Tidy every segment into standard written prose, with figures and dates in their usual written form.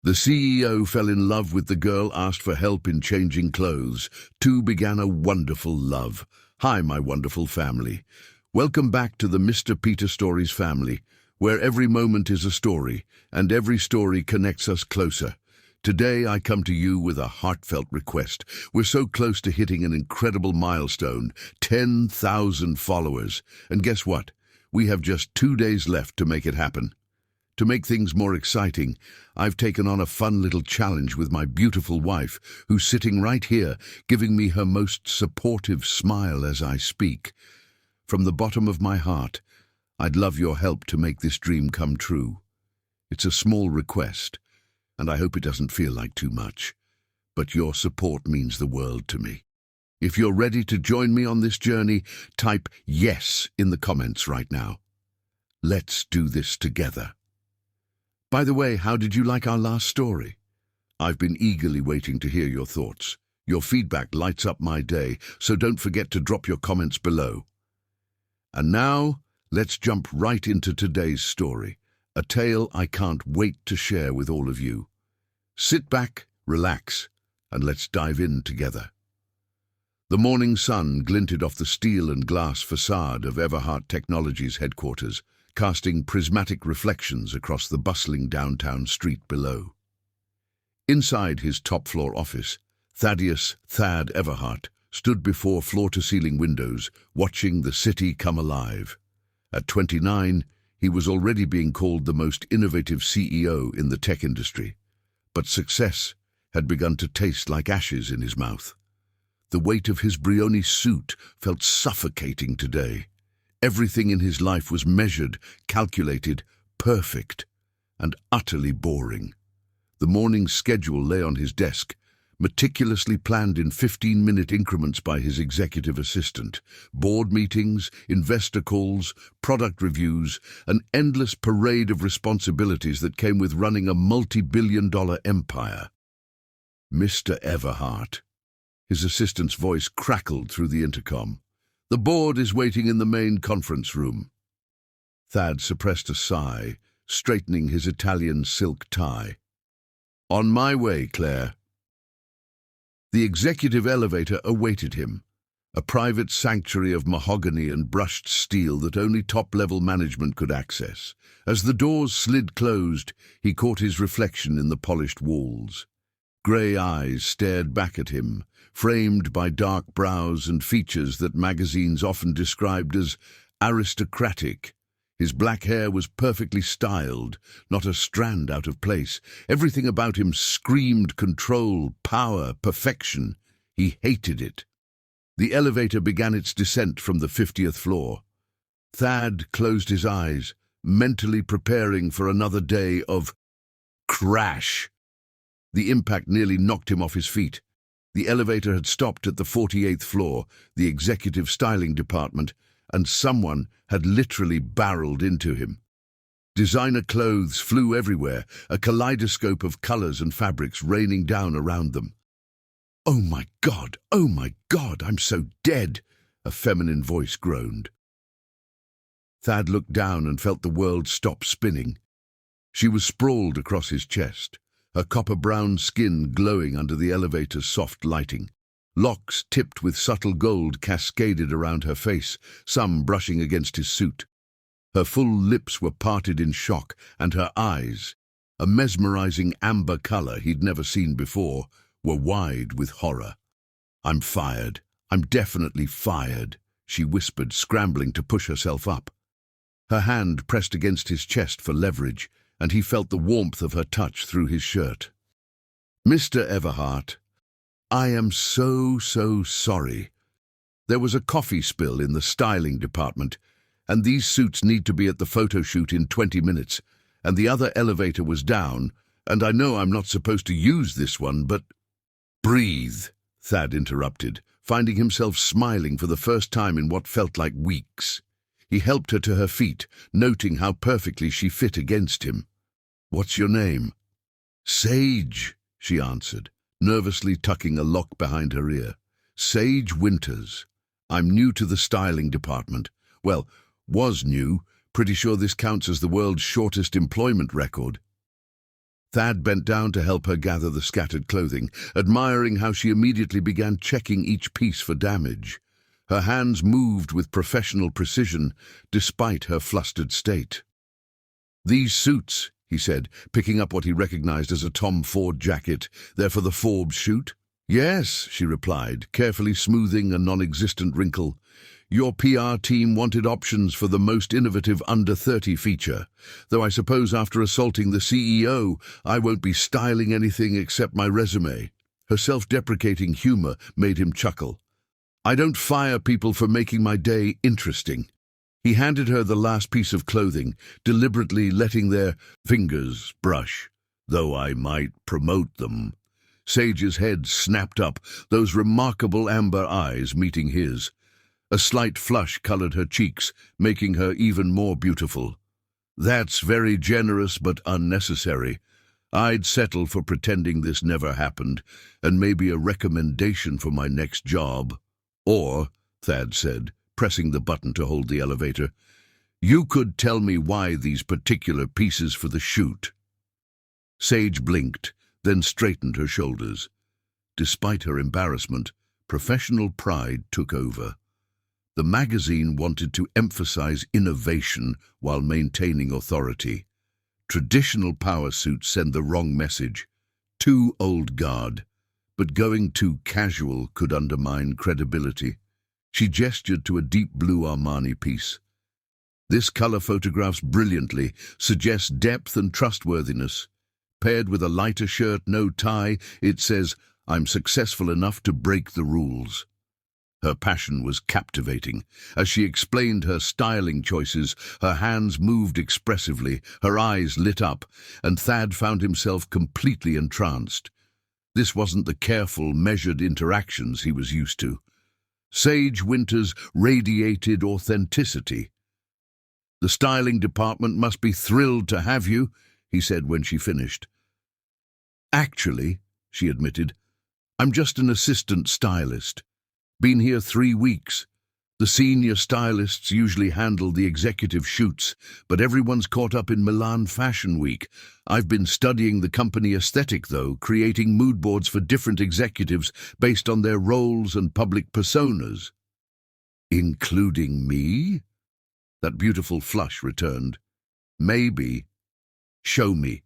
The CEO fell in love with the girl, asked for help in changing clothes. Two began a wonderful love. Hi, my wonderful family. Welcome back to the Mr. Peter Stories family, where every moment is a story, and every story connects us closer. Today I come to you with a heartfelt request. We're so close to hitting an incredible milestone, 10,000 followers. And guess what? We have just 2 days left to make it happen. To make things more exciting, I've taken on a fun little challenge with my beautiful wife, who's sitting right here, giving me her most supportive smile as I speak. From the bottom of my heart, I'd love your help to make this dream come true. It's a small request, and I hope it doesn't feel like too much, but your support means the world to me. If you're ready to join me on this journey, type yes in the comments right now. Let's do this together. By the way, how did you like our last story? I've been eagerly waiting to hear your thoughts. Your feedback lights up my day, so don't forget to drop your comments below. And now, let's jump right into today's story, a tale I can't wait to share with all of you. Sit back, relax, and let's dive in together. The morning sun glinted off the steel and glass facade of Everhart Technologies headquarters, casting prismatic reflections across the bustling downtown street below. Inside his top-floor office, Thaddeus "Thad" Everhart stood before floor-to-ceiling windows, watching the city come alive. At 29, he was already being called the most innovative CEO in the tech industry, but success had begun to taste like ashes in his mouth. The weight of his Brioni suit felt suffocating today. Everything in his life was measured, calculated, perfect, and utterly boring. The morning's schedule lay on his desk, meticulously planned in 15-minute increments by his executive assistant. Board meetings, investor calls, product reviews, an endless parade of responsibilities that came with running a multi-billion-dollar empire. Mr. Everhart. His assistant's voice crackled through the intercom. The board is waiting in the main conference room. Thad suppressed a sigh, straightening his Italian silk tie. On my way, Claire. The executive elevator awaited him, a private sanctuary of mahogany and brushed steel that only top-level management could access. As the doors slid closed, he caught his reflection in the polished walls. Grey eyes stared back at him, framed by dark brows and features that magazines often described as aristocratic. His black hair was perfectly styled, not a strand out of place. Everything about him screamed control, power, perfection. He hated it. The elevator began its descent from the 50th floor. Thad closed his eyes, mentally preparing for another day of crash. The impact nearly knocked him off his feet. The elevator had stopped at the 48th floor, the executive styling department, and someone had literally barreled into him. Designer clothes flew everywhere, a kaleidoscope of colors and fabrics raining down around them. Oh my God, I'm so dead, a feminine voice groaned. Thad looked down and felt the world stop spinning. She was sprawled across his chest, her copper-brown skin glowing under the elevator's soft lighting. Locks tipped with subtle gold cascaded around her face, some brushing against his suit. Her full lips were parted in shock, and her eyes, a mesmerizing amber color he'd never seen before, were wide with horror. I'm fired. I'm definitely fired, she whispered, scrambling to push herself up. Her hand pressed against his chest for leverage, and he felt the warmth of her touch through his shirt. Mr. Everhart, I am so sorry. There was a coffee spill in the styling department, and these suits need to be at the photo shoot in 20 minutes, and the other elevator was down, and I know I'm not supposed to use this one, but— Breathe, Thad interrupted, finding himself smiling for the first time in what felt like weeks. He helped her to her feet, noting how perfectly she fit against him. What's your name? Sage, she answered, nervously tucking a lock behind her ear. Sage Winters. I'm new to the styling department. Well, was new. Pretty sure this counts as the world's shortest employment record. Thad bent down to help her gather the scattered clothing, admiring how she immediately began checking each piece for damage. Her hands moved with professional precision, despite her flustered state. "These suits," he said, picking up what he recognized as a Tom Ford jacket, "they're for the Forbes shoot?" "Yes," she replied, carefully smoothing a non-existent wrinkle. "Your PR team wanted options for the most innovative under-30 feature, though I suppose after assaulting the CEO, I won't be styling anything except my resume." Her self-deprecating humor made him chuckle. "I don't fire people for making my day interesting." He handed her the last piece of clothing, deliberately letting their fingers brush, "though I might promote them." Sage's head snapped up, those remarkable amber eyes meeting his. A slight flush colored her cheeks, making her even more beautiful. "That's very generous but unnecessary. I'd settle for pretending this never happened, and maybe a recommendation for my next job. Or," Thad said, pressing the button to hold the elevator, "you could tell me why these particular pieces for the shoot." Sage blinked, then straightened her shoulders. Despite her embarrassment, professional pride took over. The magazine wanted to emphasize innovation while maintaining authority. Traditional power suits send the wrong message. Too old guard. But going too casual could undermine credibility. She gestured to a deep blue Armani piece. "This color photographs brilliantly, suggests depth and trustworthiness. Paired with a lighter shirt, no tie, it says, 'I'm successful enough to break the rules.'" Her passion was captivating. As she explained her styling choices, her hands moved expressively, her eyes lit up, and Thad found himself completely entranced. This wasn't the careful, measured interactions he was used to. Sage Winters radiated authenticity. "The styling department must be thrilled to have you," he said when she finished. "Actually," she admitted, "I'm just an assistant stylist. Been here 3 weeks. The senior stylists usually handle the executive shoots, but everyone's caught up in Milan Fashion Week. I've been studying the company aesthetic, though, creating mood boards for different executives based on their roles and public personas." "Including me?" That beautiful flush returned. "Maybe." "Show me."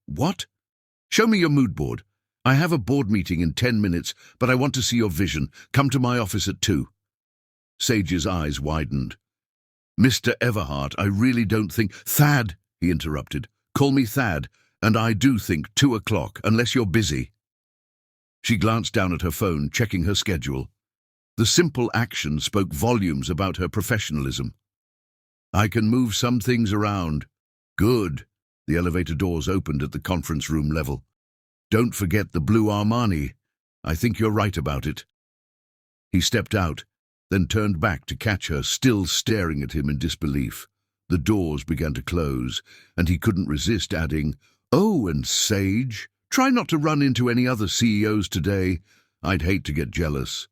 What?" "Show me your mood board. I have a board meeting in 10 minutes, but I want to see your vision. Come to my office at 2. Sage's eyes widened. "Mr. Everhart, I really don't think—" "Thad," he interrupted. "Call me Thad, and I do think 2 o'clock, unless you're busy." She glanced down at her phone, checking her schedule. The simple action spoke volumes about her professionalism. "I can move some things around." "Good." The elevator doors opened at the conference room level. "Don't forget the blue Armani. I think you're right about it." He stepped out, then turned back to catch her, still staring at him in disbelief. The doors began to close, and he couldn't resist adding, "Oh, and Sage, try not to run into any other CEOs today. I'd hate to get jealous."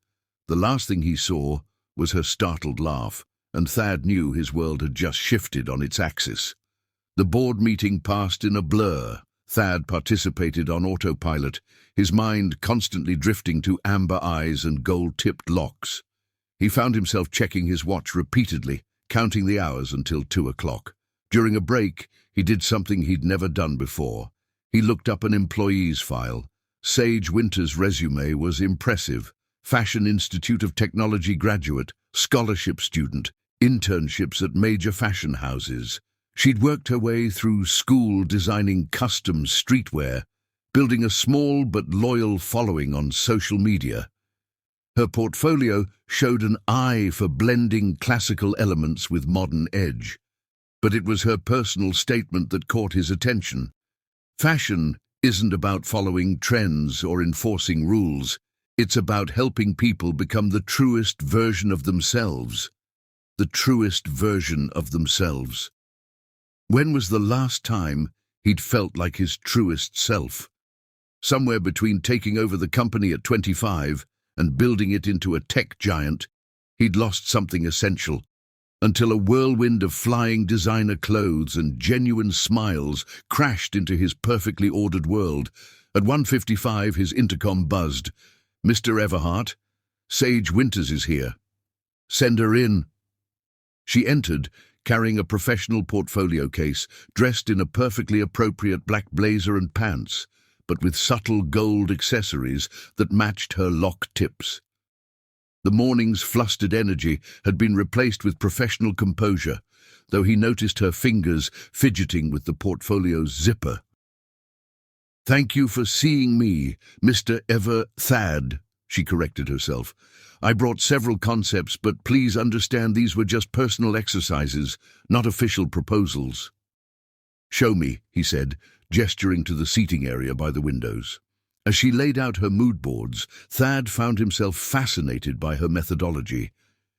The last thing he saw was her startled laugh, and Thad knew his world had just shifted on its axis. The board meeting passed in a blur. Thad participated on autopilot, his mind constantly drifting to amber eyes and gold-tipped locks. He found himself checking his watch repeatedly, counting the hours until 2 o'clock. During a break, he did something he'd never done before. He looked up an employee's file. Sage Winters' resume was impressive. Fashion Institute of Technology graduate, scholarship student, internships at major fashion houses. She'd worked her way through school designing custom streetwear, building a small but loyal following on social media. Her portfolio showed an eye for blending classical elements with modern edge, but it was her personal statement that caught his attention. Fashion isn't about following trends or enforcing rules. It's about helping people become the truest version of themselves. The truest version of themselves. When was the last time he'd felt like his truest self? Somewhere between taking over the company at 25 and building it into a tech giant, he'd lost something essential. until a whirlwind of flying designer clothes and genuine smiles crashed into his perfectly ordered world. At 1:55, his intercom buzzed. "Mr. Everhart, Sage Winters is here. Send her in." She entered, carrying a professional portfolio case, dressed in a perfectly appropriate black blazer and pants, but with subtle gold accessories that matched her lock tips. The morning's flustered energy had been replaced with professional composure, though he noticed her fingers fidgeting with the portfolio's zipper. "Thank you for seeing me, Mr. Thad," she corrected herself. "I brought several concepts, but please understand these were just personal exercises, not official proposals." "Show me," he said, gesturing to the seating area by the windows. As she laid out her mood boards, Thad found himself fascinated by her methodology.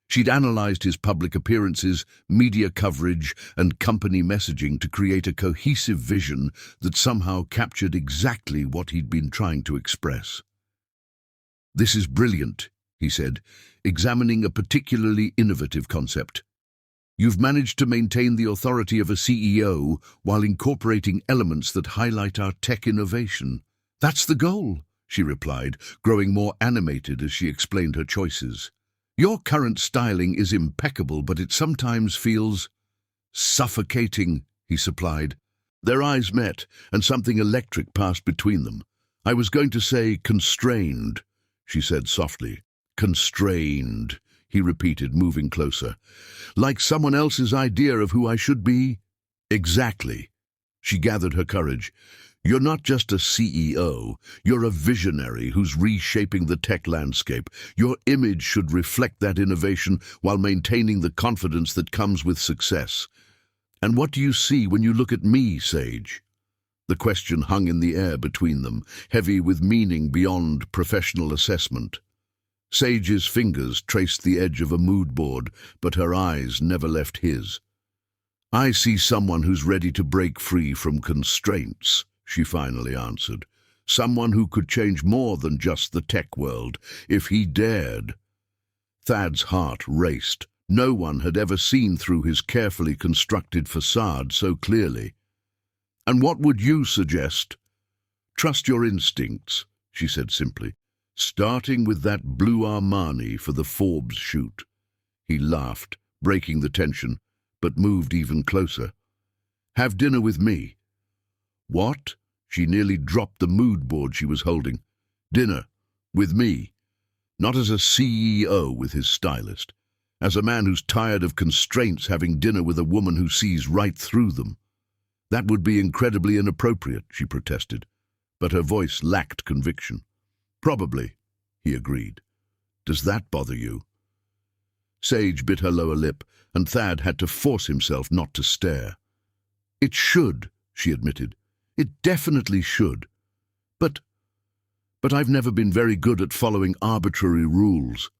She'd analyzed his public appearances, media coverage, and company messaging to create a cohesive vision that somehow captured exactly what he'd been trying to express. "This is brilliant," he said, examining a particularly innovative concept. "You've managed to maintain the authority of a CEO while incorporating elements that highlight our tech innovation." "That's the goal," she replied, growing more animated as she explained her choices. "Your current styling is impeccable, but it sometimes feels suffocating," he supplied. Their eyes met, and something electric passed between them. "I was going to say constrained," she said softly. "Constrained," he repeated, moving closer. "Like someone else's idea of who I should be?" "Exactly." She gathered her courage. "You're not just a CEO, you're a visionary who's reshaping the tech landscape. Your image should reflect that innovation while maintaining the confidence that comes with success. And what do you see when you look at me, Sage?" The question hung in the air between them, heavy with meaning beyond professional assessment. Sage's fingers traced the edge of a mood board, but her eyes never left his. "I see someone who's ready to break free from constraints," she finally answered. "Someone who could change more than just the tech world, if he dared." Thad's heart raced. No one had ever seen through his carefully constructed facade so clearly. "And what would you suggest?" "Trust your instincts," she said simply, "starting with that blue Armani for the Forbes shoot." He laughed, breaking the tension, but moved even closer. "Have dinner with me." "What?" She nearly dropped the mood board she was holding. "Dinner. With me. Not as a CEO with his stylist. As a man who's tired of constraints, having dinner with a woman who sees right through them." "That would be incredibly inappropriate," she protested, but her voice lacked conviction. "Probably," he agreed. "Does that bother you?" Sage bit her lower lip, and Thad had to force himself not to stare. "It should," she admitted. "It definitely should. But I've never been very good at following arbitrary rules."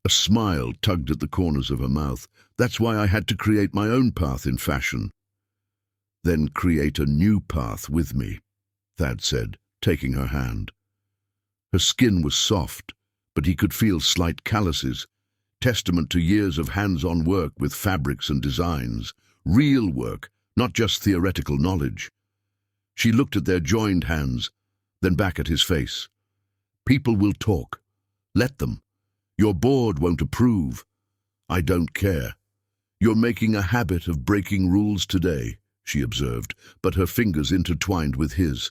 A smile tugged at the corners of her mouth. "That's why I had to create my own path in fashion." "Then create a new path with me," Thad said, taking her hand. Her skin was soft, but he could feel slight calluses, testament to years of hands-on work with fabrics and designs. Real work, not just theoretical knowledge. She looked at their joined hands, then back at his face. "People will talk. Let them. Your board won't approve. I don't care. You're making a habit of breaking rules today," she observed, but her fingers intertwined with his.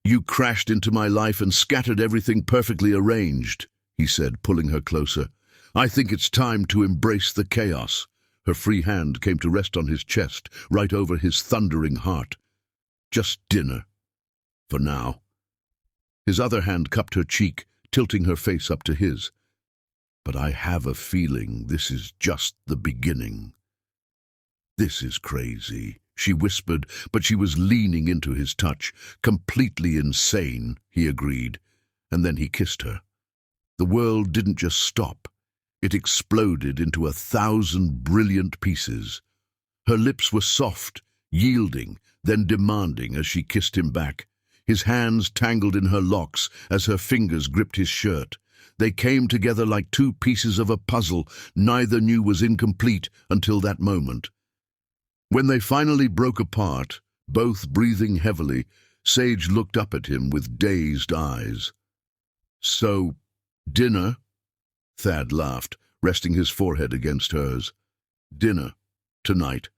"You crashed into my life and scattered everything perfectly arranged," he said, pulling her closer. "I think it's time to embrace the chaos." Her free hand came to rest on his chest, right over his thundering heart. "Just dinner. For now." His other hand cupped her cheek, tilting her face up to his. "But I have a feeling this is just the beginning." "This is crazy," she whispered, but she was leaning into his touch. "Completely insane," he agreed, and then he kissed her. The world didn't just stop. It exploded into 1,000 brilliant pieces. Her lips were soft, yielding, then demanding as she kissed him back. His hands tangled in her locks as her fingers gripped his shirt. They came together like two pieces of a puzzle neither knew was incomplete until that moment. When they finally broke apart, both breathing heavily, Sage looked up at him with dazed eyes. "So, dinner?" Thad laughed, resting his forehead against hers. "Dinner. Tonight.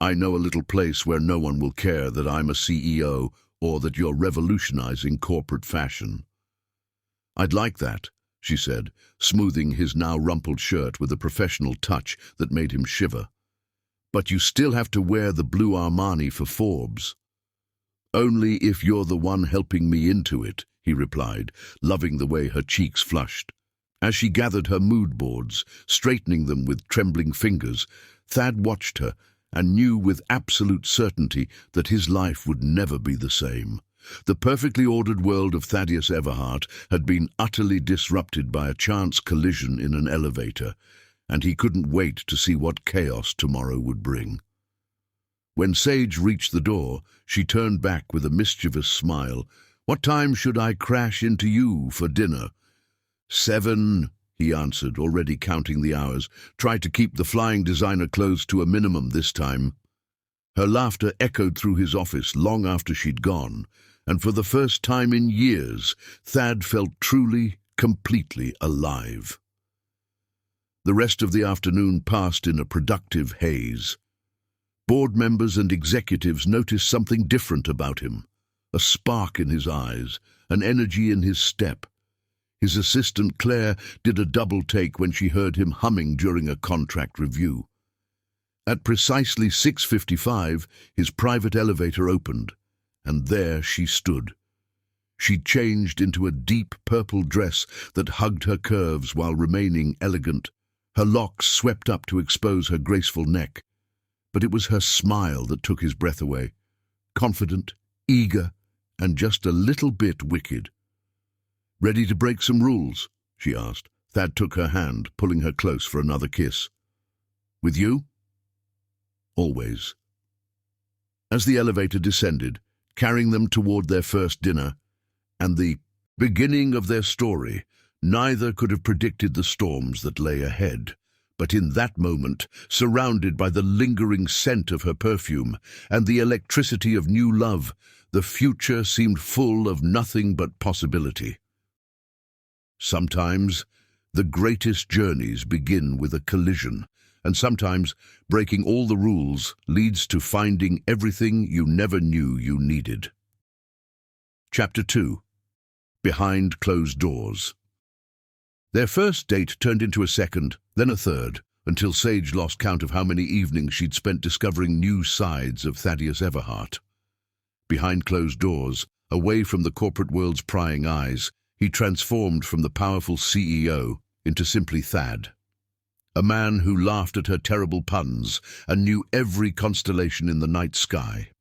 I know a little place where no one will care that I'm a CEO or that you're revolutionizing corporate fashion." "I'd like that," she said, smoothing his now rumpled shirt with a professional touch that made him shiver. "But you still have to wear the blue Armani for Forbes." "Only if you're the one helping me into it," he replied, loving the way her cheeks flushed. As she gathered her mood boards, straightening them with trembling fingers, Thad watched her and knew with absolute certainty that his life would never be the same. The perfectly ordered world of Thaddeus Everhart had been utterly disrupted by a chance collision in an elevator, and he couldn't wait to see what chaos tomorrow would bring. When Sage reached the door, she turned back with a mischievous smile. "What time should I crash into you for dinner?" 7, he answered, already counting the hours. "Try to keep the flying designer clothes to a minimum this time." Her laughter echoed through his office long after she'd gone, and for the first time in years, Thad felt truly, completely alive. The rest of the afternoon passed in a productive haze. Board members and executives noticed something different about him, a spark in his eyes, an energy in his step. His assistant Claire did a double take when she heard him humming during a contract review. At precisely 6:55, his private elevator opened, and there she stood. She'd changed into a deep purple dress that hugged her curves while remaining elegant. Her locks swept up to expose her graceful neck. But it was her smile that took his breath away. Confident, eager, and just a little bit wicked. "Ready to break some rules?" she asked. Thad took her hand, pulling her close for another kiss. "With you?" "Always." As the elevator descended, carrying them toward their first dinner, and the beginning of their story, neither could have predicted the storms that lay ahead. But in that moment, surrounded by the lingering scent of her perfume and the electricity of new love, the future seemed full of nothing but possibility. Sometimes, the greatest journeys begin with a collision, and sometimes breaking all the rules leads to finding everything you never knew you needed. Chapter 2. Behind Closed Doors. Their first date turned into a second, then a third, until Sage lost count of how many evenings she'd spent discovering new sides of Thaddeus Everhart. Behind closed doors, away from the corporate world's prying eyes, he transformed from the powerful CEO into simply Thad. A man who laughed at her terrible puns and knew every constellation in the night sky.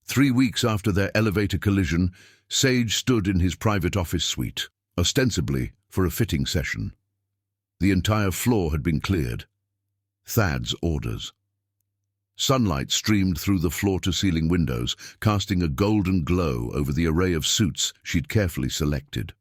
3 weeks after their elevator collision, Sage stood in his private office suite, ostensibly for a fitting session. The entire floor had been cleared. Thad's orders. Sunlight streamed through the floor-to-ceiling windows, casting a golden glow over the array of suits she'd carefully selected.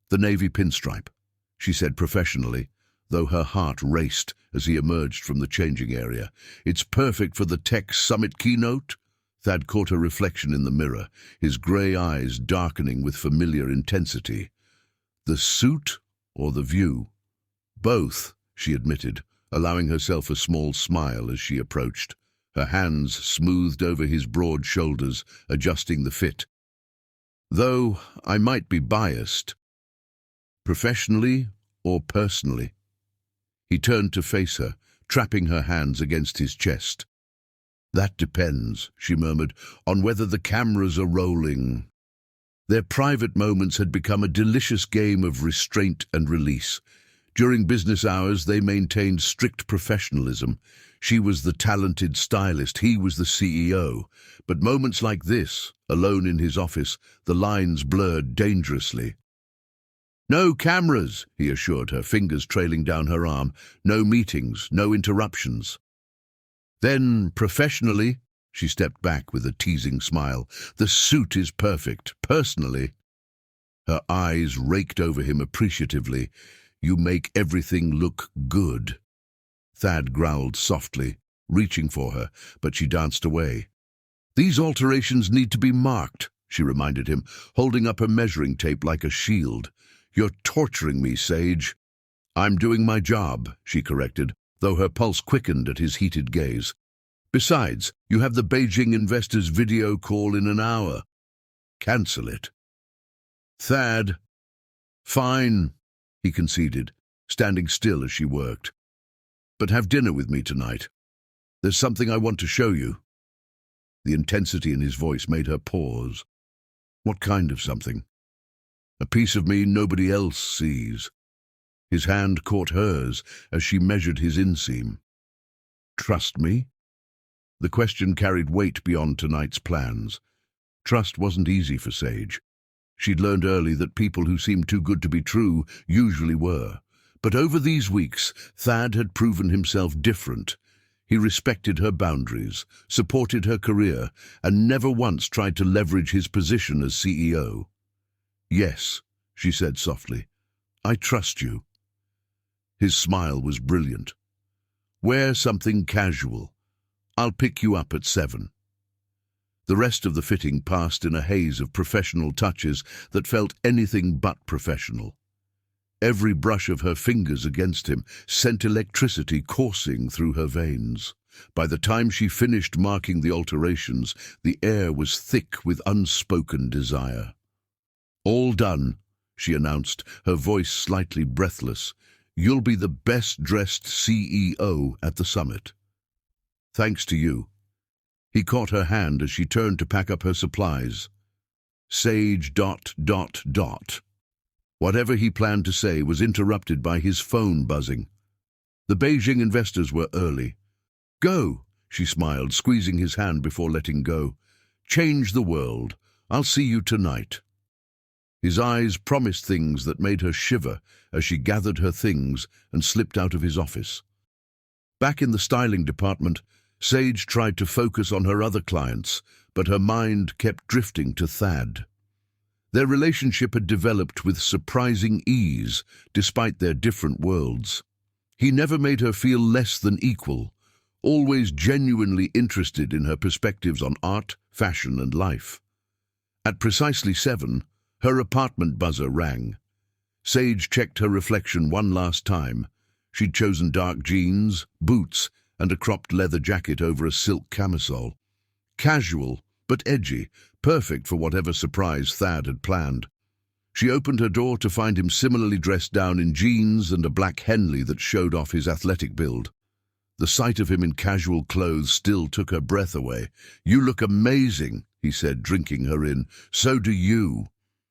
"The navy pinstripe," she said professionally, though her heart raced as he emerged from the changing area. "It's perfect for the tech summit keynote." Thad caught her reflection in the mirror, his grey eyes darkening with familiar intensity. "The suit or the view?" "Both," she admitted, allowing herself a small smile as she approached. Her hands smoothed over his broad shoulders, adjusting the fit. "Though I might be biased. Professionally or personally?" He turned to face her, trapping her hands against his chest. "That depends," she murmured, "on whether the cameras are rolling." Their private moments had become a delicious game of restraint and release. During business hours, they maintained strict professionalism. She was the talented stylist, he was the CEO. But moments like this, alone in his office, the lines blurred dangerously. "No cameras," he assured her, fingers trailing down her arm. "No meetings, no interruptions." "Then, professionally," she stepped back with a teasing smile, "the suit is perfect. Personally..." Her eyes raked over him appreciatively. "You make everything look good." Thad growled softly, reaching for her, but she danced away. "These alterations need to be marked," she reminded him, holding up her measuring tape like a shield. "You're torturing me, Sage." "I'm doing my job," she corrected, though her pulse quickened at his heated gaze. "Besides, you have the Beijing investors' video call in an hour. Cancel it." "Thad." "Fine," he conceded, standing still as she worked. "But have dinner with me tonight. There's something I want to show you." The intensity in his voice made her pause. "What kind of something?" "A piece of me nobody else sees." His hand caught hers as she measured his inseam. "Trust me?" The question carried weight beyond tonight's plans. Trust wasn't easy for Sage. She'd learned early that people who seemed too good to be true usually were. But over these weeks, Thad had proven himself different. He respected her boundaries, supported her career, and never once tried to leverage his position as CEO. "Yes," she said softly, "I trust you." His smile was brilliant. "Wear something casual. I'll pick you up at 7. The rest of the fitting passed in a haze of professional touches that felt anything but professional. Every brush of her fingers against him sent electricity coursing through her veins. By the time she finished marking the alterations, the air was thick with unspoken desire. "All done," she announced, her voice slightly breathless. "You'll be the best-dressed CEO at the summit." "Thanks to you." He caught her hand as she turned to pack up her supplies. "Sage ... Whatever he planned to say was interrupted by his phone buzzing. The Beijing investors were early. "Go," she smiled, squeezing his hand before letting go. "Change the world. I'll see you tonight." His eyes promised things that made her shiver as she gathered her things and slipped out of his office. Back in the styling department, Sage tried to focus on her other clients, but her mind kept drifting to Thad. Their relationship had developed with surprising ease, despite their different worlds. He never made her feel less than equal, always genuinely interested in her perspectives on art, fashion, and life. At precisely 7, her apartment buzzer rang. Sage checked her reflection one last time. She'd chosen dark jeans, boots, and a cropped leather jacket over a silk camisole. Casual, but edgy, perfect for whatever surprise Thad had planned. She opened her door to find him similarly dressed down in jeans and a black Henley that showed off his athletic build. The sight of him in casual clothes still took her breath away. "You look amazing," he said, drinking her in. "So do you."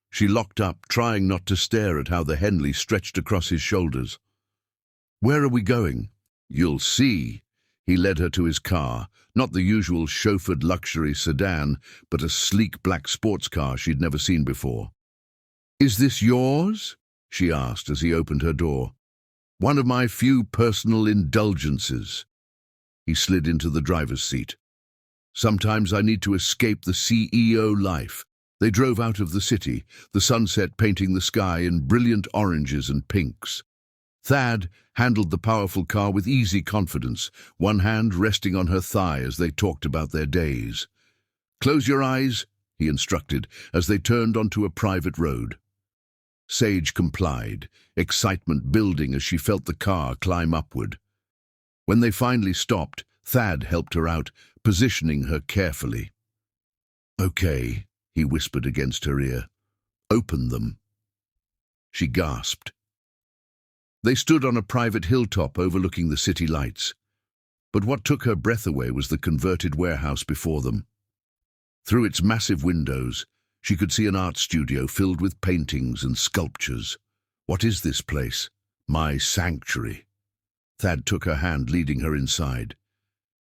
She locked up, trying not to stare at how the Henley stretched across his shoulders. "Where are we going?" "You'll see." He led her to his car, not the usual chauffeured luxury sedan, but a sleek black sports car she'd never seen before. "Is this yours?" she asked as he opened her door. "One of my few personal indulgences." He slid into the driver's seat. "Sometimes I need to escape the CEO life." They drove out of the city, the sunset painting the sky in brilliant oranges and pinks. Thad handled the powerful car with easy confidence, one hand resting on her thigh as they talked about their days. "Close your eyes," he instructed, as they turned onto a private road. Sage complied, excitement building as she felt the car climb upward. When they finally stopped, Thad helped her out, positioning her carefully. "Okay," he whispered against her ear. "Open them." She gasped. They stood on a private hilltop overlooking the city lights. But what took her breath away was the converted warehouse before them. Through its massive windows, she could see an art studio filled with paintings and sculptures. "What is this place?" "My sanctuary." Thad took her hand, leading her inside.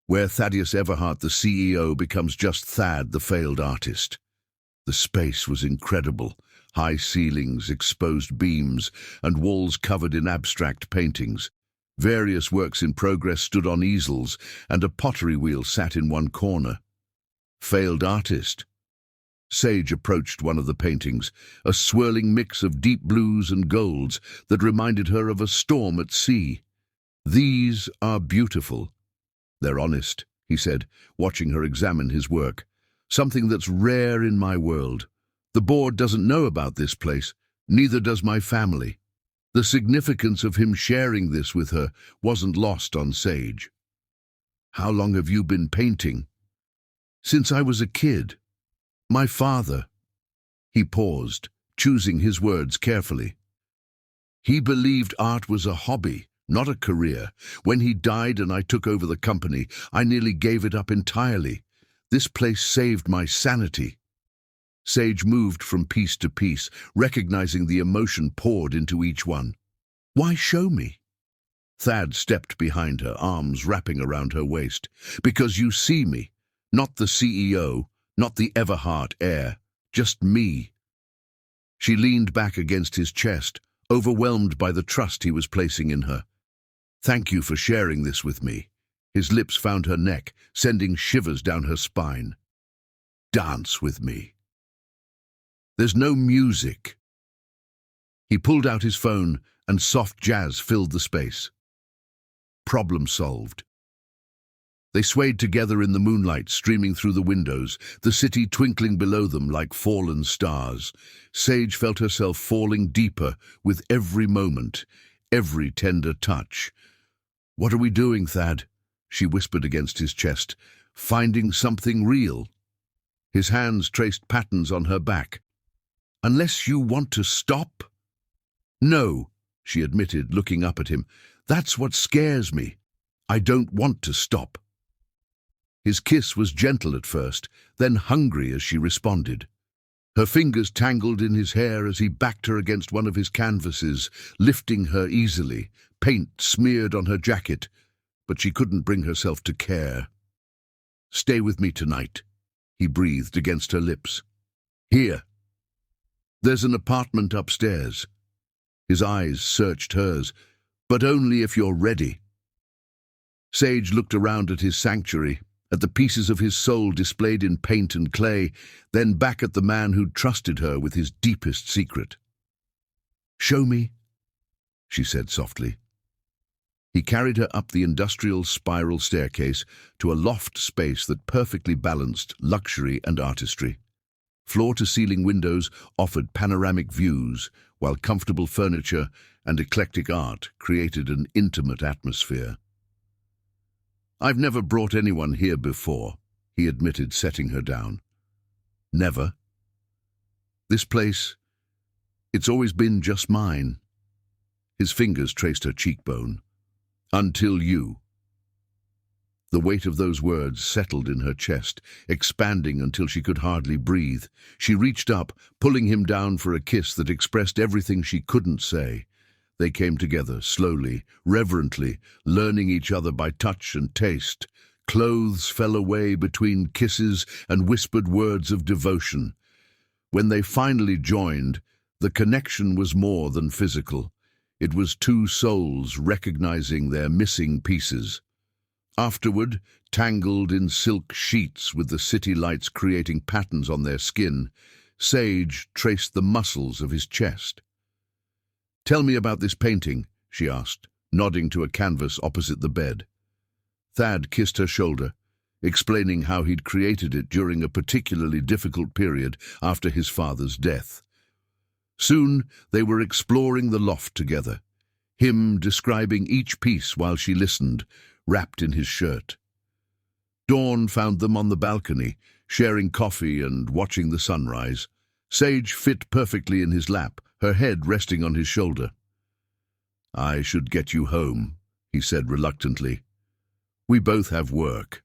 Where Thaddeus Everhart, the CEO, becomes just Thad, the failed artist. The space was incredible. High ceilings, exposed beams, and walls covered in abstract paintings. Various works in progress stood on easels, and a pottery wheel sat in one corner. Failed artist? Sage approached one of the paintings, a swirling mix of deep blues and golds that reminded her of a storm at sea. "These are beautiful. They're honest," he said, watching her examine his work. "Something that's rare in my world. The board doesn't know about this place, neither does my family." The significance of him sharing this with her wasn't lost on Sage. "How long have you been painting?" "Since I was a kid. My father—" He paused, choosing his words carefully. "He believed art was a hobby, not a career. When he died and I took over the company, I nearly gave it up entirely. This place saved my sanity." Sage moved from piece to piece, recognizing the emotion poured into each one. "Why show me?" Thad stepped behind her, arms wrapping around her waist. "Because you see me, not the CEO, not the Everhart heir, just me." She leaned back against his chest, overwhelmed by the trust he was placing in her. "Thank you for sharing this with me." His lips found her neck, sending shivers down her spine. "Dance with me." "There's no music." He pulled out his phone, and soft jazz filled the space. Problem solved. They swayed together in the moonlight streaming through the windows, the city twinkling below them like fallen stars. Sage felt herself falling deeper with every moment, every tender touch. "What are we doing, Thad?" she whispered against his chest. "Finding something real." His hands traced patterns on her back. "Unless you want to stop?" "No," she admitted, looking up at him. "That's what scares me. I don't want to stop." His kiss was gentle at first, then hungry as she responded. Her fingers tangled in his hair as he backed her against one of his canvases, lifting her easily, paint smeared on her jacket, but she couldn't bring herself to care. "Stay with me tonight," he breathed against her lips. "Here. There's an apartment upstairs." His eyes searched hers. "But only if you're ready." Sage looked around at his sanctuary, at the pieces of his soul displayed in paint and clay, then back at the man who'd trusted her with his deepest secret. "Show me," she said softly. He carried her up the industrial spiral staircase to a loft space that perfectly balanced luxury and artistry. Floor-to-ceiling windows offered panoramic views, while comfortable furniture and eclectic art created an intimate atmosphere. "I've never brought anyone here before," he admitted, setting her down. "Never. This place, it's always been just mine." His fingers traced her cheekbone. "Until you." The weight of those words settled in her chest, expanding until she could hardly breathe. She reached up, pulling him down for a kiss that expressed everything she couldn't say. They came together, slowly, reverently, learning each other by touch and taste. Clothes fell away between kisses and whispered words of devotion. When they finally joined, the connection was more than physical. It was two souls recognizing their missing pieces. Afterward, tangled in silk sheets with the city lights creating patterns on their skin, Sage traced the muscles of his chest. "Tell me about this painting," she asked, nodding to a canvas opposite the bed. Thad kissed her shoulder, explaining how he'd created it during a particularly difficult period after his father's death. Soon they were exploring the loft together, him describing each piece while she listened, wrapped in his shirt. Dawn found them on the balcony, sharing coffee and watching the sunrise. Sage fit perfectly in his lap, her head resting on his shoulder. "I should get you home," he said reluctantly. "We both have work."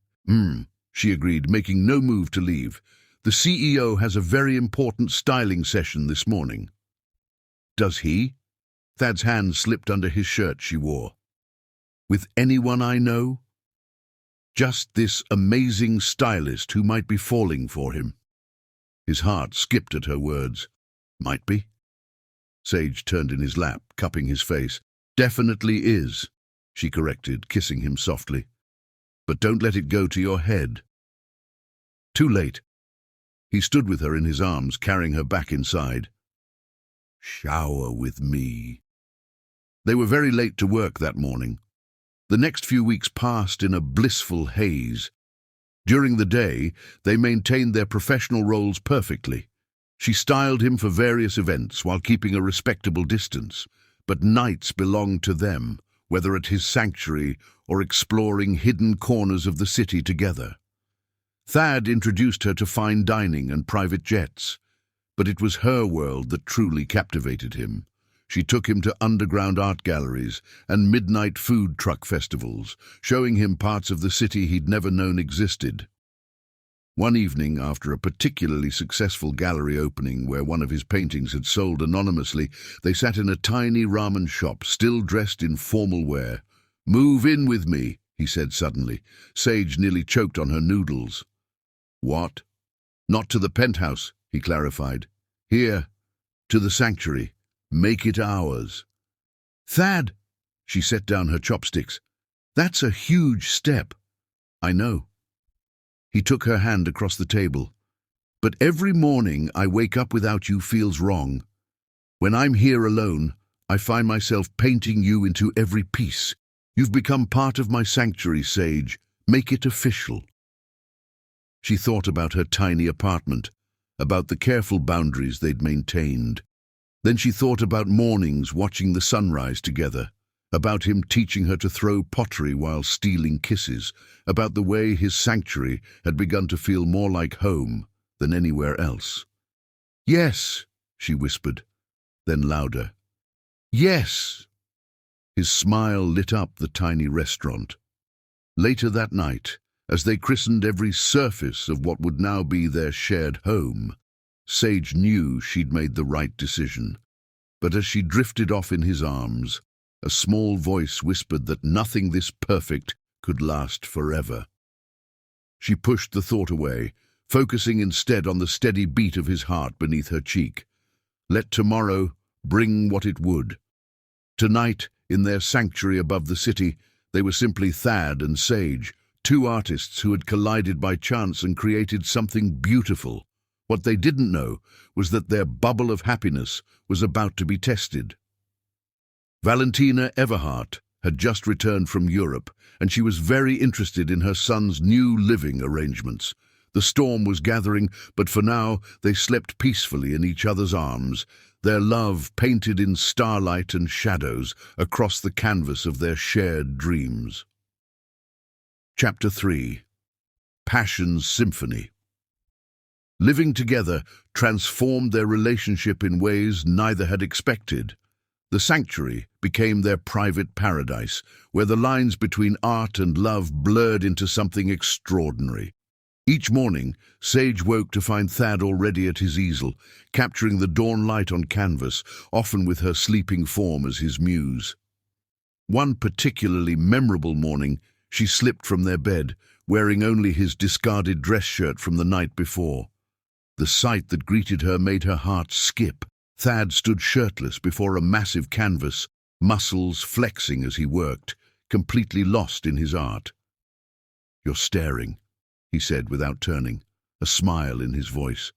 She agreed, making no move to leave. "The CEO has a very important styling session this morning." "Does he?" Thad's hand slipped under his shirt she wore. "With anyone I know?" "Just this amazing stylist who might be falling for him." His heart skipped at her words. "Might be?" Sage turned in his lap, cupping his face. "Definitely is," she corrected, kissing him softly. "But don't let it go to your head." Too late. He stood with her in his arms, carrying her back inside. "Shower with me." They were very late to work that morning. The next few weeks passed in a blissful haze. During the day, they maintained their professional roles perfectly. She styled him for various events while keeping a respectable distance, but nights belonged to them, whether at his sanctuary or exploring hidden corners of the city together. Thad introduced her to fine dining and private jets, but it was her world that truly captivated him. She took him to underground art galleries and midnight food truck festivals, showing him parts of the city he'd never known existed. One evening, after a particularly successful gallery opening where one of his paintings had sold anonymously, they sat in a tiny ramen shop, still dressed in formal wear. "Move in with me," he said suddenly. Sage nearly choked on her noodles. "What?" "Not to the penthouse," he clarified. "Here, to the sanctuary. Make it ours." "Thad," she set down her chopsticks. "That's a huge step." "I know." He took her hand across the table. "But every morning I wake up without you feels wrong. When I'm here alone, I find myself painting you into every piece. You've become part of my sanctuary, Sage. Make it official." She thought about her tiny apartment, about the careful boundaries they'd maintained. Then she thought about mornings watching the sunrise together, about him teaching her to throw pottery while stealing kisses, about the way his sanctuary had begun to feel more like home than anywhere else. "Yes," she whispered, then louder. "Yes." His smile lit up the tiny restaurant. Later that night, as they christened every surface of what would now be their shared home, Sage knew she'd made the right decision. But as she drifted off in his arms, a small voice whispered that nothing this perfect could last forever. She pushed the thought away, focusing instead on the steady beat of his heart beneath her cheek. Let tomorrow bring what it would. Tonight, in their sanctuary above the city, they were simply Thad and Sage, two artists who had collided by chance and created something beautiful. What they didn't know was that their bubble of happiness was about to be tested. Valentina Everhart had just returned from Europe, and she was very interested in her son's new living arrangements. The storm was gathering, but for now they slept peacefully in each other's arms, their love painted in starlight and shadows across the canvas of their shared dreams. Chapter 3. Passion's Symphony. Living together transformed their relationship in ways neither had expected. The sanctuary became their private paradise, where the lines between art and love blurred into something extraordinary. Each morning, Sage woke to find Thad already at his easel, capturing the dawn light on canvas, often with her sleeping form as his muse. One particularly memorable morning, she slipped from their bed, wearing only his discarded dress shirt from the night before. The sight that greeted her made her heart skip. Thad stood shirtless before a massive canvas, muscles flexing as he worked, completely lost in his art. "You're staring," he said without turning, a smile in his voice.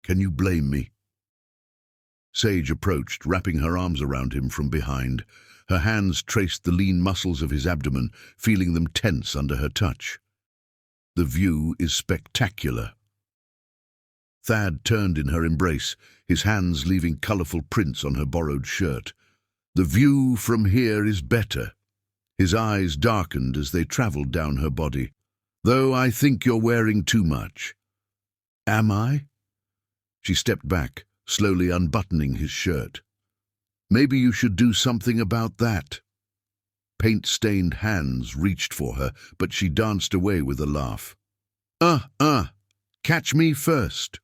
"Can you blame me?" Sage approached, wrapping her arms around him from behind. Her hands traced the lean muscles of his abdomen, feeling them tense under her touch. "The view is spectacular." Thad turned in her embrace, his hands leaving colorful prints on her borrowed shirt. "The view from here is better." His eyes darkened as they traveled down her body. "Though I think you're wearing too much." "Am I?" She stepped back, slowly unbuttoning his shirt. "Maybe you should do something about that." Paint-stained hands reached for her, but she danced away with a laugh. Catch me first."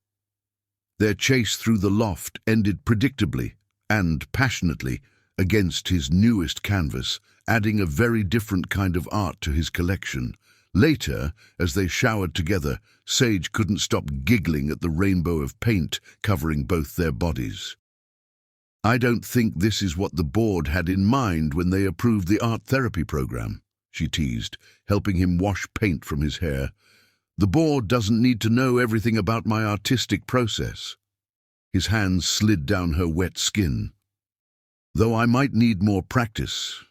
Their chase through the loft ended predictably and passionately against his newest canvas, adding a very different kind of art to his collection. Later, as they showered together, Sage couldn't stop giggling at the rainbow of paint covering both their bodies. "I don't think this is what the board had in mind when they approved the art therapy program," she teased, helping him wash paint from his hair. The board doesn't need to know everything about my artistic process. His hands slid down her wet skin. Though I might need more practice.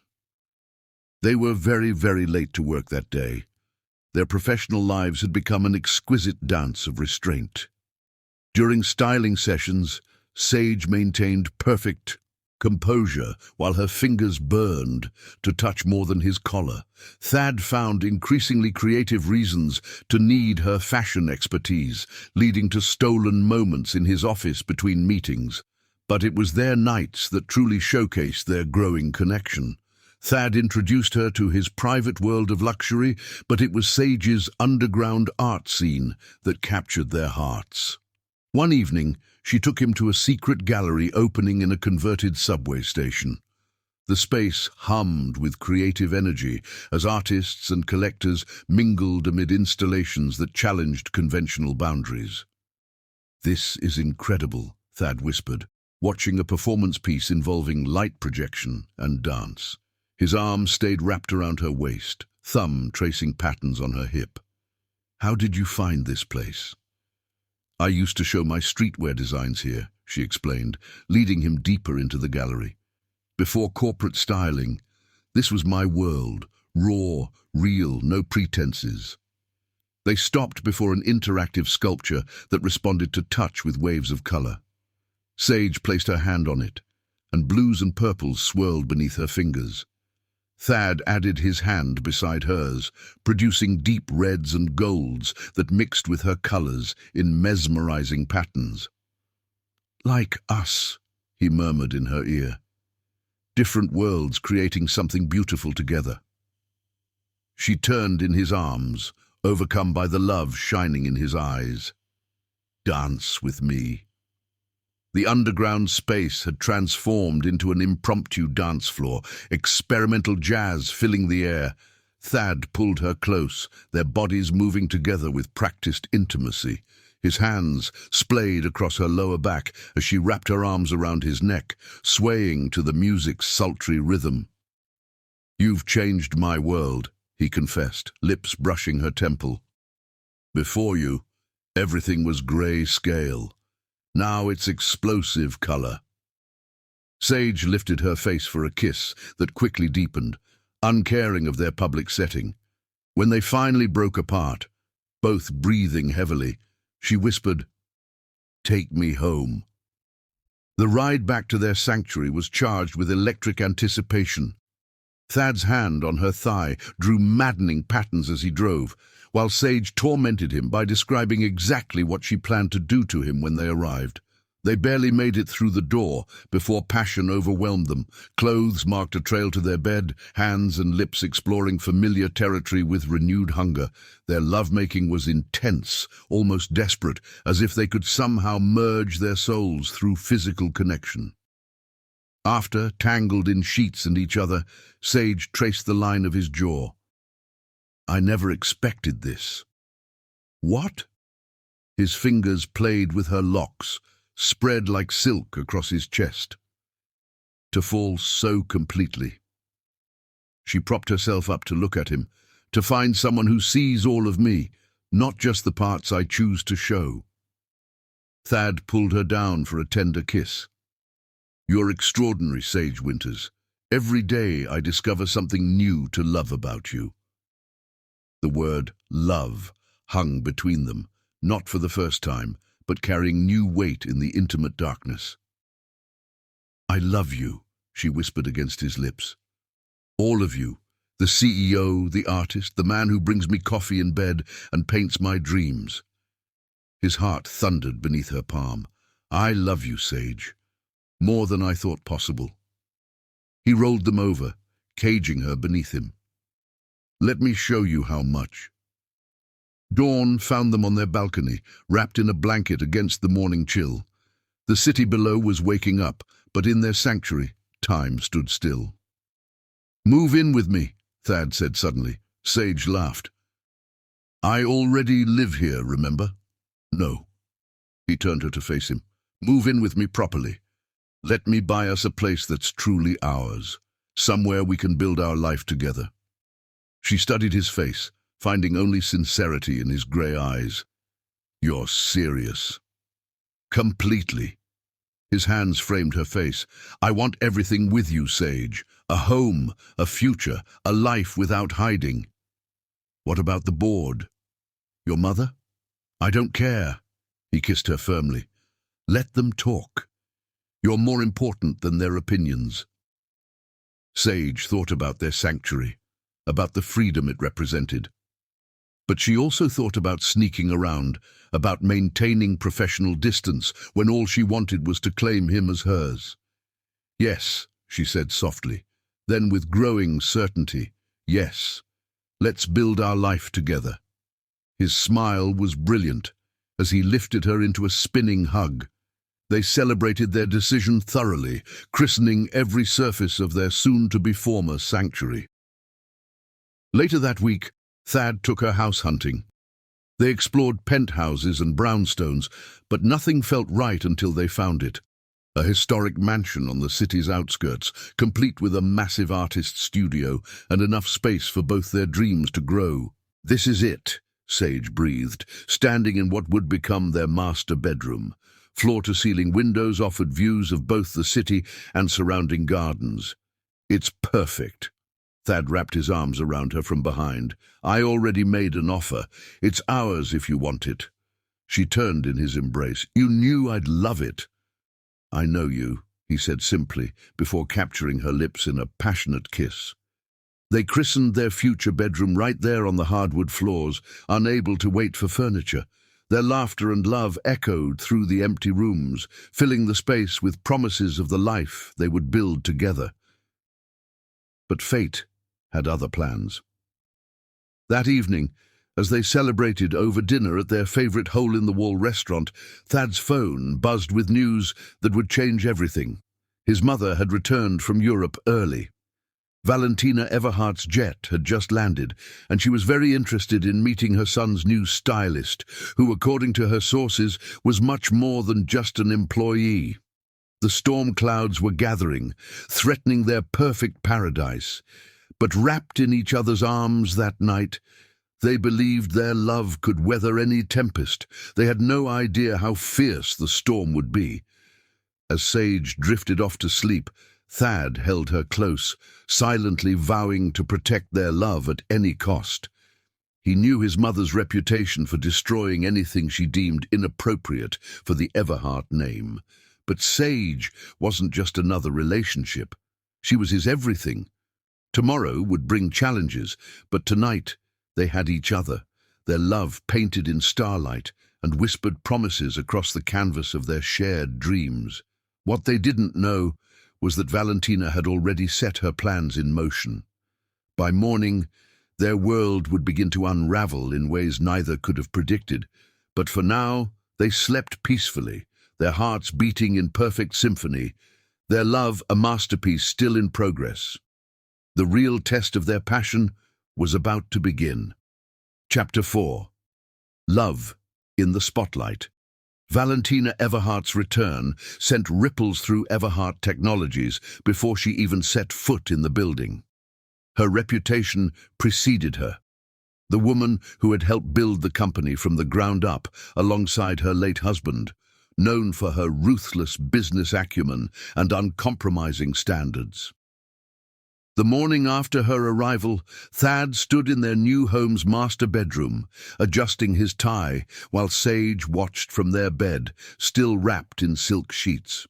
They were very, very late to work that day. Their professional lives had become an exquisite dance of restraint. During styling sessions, Sage maintained perfect composure while her fingers burned to touch more than his collar. Thad found increasingly creative reasons to need her fashion expertise, leading to stolen moments in his office between meetings. But it was their nights that truly showcased their growing connection. Thad introduced her to his private world of luxury, but it was Sage's underground art scene that captured their hearts. One evening, she took him to a secret gallery opening in a converted subway station. The space hummed with creative energy as artists and collectors mingled amid installations that challenged conventional boundaries. "This is incredible," Thad whispered, watching a performance piece involving light projection and dance. His arm stayed wrapped around her waist, thumb tracing patterns on her hip. "How did you find this place?" "I used to show my streetwear designs here," she explained, leading him deeper into the gallery. "Before corporate styling, this was my world, raw, real, no pretenses." They stopped before an interactive sculpture that responded to touch with waves of color. Sage placed her hand on it, and blues and purples swirled beneath her fingers. Thad added his hand beside hers, producing deep reds and golds that mixed with her colors in mesmerizing patterns. "Like us," he murmured in her ear. "Different worlds creating something beautiful together." She turned in his arms, overcome by the love shining in his eyes. "Dance with me." The underground space had transformed into an impromptu dance floor, experimental jazz filling the air. Thad pulled her close, their bodies moving together with practiced intimacy. His hands splayed across her lower back as she wrapped her arms around his neck, swaying to the music's sultry rhythm. "You've changed my world," he confessed, lips brushing her temple. "Before you, everything was grey-scale. Now it's explosive color." Sage lifted her face for a kiss that quickly deepened, uncaring of their public setting. When they finally broke apart, both breathing heavily, she whispered, "Take me home." The ride back to their sanctuary was charged with electric anticipation. Thad's hand on her thigh drew maddening patterns as he drove, while Sage tormented him by describing exactly what she planned to do to him when they arrived. They barely made it through the door before passion overwhelmed them. Clothes marked a trail to their bed, hands and lips exploring familiar territory with renewed hunger. Their lovemaking was intense, almost desperate, as if they could somehow merge their souls through physical connection. After, tangled in sheets and each other, Sage traced the line of his jaw. "I never expected this." "What?" His fingers played with her locks, spread like silk across his chest. "To fall so completely." She propped herself up to look at him, "To find someone who sees all of me, not just the parts I choose to show." Thad pulled her down for a tender kiss. "You're extraordinary, Sage Winters. Every day I discover something new to love about you." The word love hung between them, not for the first time, but carrying new weight in the intimate darkness. "I love you," she whispered against his lips. "All of you, the CEO, the artist, the man who brings me coffee in bed and paints my dreams." His heart thundered beneath her palm. "I love you, Sage, more than I thought possible." He rolled them over, caging her beneath him. "Let me show you how much." Dawn found them on their balcony, wrapped in a blanket against the morning chill. The city below was waking up, but in their sanctuary, time stood still. "Move in with me," Thad said suddenly. Sage laughed. "I already live here, remember?" "No." He turned her to face him. "Move in with me properly. Let me buy us a place that's truly ours, somewhere we can build our life together." She studied his face, finding only sincerity in his grey eyes. "You're serious." "Completely." His hands framed her face. "I want everything with you, Sage. A home, a future, a life without hiding." "What about the board? Your mother?" "I don't care." He kissed her firmly. "Let them talk. You're more important than their opinions." Sage thought about their sanctuary, about the freedom it represented. But she also thought about sneaking around, about maintaining professional distance when all she wanted was to claim him as hers. "Yes," she said softly, then with growing certainty, "yes, let's build our life together." His smile was brilliant as he lifted her into a spinning hug. They celebrated their decision thoroughly, christening every surface of their soon-to-be former sanctuary. Later that week, Thad took her house hunting. They explored penthouses and brownstones, but nothing felt right until they found it. A historic mansion on the city's outskirts, complete with a massive artist's studio and enough space for both their dreams to grow. "This is it," Sage breathed, standing in what would become their master bedroom. Floor-to-ceiling windows offered views of both the city and surrounding gardens. "It's perfect." Thad wrapped his arms around her from behind. "I already made an offer. It's ours if you want it." She turned in his embrace. "You knew I'd love it." "I know you," he said simply, before capturing her lips in a passionate kiss. They christened their future bedroom right there on the hardwood floors, unable to wait for furniture. Their laughter and love echoed through the empty rooms, filling the space with promises of the life they would build together. But fate had other plans. That evening, as they celebrated over dinner at their favorite hole-in-the-wall restaurant, Thad's phone buzzed with news that would change everything. His mother had returned from Europe early. Valentina Everhart's jet had just landed, and she was very interested in meeting her son's new stylist, who, according to her sources, was much more than just an employee. The storm clouds were gathering, threatening their perfect paradise. But wrapped in each other's arms that night, they believed their love could weather any tempest. They had no idea how fierce the storm would be. As Sage drifted off to sleep, Thad held her close, silently vowing to protect their love at any cost. He knew his mother's reputation for destroying anything she deemed inappropriate for the Everhart name. But Sage wasn't just another relationship. She was his everything. Tomorrow would bring challenges, but tonight they had each other, their love painted in starlight and whispered promises across the canvas of their shared dreams. What they didn't know was that Valentina had already set her plans in motion. By morning, their world would begin to unravel in ways neither could have predicted, but for now they slept peacefully, their hearts beating in perfect symphony, their love a masterpiece still in progress. The real test of their passion was about to begin. Chapter 4. Love in the Spotlight. Valentina Everhart's return sent ripples through Everhart Technologies before she even set foot in the building. Her reputation preceded her. The woman who had helped build the company from the ground up alongside her late husband, known for her ruthless business acumen and uncompromising standards. The morning after her arrival, Thad stood in their new home's master bedroom, adjusting his tie, while Sage watched from their bed, still wrapped in silk sheets.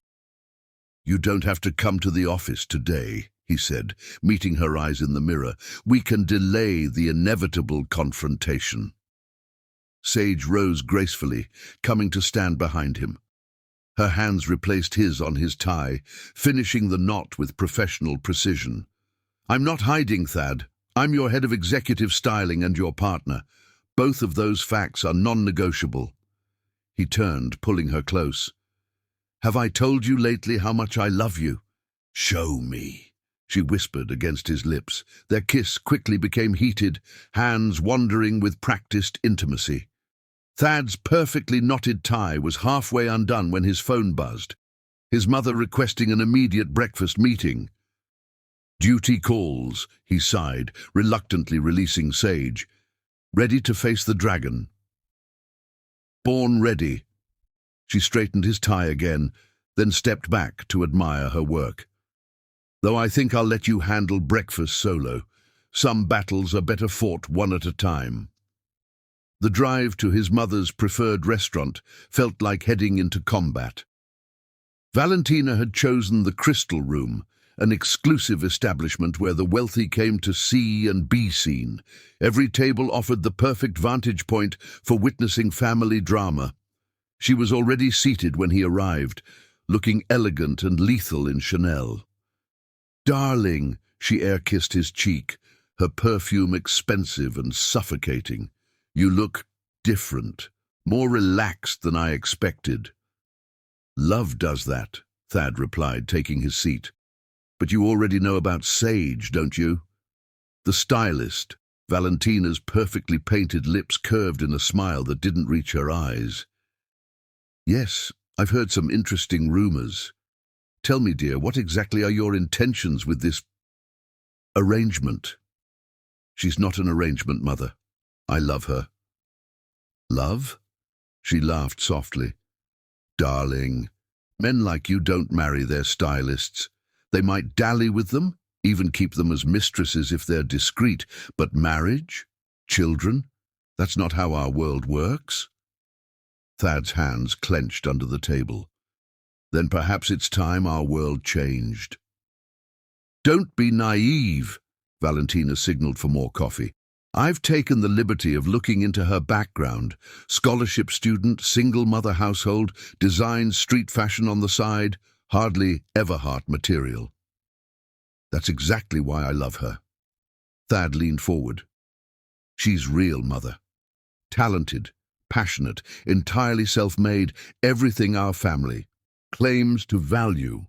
"You don't have to come to the office today," he said, meeting her eyes in the mirror. "We can delay the inevitable confrontation." Sage rose gracefully, coming to stand behind him. Her hands replaced his on his tie, finishing the knot with professional precision. "I'm not hiding, Thad. I'm your head of executive styling and your partner. Both of those facts are non-negotiable." He turned, pulling her close. "Have I told you lately how much I love you?" "Show me," she whispered against his lips. Their kiss quickly became heated, hands wandering with practiced intimacy. Thad's perfectly knotted tie was halfway undone when his phone buzzed, his mother requesting an immediate breakfast meeting. "Duty calls," he sighed, reluctantly releasing Sage. Ready to face the dragon. Born ready. She straightened his tie again, then stepped back to admire her work. Though I think I'll let you handle breakfast solo. Some battles are better fought one at a time. The drive to his mother's preferred restaurant felt like heading into combat. Valentina had chosen the Crystal Room, an exclusive establishment where the wealthy came to see and be seen. Every table offered the perfect vantage point for witnessing family drama. She was already seated when he arrived, looking elegant and lethal in Chanel. "Darling," she air-kissed his cheek, her perfume expensive and suffocating. "You look different, more relaxed than I expected." "Love does that," Thad replied, taking his seat. "But you already know about Sage, don't you?" The stylist. Valentina's perfectly painted lips curved in a smile that didn't reach her eyes. "Yes, I've heard some interesting rumors. Tell me, dear, what exactly are your intentions with this arrangement?" "She's not an arrangement, Mother. I love her." "Love?" She laughed softly. "Darling, men like you don't marry their stylists. They might dally with them, even keep them as mistresses if they're discreet, but marriage? Children? That's not how our world works." Thad's hands clenched under the table. "Then perhaps it's time our world changed." "Don't be naive," Valentina signaled for more coffee. "I've taken the liberty of looking into her background. Scholarship student, single mother household, designs street fashion on the side, hardly Everhart material." "That's exactly why I love her." Thad leaned forward. "She's real, Mother. Talented, passionate, entirely self-made, everything our family claims to value.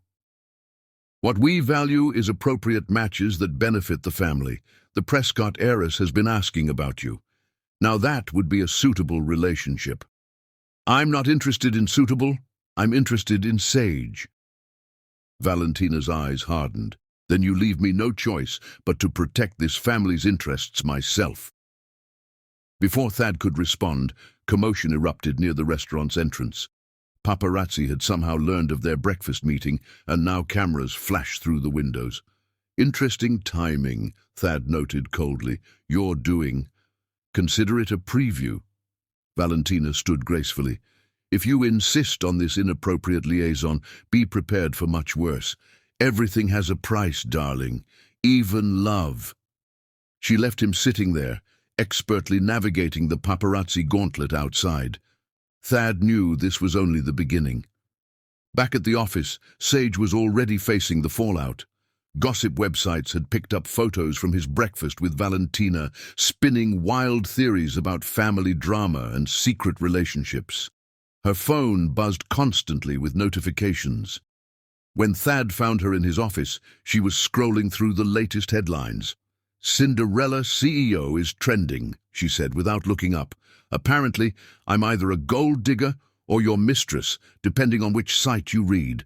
What we value is appropriate matches that benefit the family. The Prescott heiress has been asking about you. Now that would be a suitable relationship." "I'm not interested in suitable. I'm interested in Sage." Valentina's eyes hardened. "Then you leave me no choice but to protect this family's interests myself." Before Thad could respond, commotion erupted near the restaurant's entrance. Paparazzi had somehow learned of their breakfast meeting, and now cameras flashed through the windows. "Interesting timing," Thad noted coldly. "You're doing. Consider it a preview." Valentina stood gracefully. "If you insist on this inappropriate liaison, be prepared for much worse. Everything has a price, darling. Even love." She left him sitting there, expertly navigating the paparazzi gauntlet outside. Thad knew this was only the beginning. Back at the office, Sage was already facing the fallout. Gossip websites had picked up photos from his breakfast with Valentina, spinning wild theories about family drama and secret relationships. Her phone buzzed constantly with notifications. When Thad found her in his office, she was scrolling through the latest headlines. "Cinderella CEO is trending," she said without looking up. "Apparently, I'm either a gold digger or your mistress, depending on which site you read."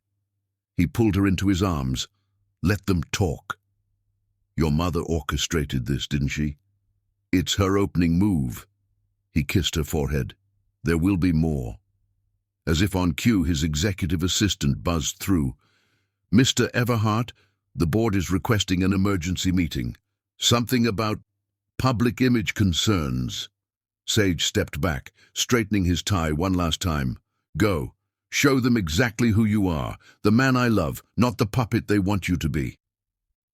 He pulled her into his arms. "Let them talk. Your mother orchestrated this, didn't she? It's her opening move." He kissed her forehead. "There will be more." As if on cue, his executive assistant buzzed through. "Mr. Everhart, the board is requesting an emergency meeting. Something about public image concerns." Sage stepped back, straightening his tie one last time. "Go. Show them exactly who you are, the man I love, not the puppet they want you to be."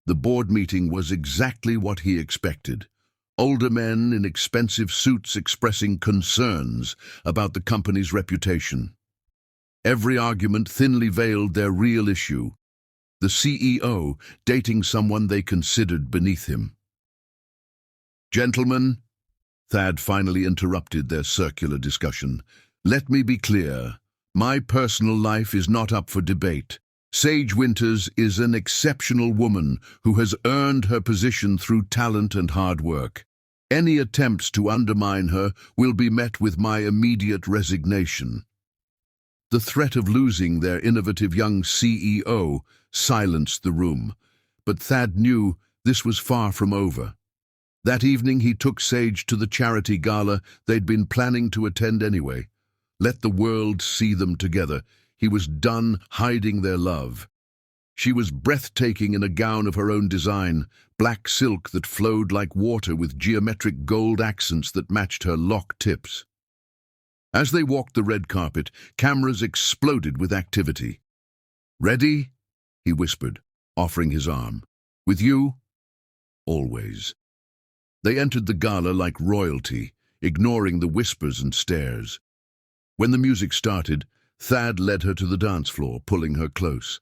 The board meeting was exactly what he expected. Older men in expensive suits expressing concerns about the company's reputation. Every argument thinly veiled their real issue: the CEO dating someone they considered beneath him. "Gentlemen," Thad finally interrupted their circular discussion, "let me be clear. My personal life is not up for debate. Sage Winters is an exceptional woman who has earned her position through talent and hard work. Any attempts to undermine her will be met with my immediate resignation." The threat of losing their innovative young CEO silenced the room, but Thad knew this was far from over. That evening he took Sage to the charity gala they'd been planning to attend anyway. Let the world see them together. He was done hiding their love. She was breathtaking in a gown of her own design, black silk that flowed like water with geometric gold accents that matched her lock tips. As they walked the red carpet, cameras exploded with activity. "Ready?" he whispered, offering his arm. "With you?" "Always." They entered the gala like royalty, ignoring the whispers and stares. When the music started, Thad led her to the dance floor, pulling her close.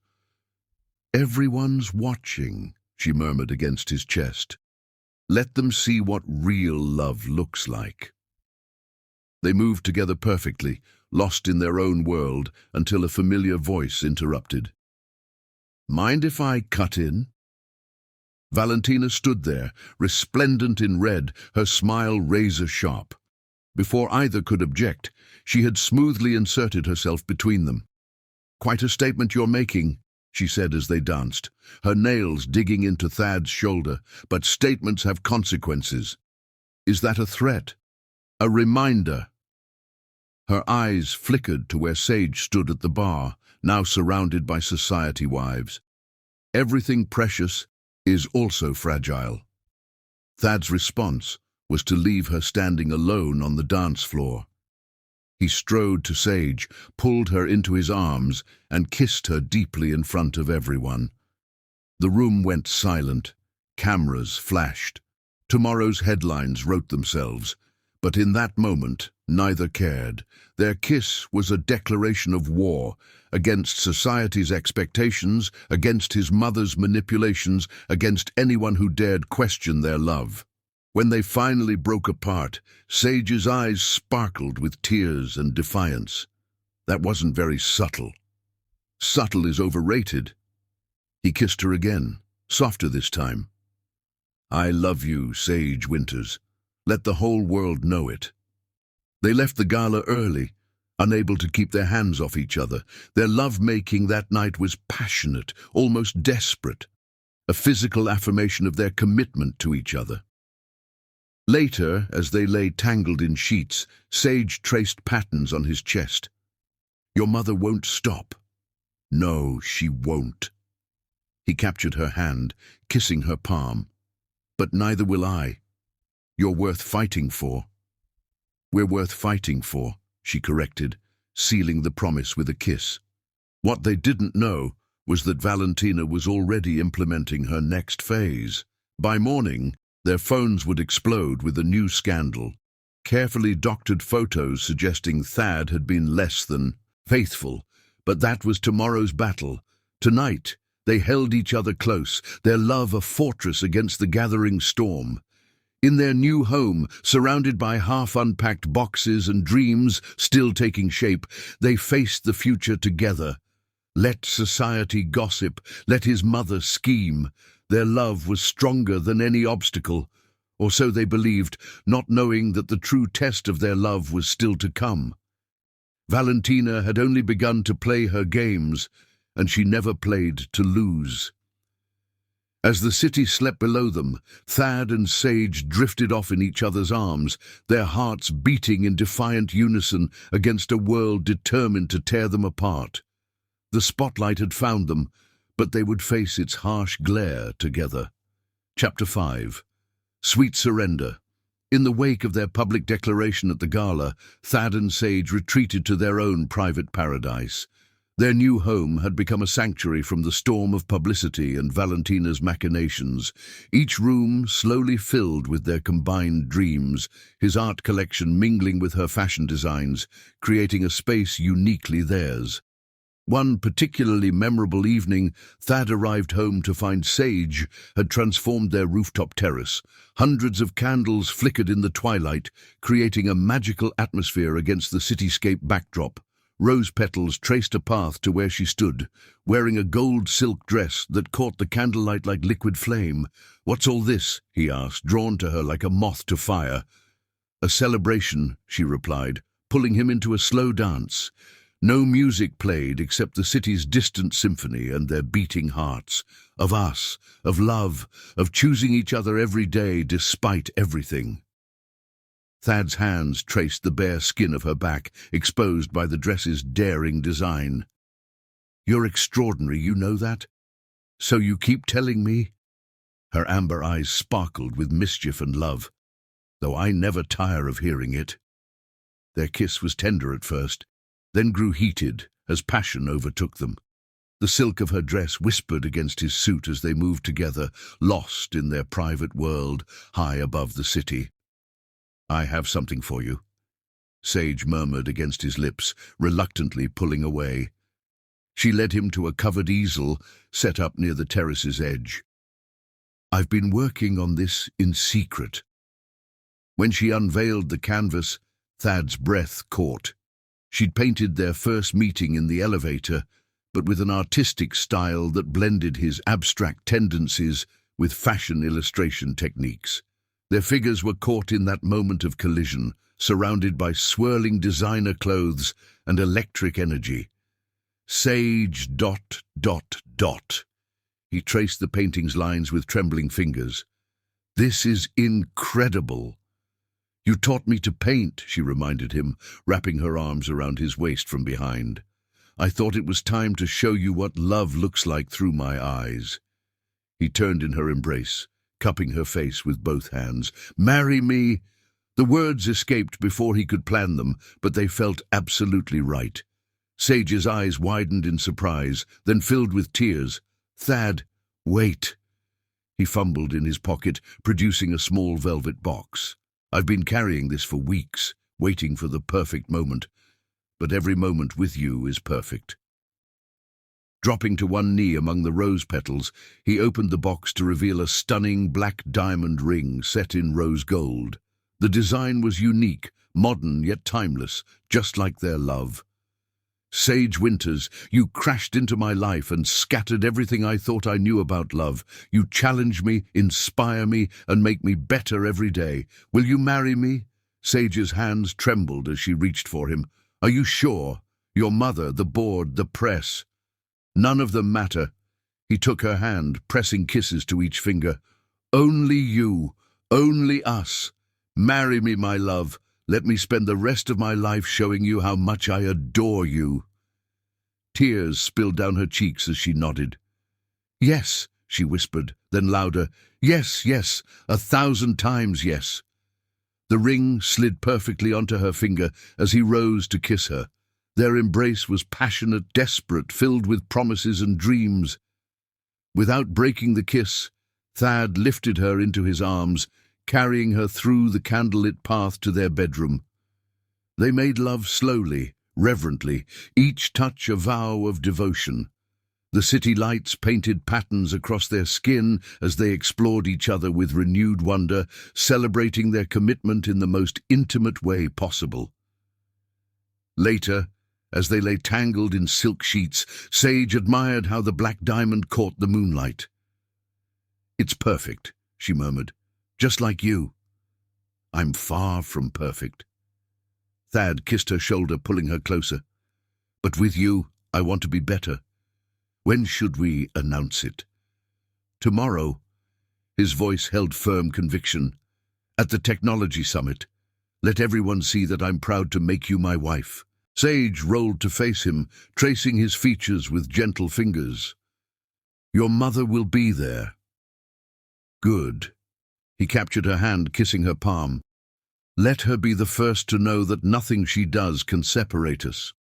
"Everyone's watching," she murmured against his chest. "Let them see what real love looks like." They moved together perfectly, lost in their own world, until a familiar voice interrupted. "Mind if I cut in?" Valentina stood there, resplendent in red, her smile razor-sharp. Before either could object, she had smoothly inserted herself between them. "Quite a statement you're making," she said as they danced, her nails digging into Thad's shoulder. "But statements have consequences." "Is that a threat? A reminder?" Her eyes flickered to where Sage stood at the bar, now surrounded by society wives. "Everything precious is also fragile." Thad's response was to leave her standing alone on the dance floor. He strode to Sage, pulled her into his arms, and kissed her deeply in front of everyone. The room went silent. Cameras flashed. Tomorrow's headlines wrote themselves. But in that moment, neither cared. Their kiss was a declaration of war, against society's expectations, against his mother's manipulations, against anyone who dared question their love. When they finally broke apart, Sage's eyes sparkled with tears and defiance. That wasn't very subtle. Subtle is overrated. He kissed her again, softer this time. "I love you, Sage Winters. Let the whole world know it." They left the gala early, unable to keep their hands off each other. Their love-making that night was passionate, almost desperate, a physical affirmation of their commitment to each other. Later, as they lay tangled in sheets, Sage traced patterns on his chest. "Your mother won't stop." "No, she won't." He captured her hand, kissing her palm. "But neither will I. You're worth fighting for." "We're worth fighting for," she corrected, sealing the promise with a kiss. What they didn't know was that Valentina was already implementing her next phase. By morning, their phones would explode with a new scandal. Carefully doctored photos suggesting Thad had been less than faithful. But that was tomorrow's battle. Tonight, they held each other close, their love a fortress against the gathering storm. In their new home, surrounded by half-unpacked boxes and dreams still taking shape, they faced the future together. Let society gossip, let his mother scheme. Their love was stronger than any obstacle, or so they believed, not knowing that the true test of their love was still to come. Valentina had only begun to play her games, and she never played to lose. As the city slept below them, Thad and Sage drifted off in each other's arms, their hearts beating in defiant unison against a world determined to tear them apart. The spotlight had found them, but they would face its harsh glare together. Chapter 5. Sweet Surrender. In the wake of their public declaration at the gala, Thad and Sage retreated to their own private paradise. Their new home had become a sanctuary from the storm of publicity and Valentina's machinations, each room slowly filled with their combined dreams, his art collection mingling with her fashion designs, creating a space uniquely theirs. One particularly memorable evening, Thad arrived home to find Sage had transformed their rooftop terrace. Hundreds of candles flickered in the twilight, creating a magical atmosphere against the cityscape backdrop. Rose petals traced a path to where she stood, wearing a gold silk dress that caught the candlelight like liquid flame. "What's all this?" he asked, drawn to her like a moth to fire. "A celebration," she replied, pulling him into a slow dance. No music played except the city's distant symphony and their beating hearts. Of us, of love, of choosing each other every day despite everything. Thad's hands traced the bare skin of her back, exposed by the dress's daring design. "You're extraordinary, you know that? So you keep telling me?" Her amber eyes sparkled with mischief and love, though I never tire of hearing it. Their kiss was tender at first, then grew heated as passion overtook them. The silk of her dress whispered against his suit as they moved together, lost in their private world, high above the city. "I have something for you," Sage murmured against his lips, reluctantly pulling away. She led him to a covered easel set up near the terrace's edge. "I've been working on this in secret." When she unveiled the canvas, Thad's breath caught. She'd painted their first meeting in the elevator, but with an artistic style that blended his abstract tendencies with fashion illustration techniques. Their figures were caught in that moment of collision, surrounded by swirling designer clothes and electric energy. Sage ... He traced the painting's lines with trembling fingers. "This is incredible." "You taught me to paint," she reminded him, wrapping her arms around his waist from behind. "I thought it was time to show you what love looks like through my eyes." He turned in her embrace, cupping her face with both hands. "Marry me!" The words escaped before he could plan them, but they felt absolutely right. Sage's eyes widened in surprise, then filled with tears. "Thad, wait." He fumbled in his pocket, producing a small velvet box. "I've been carrying this for weeks, waiting for the perfect moment. But every moment with you is perfect." Dropping to one knee among the rose petals, he opened the box to reveal a stunning black diamond ring set in rose gold. The design was unique, modern yet timeless, just like their love. "Sage Winters, you crashed into my life and scattered everything I thought I knew about love. You challenge me, inspire me, and make me better every day. Will you marry me?" Sage's hands trembled as she reached for him. "Are you sure? Your mother, the board, the press." "None of them matter." He took her hand, pressing kisses to each finger. "Only you, only us. Marry me, my love. Let me spend the rest of my life showing you how much I adore you." Tears spilled down her cheeks as she nodded. "Yes," she whispered, then louder, "Yes, yes, 1,000 times yes." The ring slid perfectly onto her finger as he rose to kiss her. Their embrace was passionate, desperate, filled with promises and dreams. Without breaking the kiss, Thad lifted her into his arms, carrying her through the candlelit path to their bedroom. They made love slowly, reverently, each touch a vow of devotion. The city lights painted patterns across their skin as they explored each other with renewed wonder, celebrating their commitment in the most intimate way possible. Later, as they lay tangled in silk sheets, Sage admired how the black diamond caught the moonlight. "It's perfect," she murmured. "Just like you." "I'm far from perfect." Thad kissed her shoulder, pulling her closer. "But with you, I want to be better. When should we announce it?" "Tomorrow." His voice held firm conviction. "At the technology summit. Let everyone see that I'm proud to make you my wife." Sage rolled to face him, tracing his features with gentle fingers. "Your mother will be there." "Good." He captured her hand, kissing her palm. "Let her be the first to know that nothing she does can separate us."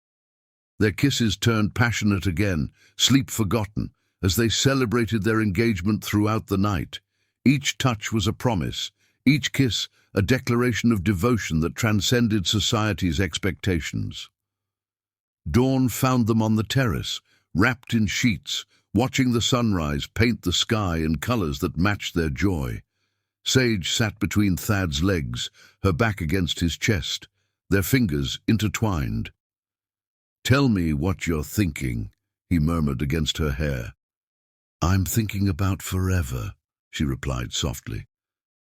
Their kisses turned passionate again, sleep forgotten, as they celebrated their engagement throughout the night. Each touch was a promise, each kiss a declaration of devotion that transcended society's expectations. Dawn found them on the terrace, wrapped in sheets, watching the sunrise paint the sky in colors that matched their joy. Sage sat between Thad's legs, her back against his chest, their fingers intertwined. "Tell me what you're thinking," he murmured against her hair. "I'm thinking about forever," she replied softly.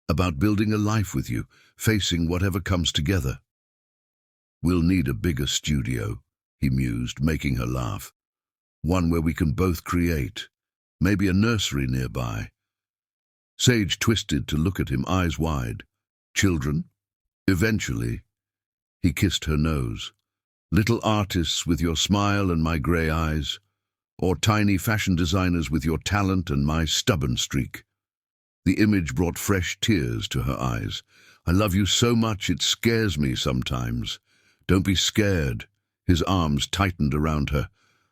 "About building a life with you, facing whatever comes together." "We'll need a bigger studio," he mused, making her laugh. One where we can both create. Maybe a nursery nearby. Sage twisted to look at him, eyes wide. Children? Eventually. He kissed her nose. Little artists with your smile and my grey eyes, or tiny fashion designers with your talent and my stubborn streak. The image brought fresh tears to her eyes. I love you so much it scares me sometimes. Don't be scared. His arms tightened around her.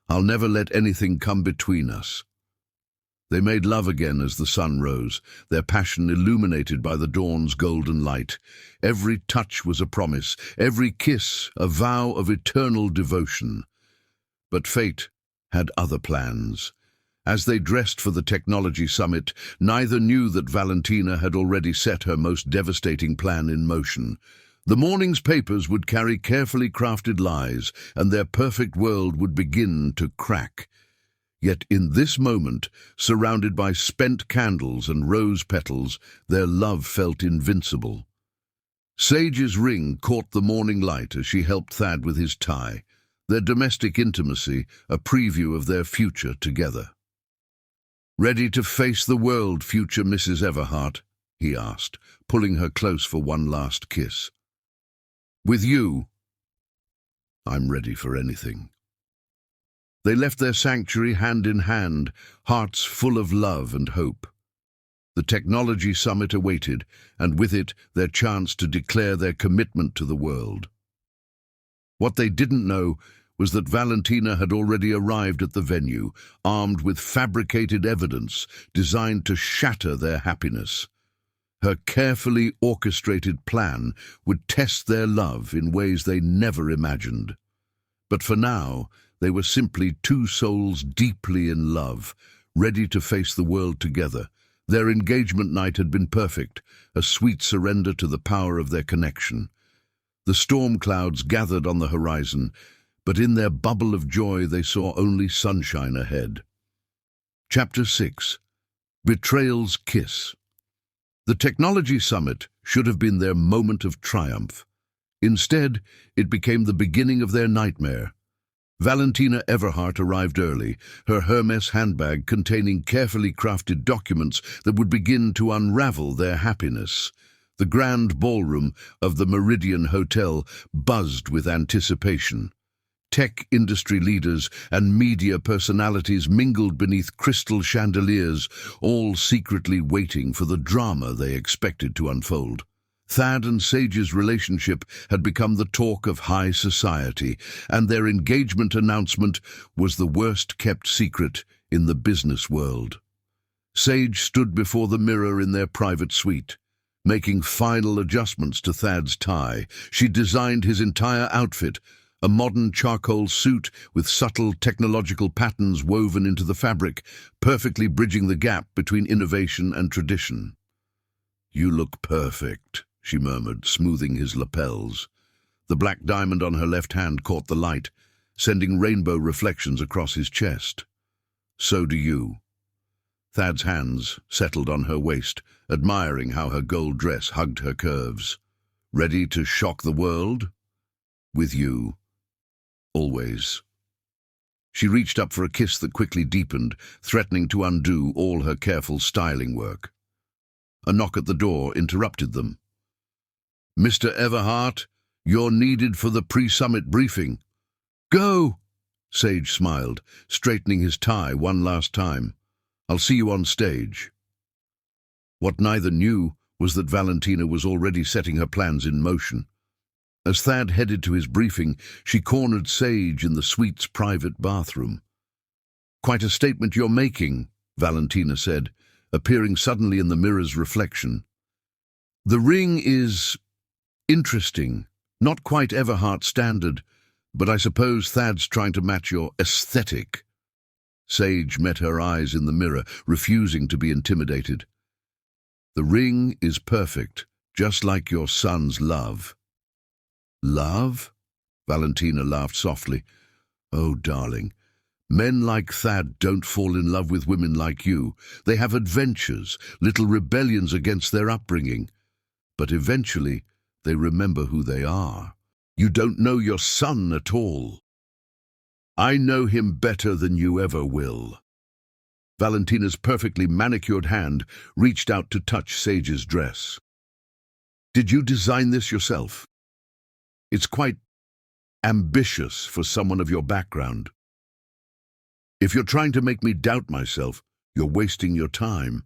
I'll never let anything come between us. They made love again as the sun rose, their passion illuminated by the dawn's golden light. Every touch was a promise, every kiss a vow of eternal devotion. But fate had other plans. As they dressed for the technology summit, neither knew that Valentina had already set her most devastating plan in motion. The morning's papers would carry carefully crafted lies, and their perfect world would begin to crack. Yet in this moment, surrounded by spent candles and rose petals, their love felt invincible. Sage's ring caught the morning light as she helped Thad with his tie, their domestic intimacy a preview of their future together. "Ready to face the world, future Mrs. Everhart?" he asked, pulling her close for one last kiss. "With you, I'm ready for anything." They left their sanctuary hand in hand, hearts full of love and hope. The technology summit awaited, and with it their chance to declare their commitment to the world. What they didn't know was that Valentina had already arrived at the venue, armed with fabricated evidence designed to shatter their happiness. Her carefully orchestrated plan would test their love in ways they never imagined. But for now, they were simply two souls deeply in love, ready to face the world together. Their engagement night had been perfect, a sweet surrender to the power of their connection. The storm clouds gathered on the horizon, but in their bubble of joy they saw only sunshine ahead. Chapter 6. Betrayal's Kiss. The Technology Summit should have been their moment of triumph. Instead, it became the beginning of their nightmare. Valentina Everhart arrived early, her Hermes handbag containing carefully crafted documents that would begin to unravel their happiness. The grand ballroom of the Meridian Hotel buzzed with anticipation. Tech industry leaders and media personalities mingled beneath crystal chandeliers, all secretly waiting for the drama they expected to unfold. Thad and Sage's relationship had become the talk of high society, and their engagement announcement was the worst-kept secret in the business world. Sage stood before the mirror in their private suite, making final adjustments to Thad's tie. She designed his entire outfit, a modern charcoal suit with subtle technological patterns woven into the fabric, perfectly bridging the gap between innovation and tradition. "You look perfect," she murmured, smoothing his lapels. The black diamond on her left hand caught the light, sending rainbow reflections across his chest. "So do you." Thad's hands settled on her waist, admiring how her gold dress hugged her curves. "Ready to shock the world? With you. Always." She reached up for a kiss that quickly deepened, threatening to undo all her careful styling work. A knock at the door interrupted them. "Mr. Everhart, you're needed for the pre-summit briefing." "Go!" Sage smiled, straightening his tie one last time. "I'll see you on stage." What neither knew was that Valentina was already setting her plans in motion. As Thad headed to his briefing, she cornered Sage in the suite's private bathroom. "Quite a statement you're making," Valentina said, appearing suddenly in the mirror's reflection. "The ring is interesting, not quite Everhart standard, but I suppose Thad's trying to match your aesthetic." Sage met her eyes in the mirror, refusing to be intimidated. "The ring is perfect, just like your son's love." "Love?" Valentina laughed softly. "Oh, darling, men like Thad don't fall in love with women like you. They have adventures, little rebellions against their upbringing. But eventually, they remember who they are. You don't know your son at all." I know him better than you ever will. Valentina's perfectly manicured hand reached out to touch Sage's dress. Did you design this yourself? It's quite ambitious for someone of your background. If you're trying to make me doubt myself, you're wasting your time.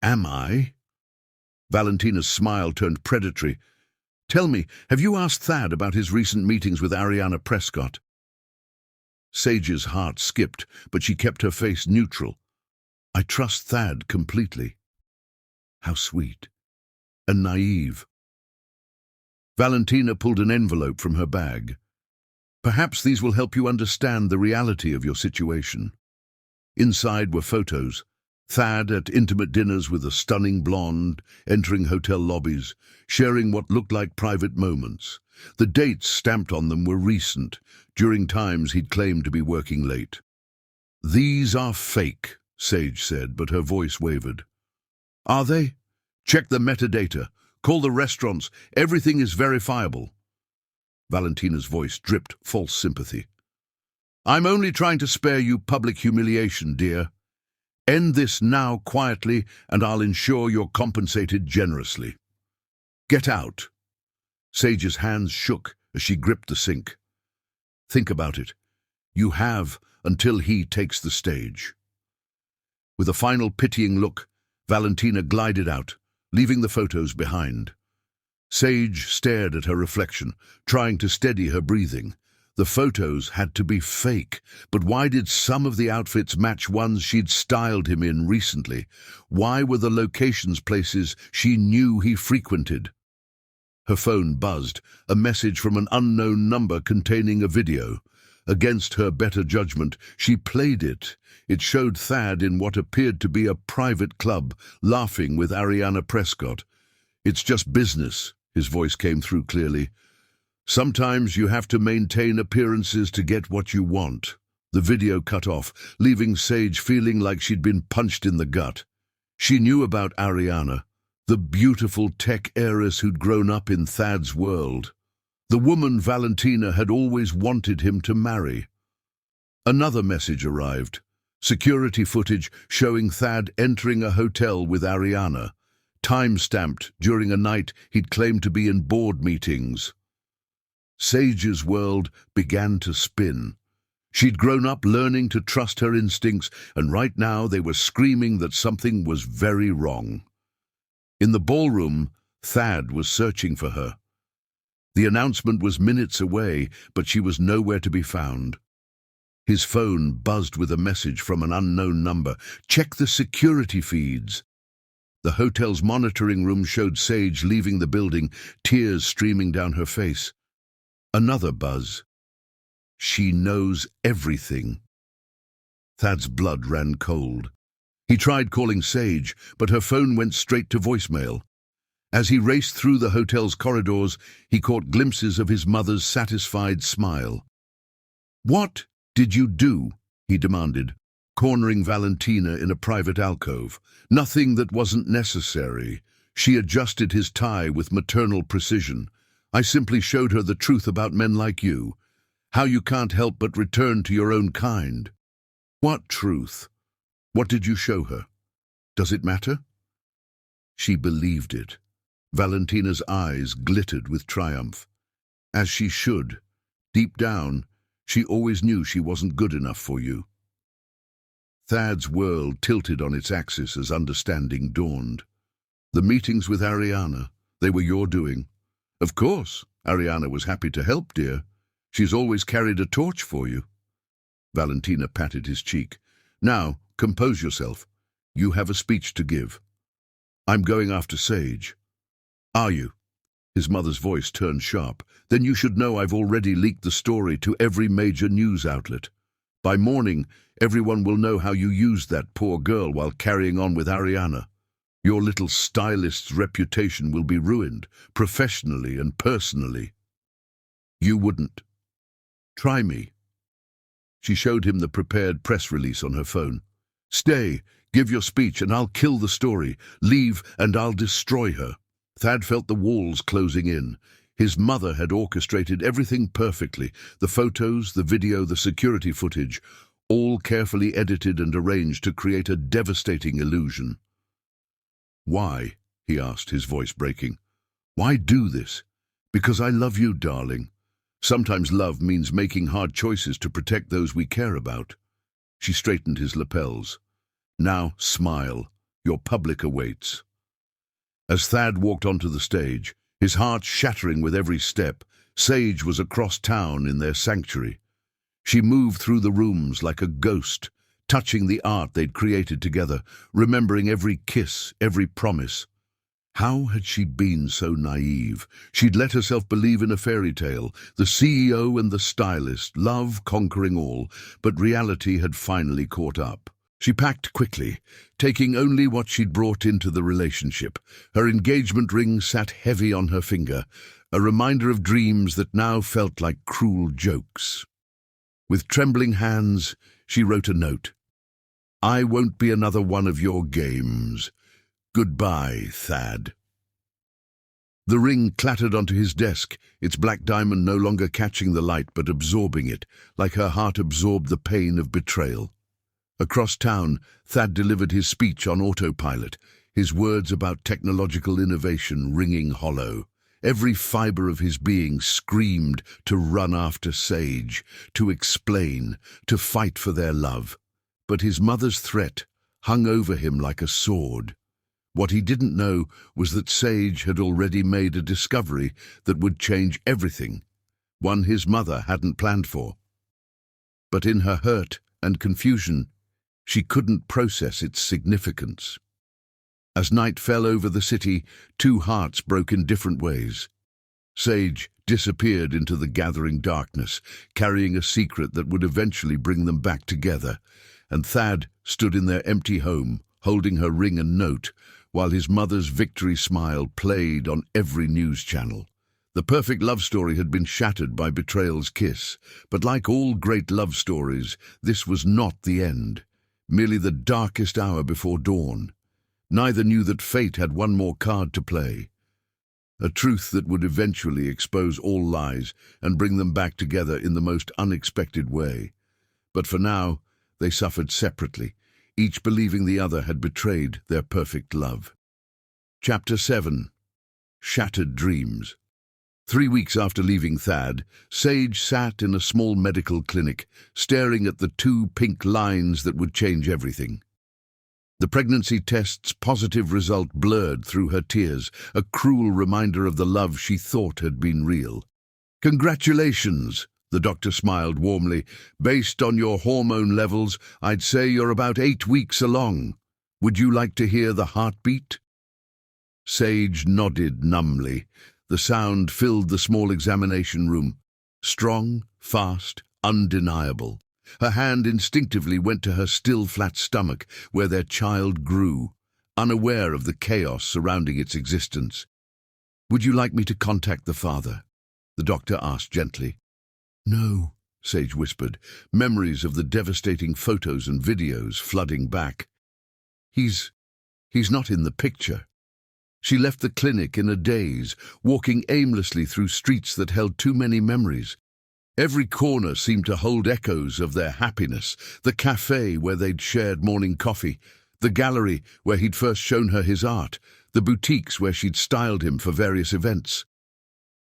Am I? Valentina's smile turned predatory. Tell me, have you asked Thad about his recent meetings with Ariana Prescott? Sage's heart skipped, but she kept her face neutral. I trust Thad completely. How sweet. And naive. Valentina pulled an envelope from her bag. Perhaps these will help you understand the reality of your situation. Inside were photos. Thad at intimate dinners with a stunning blonde, entering hotel lobbies, sharing what looked like private moments. The dates stamped on them were recent, during times he'd claimed to be working late. These are fake, Sage said, but her voice wavered. Are they? Check the metadata. Call the restaurants. Everything is verifiable. Valentina's voice dripped false sympathy. I'm only trying to spare you public humiliation, dear. End this now quietly, and I'll ensure you're compensated generously. Get out. Sage's hands shook as she gripped the sink. Think about it. You have until he takes the stage. With a final pitying look, Valentina glided out, leaving the photos behind. Sage stared at her reflection, trying to steady her breathing. The photos had to be fake, but why did some of the outfits match ones she'd styled him in recently? Why were the locations places she knew he frequented? Her phone buzzed, a message from an unknown number containing a video. Against her better judgment, she played it. It showed Thad in what appeared to be a private club, laughing with Ariana Prescott. It's just business, his voice came through clearly. Sometimes you have to maintain appearances to get what you want. The video cut off, leaving Sage feeling like she'd been punched in the gut. She knew about Ariana, the beautiful tech heiress who'd grown up in Thad's world. The woman Valentina had always wanted him to marry. Another message arrived. Security footage showing Thad entering a hotel with Ariana, time-stamped during a night he'd claimed to be in board meetings. Sage's world began to spin. She'd grown up learning to trust her instincts, and right now they were screaming that something was very wrong. In the ballroom, Thad was searching for her. The announcement was minutes away, but she was nowhere to be found. His phone buzzed with a message from an unknown number. Check the security feeds. The hotel's monitoring room showed Sage leaving the building, tears streaming down her face. Another buzz. She knows everything. Thad's blood ran cold. He tried calling Sage, but her phone went straight to voicemail. As he raced through the hotel's corridors, he caught glimpses of his mother's satisfied smile. What did you do? He demanded, cornering Valentina in a private alcove. Nothing that wasn't necessary. She adjusted his tie with maternal precision. I simply showed her the truth about men like you, how you can't help but return to your own kind. What truth? What did you show her? Does it matter? She believed it. Valentina's eyes glittered with triumph. As she should. Deep down, she always knew she wasn't good enough for you. Thad's world tilted on its axis as understanding dawned. The meetings with Ariana, they were your doing. Of course, Ariana was happy to help, dear. She's always carried a torch for you. Valentina patted his cheek. Now, compose yourself. You have a speech to give. I'm going after Sage. Are you? His mother's voice turned sharp. Then you should know I've already leaked the story to every major news outlet. By morning, everyone will know how you used that poor girl while carrying on with Ariana. Your little stylist's reputation will be ruined, professionally and personally. You wouldn't. Try me. She showed him the prepared press release on her phone. Stay, give your speech, and I'll kill the story. Leave, and I'll destroy her. Thad felt the walls closing in. His mother had orchestrated everything perfectly, the photos, the video, the security footage, all carefully edited and arranged to create a devastating illusion. "Why?" he asked, his voice breaking. "Why do this?" "Because I love you, darling. Sometimes love means making hard choices to protect those we care about." She straightened his lapels. "Now smile. Your public awaits." As Thad walked onto the stage, his heart shattering with every step, Sage was across town in their sanctuary. She moved through the rooms like a ghost, touching the art they'd created together, remembering every kiss, every promise. How had she been so naive? She'd let herself believe in a fairy tale, the CEO and the stylist, love conquering all, but reality had finally caught up. She packed quickly, taking only what she'd brought into the relationship. Her engagement ring sat heavy on her finger, a reminder of dreams that now felt like cruel jokes. With trembling hands, she wrote a note. "I won't be another one of your games. Goodbye, Thad." The ring clattered onto his desk, its black diamond no longer catching the light but absorbing it, like her heart absorbed the pain of betrayal. Across town, Thad delivered his speech on autopilot, his words about technological innovation ringing hollow. Every fiber of his being screamed to run after Sage, to explain, to fight for their love. But his mother's threat hung over him like a sword. What he didn't know was that Sage had already made a discovery that would change everything, one his mother hadn't planned for. But in her hurt and confusion, she couldn't process its significance. As night fell over the city, two hearts broke in different ways. Sage disappeared into the gathering darkness, carrying a secret that would eventually bring them back together, and Thad stood in their empty home, holding her ring and note, while his mother's victory smile played on every news channel. The perfect love story had been shattered by betrayal's kiss, but like all great love stories, this was not the end, merely the darkest hour before dawn. Neither knew that fate had one more card to play, a truth that would eventually expose all lies and bring them back together in the most unexpected way. But for now, they suffered separately, each believing the other had betrayed their perfect love. Chapter 7. Shattered Dreams. 3 weeks after leaving Thad, Sage sat in a small medical clinic, staring at the 2 pink lines that would change everything. The pregnancy test's positive result blurred through her tears, a cruel reminder of the love she thought had been real. "Congratulations," the doctor smiled warmly. "Based on your hormone levels, I'd say you're about 8 weeks along. Would you like to hear the heartbeat?" Sage nodded numbly. The sound filled the small examination room. Strong, fast, undeniable. Her hand instinctively went to her still flat stomach, where their child grew, unaware of the chaos surrounding its existence. "Would you like me to contact the father?" the doctor asked gently. "No," Sage whispered, memories of the devastating photos and videos flooding back. He's not in the picture." She left the clinic in a daze, walking aimlessly through streets that held too many memories. Every corner seemed to hold echoes of their happiness, the cafe where they'd shared morning coffee, the gallery where he'd first shown her his art, the boutiques where she'd styled him for various events.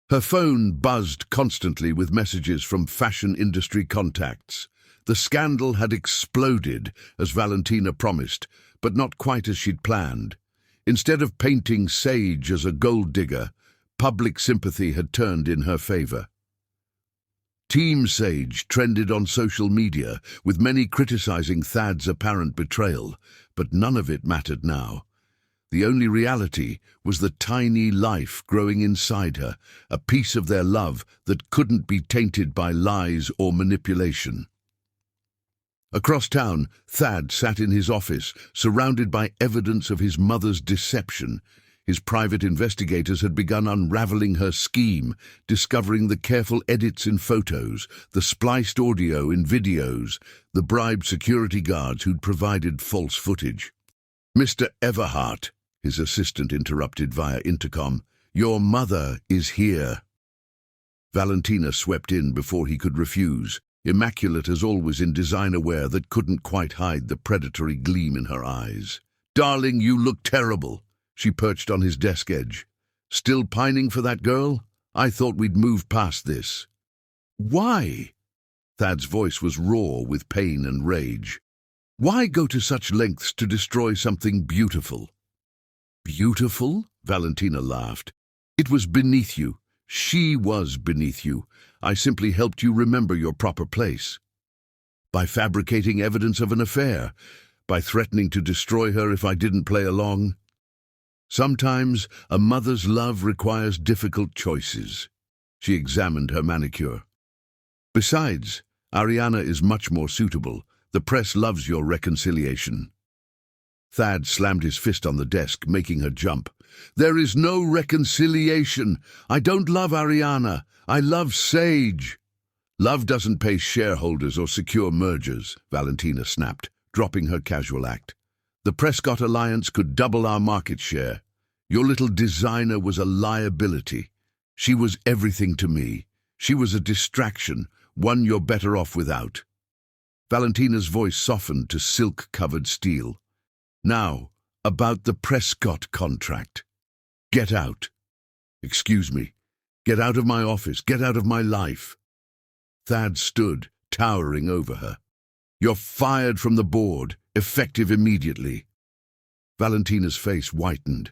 Her phone buzzed constantly with messages from fashion industry contacts. The scandal had exploded, as Valentina promised, but not quite as she'd planned. Instead of painting Sage as a gold digger, public sympathy had turned in her favor. Team Sage trended on social media, with many criticizing Thad's apparent betrayal, but none of it mattered now. The only reality was the tiny life growing inside her, a piece of their love that couldn't be tainted by lies or manipulation. Across town, Thad sat in his office, surrounded by evidence of his mother's deception. His private investigators had begun unraveling her scheme, discovering the careful edits in photos, the spliced audio in videos, the bribed security guards who'd provided false footage. "Mr. Everhart," his assistant interrupted via intercom, "your mother is here." Valentina swept in before he could refuse, immaculate as always in designer wear that couldn't quite hide the predatory gleam in her eyes. "Darling, you look terrible." She perched on his desk edge. "Still pining for that girl? I thought we'd moved past this." "Why?" Thad's voice was raw with pain and rage. "Why go to such lengths to destroy something beautiful?" "Beautiful?" Valentina laughed. "It was beneath you. She was beneath you. I simply helped you remember your proper place. By fabricating evidence of an affair, by threatening to destroy her if I didn't play along. Sometimes a mother's love requires difficult choices." She examined her manicure. "Besides, Ariana is much more suitable. The press loves your reconciliation." Thad slammed his fist on the desk, making her jump. "There is no reconciliation. I don't love Ariana. I love Sage." "Love doesn't pay shareholders or secure mergers," Valentina snapped, dropping her casual act. "The Prescott Alliance could double our market share. Your little designer was a liability. She was everything to me. She was a distraction, one you're better off without." Valentina's voice softened to silk-covered steel. "Now, about the Prescott contract. Get out." "Excuse me. Get out of my office. Get out of my life." Thad stood, towering over her. "You're fired from the board, effective immediately." Valentina's face whitened.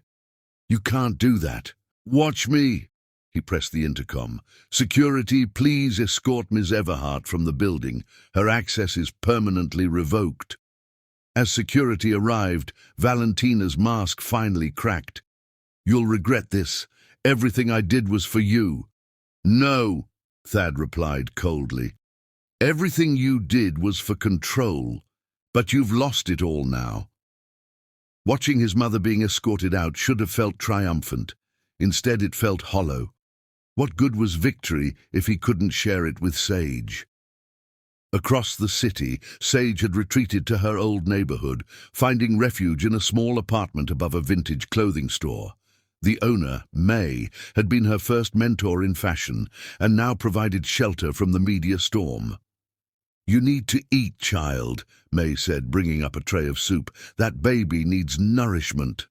"You can't do that." "Watch me." He pressed the intercom. "Security, please escort Ms. Everhart from the building. Her access is permanently revoked." As security arrived, Valentina's mask finally cracked. "You'll regret this. Everything I did was for you." "No," Thad replied coldly. "Everything you did was for control, but you've lost it all now." Watching his mother being escorted out should have felt triumphant. Instead, it felt hollow. What good was victory if he couldn't share it with Sage? Across the city, Sage had retreated to her old neighborhood, finding refuge in a small apartment above a vintage clothing store. The owner, May, had been her first mentor in fashion and now provided shelter from the media storm. "You need to eat, child," May said, bringing up a tray of soup. "That baby needs nourishment."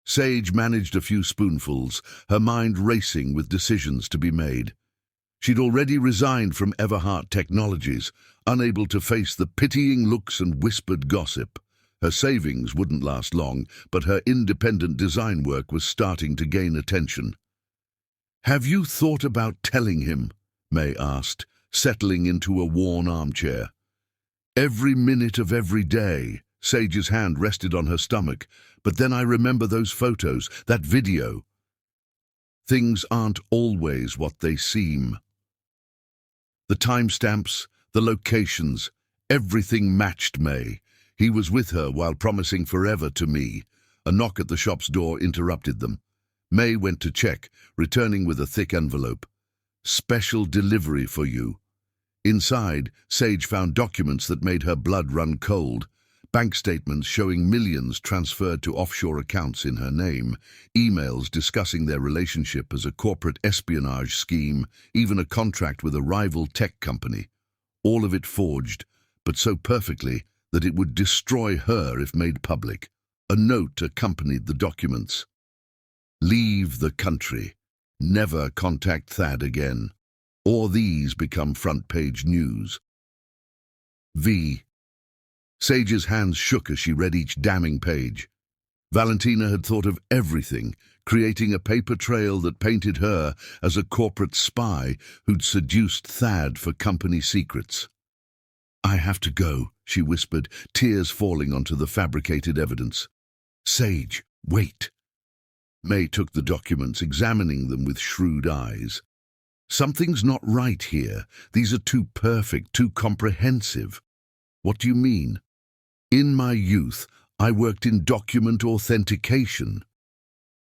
Sage managed a few spoonfuls, her mind racing with decisions to be made. She'd already resigned from Everhart Technologies, unable to face the pitying looks and whispered gossip. Her savings wouldn't last long, but her independent design work was starting to gain attention. "Have you thought about telling him?" May asked, settling into a worn armchair. "Every minute of every day." Sage's hand rested on her stomach. "But then I remember those photos, that video. Things aren't always what they seem." The timestamps, the locations, everything matched May. He was with her while promising forever to me. A knock at the shop's door interrupted them. May went to check, returning with a thick envelope. "Special delivery for you." Inside, Sage found documents that made her blood run cold. Bank statements showing millions transferred to offshore accounts in her name, emails discussing their relationship as a corporate espionage scheme, even a contract with a rival tech company. All of it forged, but so perfectly that it would destroy her if made public. A note accompanied the documents. "Leave the country. Never contact Thad again. Or these become front-page news." V. Sage's hands shook as she read each damning page. Valentina had thought of everything, creating a paper trail that painted her as a corporate spy who'd seduced Thad for company secrets. "I have to go," she whispered, tears falling onto the fabricated evidence. "Sage, wait." May took the documents, examining them with shrewd eyes. "Something's not right here. These are too perfect, too comprehensive." "What do you mean?" "In my youth, I worked in document authentication."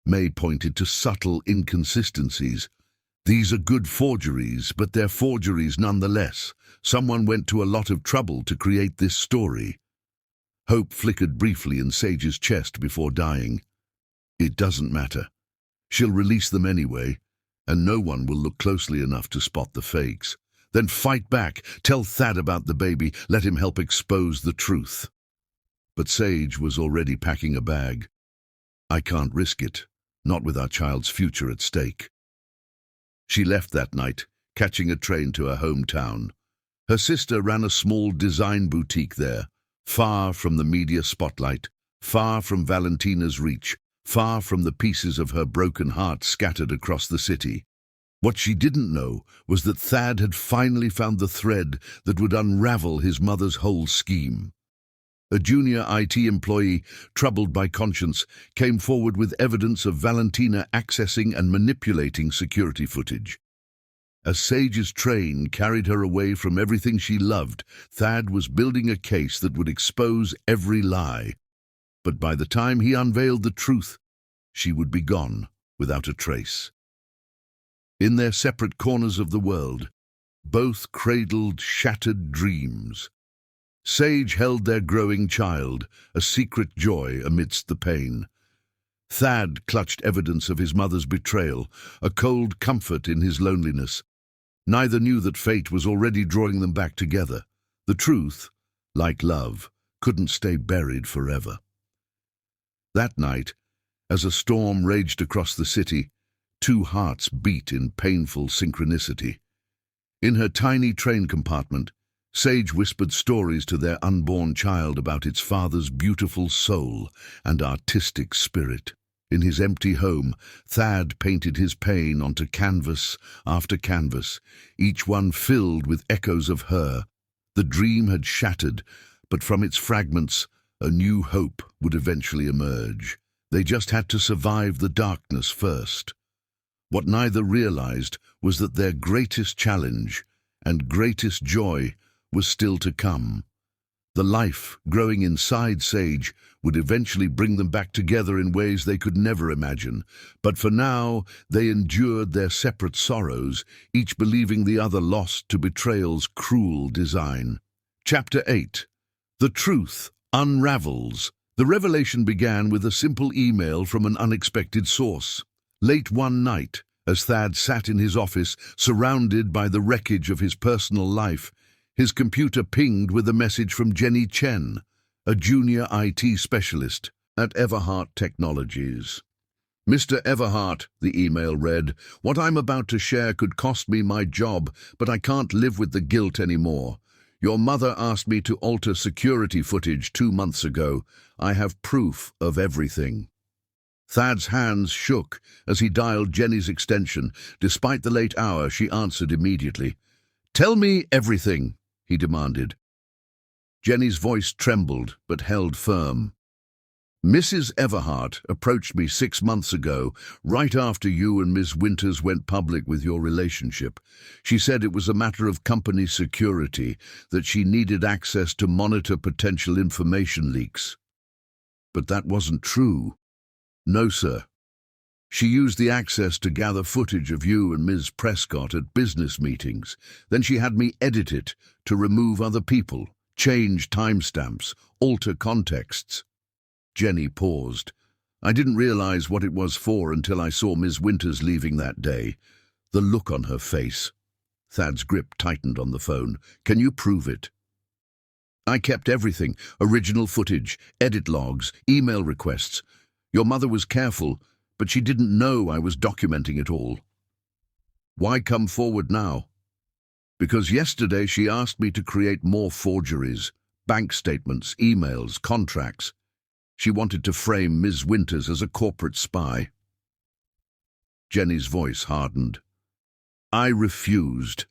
May pointed to subtle inconsistencies. "These are good forgeries, but they're forgeries nonetheless. Someone went to a lot of trouble to create this story." Hope flickered briefly in Sage's chest before dying. "It doesn't matter. She'll release them anyway, and no one will look closely enough to spot the fakes. Then fight back, tell Thad about the baby, let him help expose the truth. But Sage was already packing a bag. I can't risk it, not with our child's future at stake. She left that night, catching a train to her hometown. Her sister ran a small design boutique there, far from the media spotlight, far from Valentina's reach, far from the pieces of her broken heart scattered across the city. What she didn't know was that Thad had finally found the thread that would unravel his mother's whole scheme. A junior IT employee, troubled by conscience, came forward with evidence of Valentina accessing and manipulating security footage. As Sage's train carried her away from everything she loved, Thad was building a case that would expose every lie. But by the time he unveiled the truth, she would be gone without a trace. In their separate corners of the world, both cradled shattered dreams. Sage held their growing child, a secret joy amidst the pain. Thad clutched evidence of his mother's betrayal, a cold comfort in his loneliness. Neither knew that fate was already drawing them back together. The truth, like love, couldn't stay buried forever. That night, as a storm raged across the city, two hearts beat in painful synchronicity. In her tiny train compartment, Sage whispered stories to their unborn child about its father's beautiful soul and artistic spirit. In his empty home, Thad painted his pain onto canvas after canvas, each one filled with echoes of her. The dream had shattered, but from its fragments, a new hope would eventually emerge. They just had to survive the darkness first. What neither realized was that their greatest challenge and greatest joy was still to come. The life growing inside Sage would eventually bring them back together in ways they could never imagine. But for now, they endured their separate sorrows, each believing the other lost to betrayal's cruel design. Chapter 8. The Truth Unravels. The revelation began with a simple email from an unexpected source. Late one night, as Thad sat in his office, surrounded by the wreckage of his personal life, his computer pinged with a message from Jenny Chen, a junior IT specialist at Everhart Technologies. Mr. Everhart, the email read, "What I'm about to share could cost me my job, but I can't live with the guilt anymore. Your mother asked me to alter security footage 2 months ago. I have proof of everything." Thad's hands shook as he dialed Jenny's extension. Despite the late hour, she answered immediately. "Tell me everything," he demanded. Jenny's voice trembled but held firm. "Mrs. Everhart approached me 6 months ago, right after you and Ms. Winters went public with your relationship. She said it was a matter of company security, that she needed access to monitor potential information leaks. But that wasn't true. No, sir. She used the access to gather footage of you and Ms. Prescott at business meetings. Then she had me edit it to remove other people, change timestamps, alter contexts." Jenny paused. "I didn't realize what it was for until I saw Ms. Winters leaving that day. The look on her face." Thad's grip tightened on the phone. "Can you prove it?" "I kept everything, original footage, edit logs, email requests. Your mother was careful, but she didn't know I was documenting it all." "Why come forward now?" "Because yesterday she asked me to create more forgeries, bank statements, emails, contracts. She wanted to frame Ms. Winters as a corporate spy." Jenny's voice hardened. "I refused.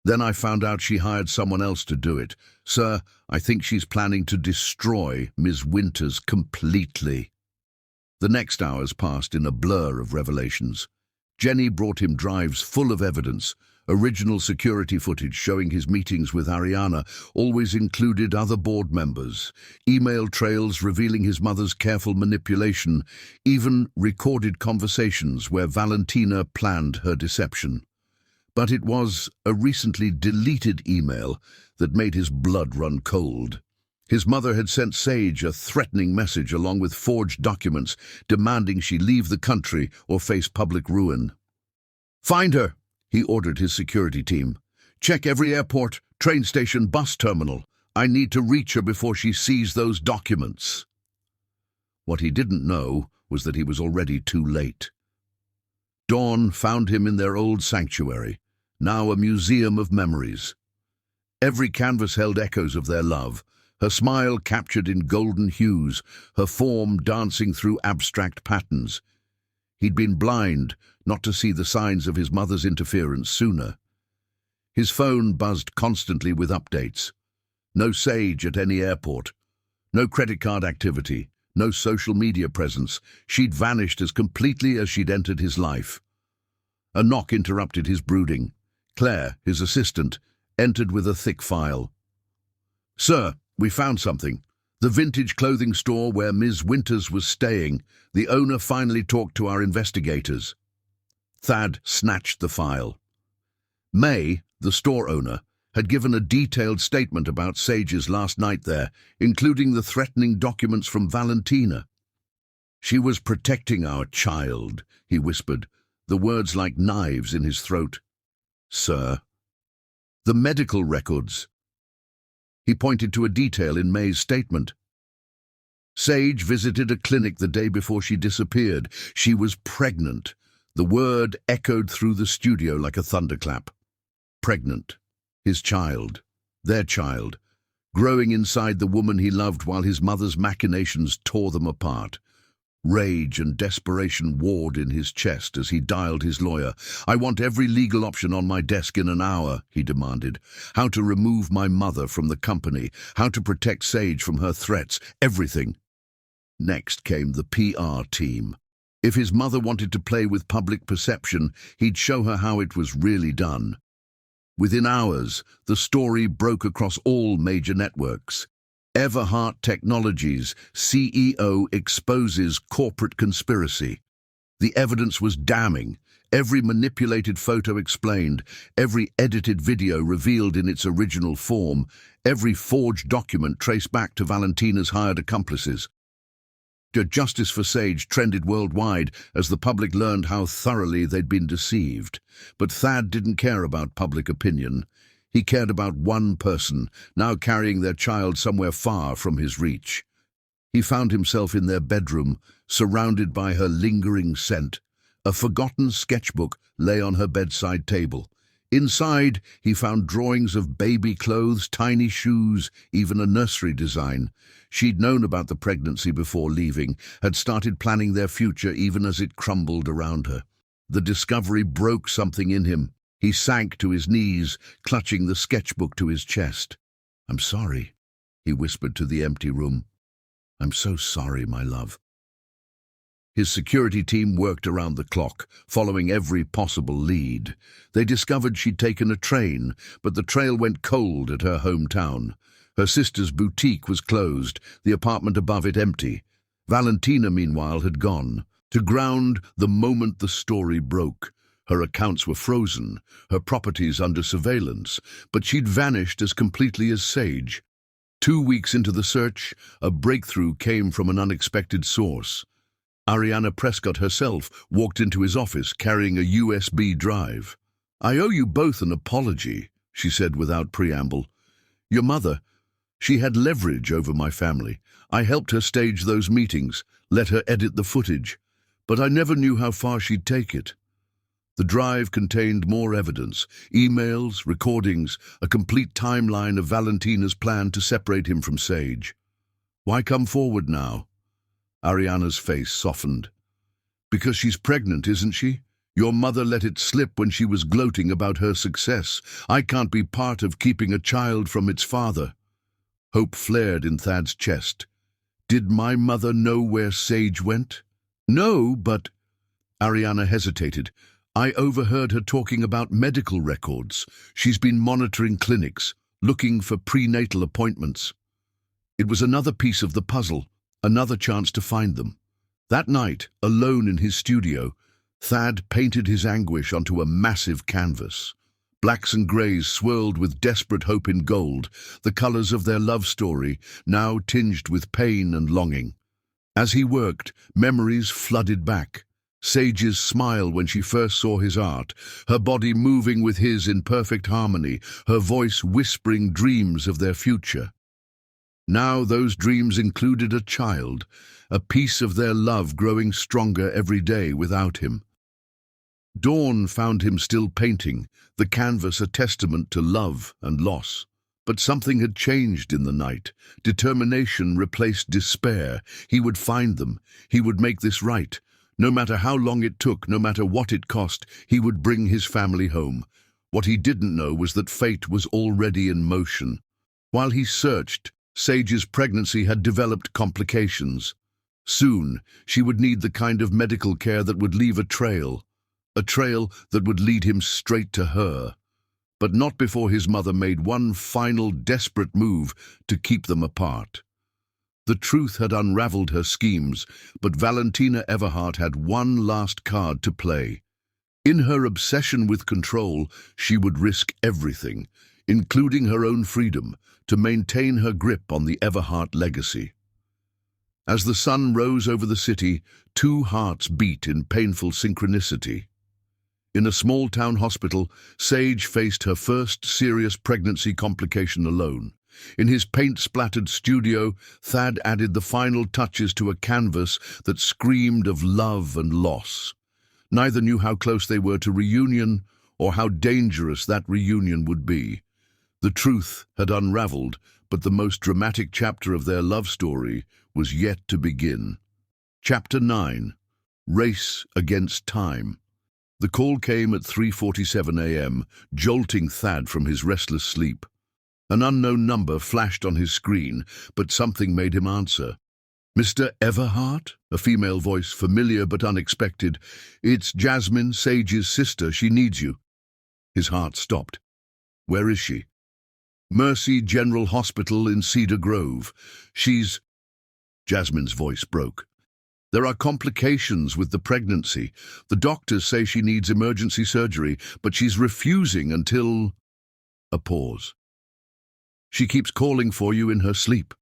Then I found out she hired someone else to do it. Sir, I think she's planning to destroy Ms. Winters completely." The next hours passed in a blur of revelations. Jenny brought him drives full of evidence. Original security footage showing his meetings with Ariana always included other board members. Email trails revealing his mother's careful manipulation. Even recorded conversations where Valentina planned her deception. But it was a recently deleted email that made his blood run cold. His mother had sent Sage a threatening message along with forged documents demanding she leave the country or face public ruin. Find her, he ordered his security team. Check every airport, train station, bus terminal. I need to reach her before she sees those documents. What he didn't know was that he was already too late. Dawn found him in their old sanctuary, now a museum of memories. Every canvas held echoes of their love, her smile captured in golden hues, her form dancing through abstract patterns. He'd been blind not to see the signs of his mother's interference sooner. His phone buzzed constantly with updates. No Sage at any airport. No credit card activity. No social media presence. She'd vanished as completely as she'd entered his life. A knock interrupted his brooding. Claire, his assistant, entered with a thick file. "Sir, we found something. The vintage clothing store where Ms. Winters was staying. The owner finally talked to our investigators." Thad snatched the file. May, the store owner, had given a detailed statement about Sage's last night there, including the threatening documents from Valentina. "She was protecting our child," he whispered, the words like knives in his throat. "Sir." "The medical records." He pointed to a detail in May's statement. "Sage visited a clinic the day before she disappeared. She was pregnant." The word echoed through the studio like a thunderclap. Pregnant. His child. Their child. Growing inside the woman he loved while his mother's machinations tore them apart. Rage and desperation warred in his chest as he dialed his lawyer. "I want every legal option on my desk in an hour," he demanded. "How to remove my mother from the company, how to protect Sage from her threats, everything." Next came the PR team. If his mother wanted to play with public perception, he'd show her how it was really done. Within hours, the story broke across all major networks. Everhart Technologies CEO exposes corporate conspiracy. The evidence was damning. Every manipulated photo explained, every edited video revealed in its original form, every forged document traced back to Valentina's hired accomplices. Justice for Sage trended worldwide as the public learned how thoroughly they'd been deceived. But Thad didn't care about public opinion. He cared about one person, now carrying their child somewhere far from his reach. He found himself in their bedroom, surrounded by her lingering scent. A forgotten sketchbook lay on her bedside table. Inside, he found drawings of baby clothes, tiny shoes, even a nursery design. She'd known about the pregnancy before leaving, had started planning their future even as it crumbled around her. The discovery broke something in him. He sank to his knees, clutching the sketchbook to his chest. "I'm sorry," he whispered to the empty room. "I'm so sorry, my love." His security team worked around the clock, following every possible lead. They discovered she'd taken a train, but the trail went cold at her hometown. Her sister's boutique was closed, the apartment above it empty. Valentina, meanwhile, had gone to ground the moment the story broke. Her accounts were frozen, her properties under surveillance, but she'd vanished as completely as Sage. 2 weeks into the search, a breakthrough came from an unexpected source. Ariana Prescott herself walked into his office carrying a USB drive. "I owe you both an apology," she said without preamble. "Your mother, she had leverage over my family. I helped her stage those meetings, let her edit the footage, but I never knew how far she'd take it." The drive contained more evidence, emails, recordings, a complete timeline of Valentina's plan to separate him from Sage. "Why come forward now?" Ariana's face softened. "Because she's pregnant, isn't she? Your mother let it slip when she was gloating about her success. I can't be part of keeping a child from its father." Hope flared in Thad's chest. "Did my mother know where Sage went?" "No, but—" Ariana hesitated. "I overheard her talking about medical records. She's been monitoring clinics, looking for prenatal appointments." It was another piece of the puzzle, another chance to find them. That night, alone in his studio, Thad painted his anguish onto a massive canvas. Blacks and greys swirled with desperate hope in gold, the colors of their love story, now tinged with pain and longing. As he worked, memories flooded back. Sage's smile when she first saw his art, her body moving with his in perfect harmony, her voice whispering dreams of their future. Now those dreams included a child, a piece of their love growing stronger every day without him. Dawn found him still painting, the canvas a testament to love and loss. But something had changed in the night. Determination replaced despair. He would find them. He would make this right. No matter how long it took, no matter what it cost, he would bring his family home. What he didn't know was that fate was already in motion. While he searched, Sage's pregnancy had developed complications. Soon, she would need the kind of medical care that would leave a trail that would lead him straight to her. But not before his mother made one final desperate move to keep them apart. The truth had unraveled her schemes, but Valentina Everhart had one last card to play. In her obsession with control, she would risk everything, including her own freedom, to maintain her grip on the Everhart legacy. As the sun rose over the city, two hearts beat in painful synchronicity. In a small-town hospital, Sage faced her first serious pregnancy complication alone. In his paint-splattered studio, Thad added the final touches to a canvas that screamed of love and loss. Neither knew how close they were to reunion or how dangerous that reunion would be. The truth had unraveled, but the most dramatic chapter of their love story was yet to begin. Chapter 9. Race Against Time. The call came at 3:47 a.m., jolting Thad from his restless sleep. An unknown number flashed on his screen, but something made him answer. "Mr. Everhart?" A female voice, familiar but unexpected. "It's Jasmine, Sage's sister. She needs you." His heart stopped. "Where is she?" "Mercy General Hospital in Cedar Grove. She's—" Jasmine's voice broke. "There are complications with the pregnancy. The doctors say she needs emergency surgery, but she's refusing until—" A pause. "She keeps calling for you in her sleep."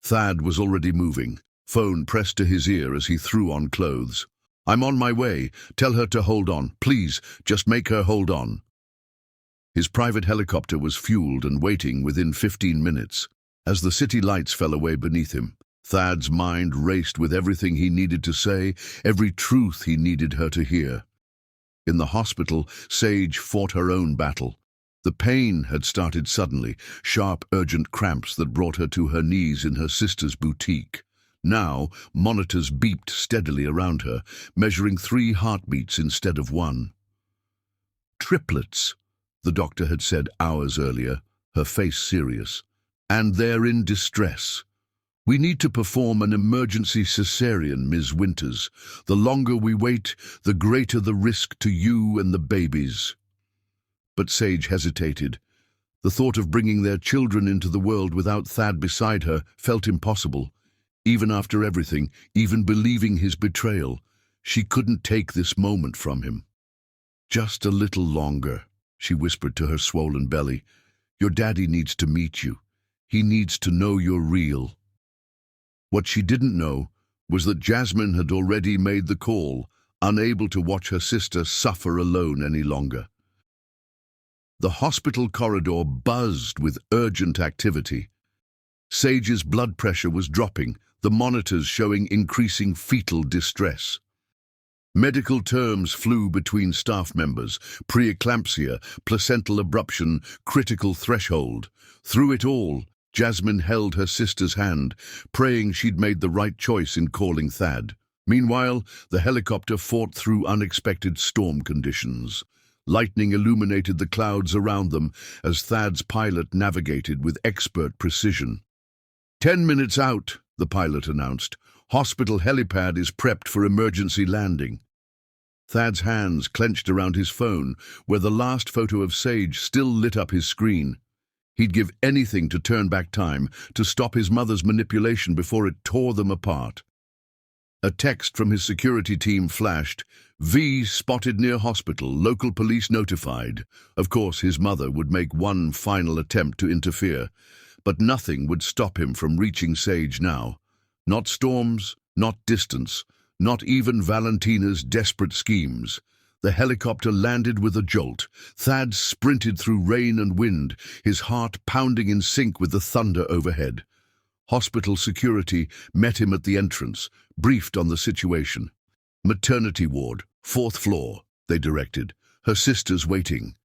Thad was already moving, phone pressed to his ear as he threw on clothes. "I'm on my way. Tell her to hold on. Please, just make her hold on." His private helicopter was fueled and waiting within 15 minutes. As the city lights fell away beneath him, Thad's mind raced with everything he needed to say, every truth he needed her to hear. In the hospital, Sage fought her own battle. The pain had started suddenly, sharp, urgent cramps that brought her to her knees in her sister's boutique. Now, monitors beeped steadily around her, measuring 3 heartbeats instead of 1. "Triplets," the doctor had said hours earlier, her face serious. "And they're in distress. We need to perform an emergency cesarean, Ms. Winters. The longer we wait, the greater the risk to you and the babies." But Sage hesitated. The thought of bringing their children into the world without Thad beside her felt impossible. Even after everything, even believing his betrayal, she couldn't take this moment from him. "Just a little longer," she whispered to her swollen belly. "Your daddy needs to meet you. He needs to know you're real." What she didn't know was that Jasmine had already made the call, unable to watch her sister suffer alone any longer. The hospital corridor buzzed with urgent activity. Sage's blood pressure was dropping, the monitors showing increasing fetal distress. Medical terms flew between staff members: preeclampsia, placental abruption, critical threshold. Through it all, Jasmine held her sister's hand, praying she'd made the right choice in calling Thad. Meanwhile, the helicopter fought through unexpected storm conditions. Lightning illuminated the clouds around them as Thad's pilot navigated with expert precision. 10 minutes out," the pilot announced. "Hospital helipad is prepped for emergency landing." Thad's hands clenched around his phone, where the last photo of Sage still lit up his screen. He'd give anything to turn back time, to stop his mother's manipulation before it tore them apart. A text from his security team flashed. "V spotted near hospital, local police notified." Of course, his mother would make one final attempt to interfere, but nothing would stop him from reaching Sage now. Not storms, not distance, Not even Valentina's desperate schemes. The helicopter landed with a jolt. Thad sprinted through rain and wind, his heart pounding in sync with the thunder overhead. Hospital security met him at the entrance, briefed on the situation. "Maternity ward, 4th floor," they directed. "Her sister's waiting."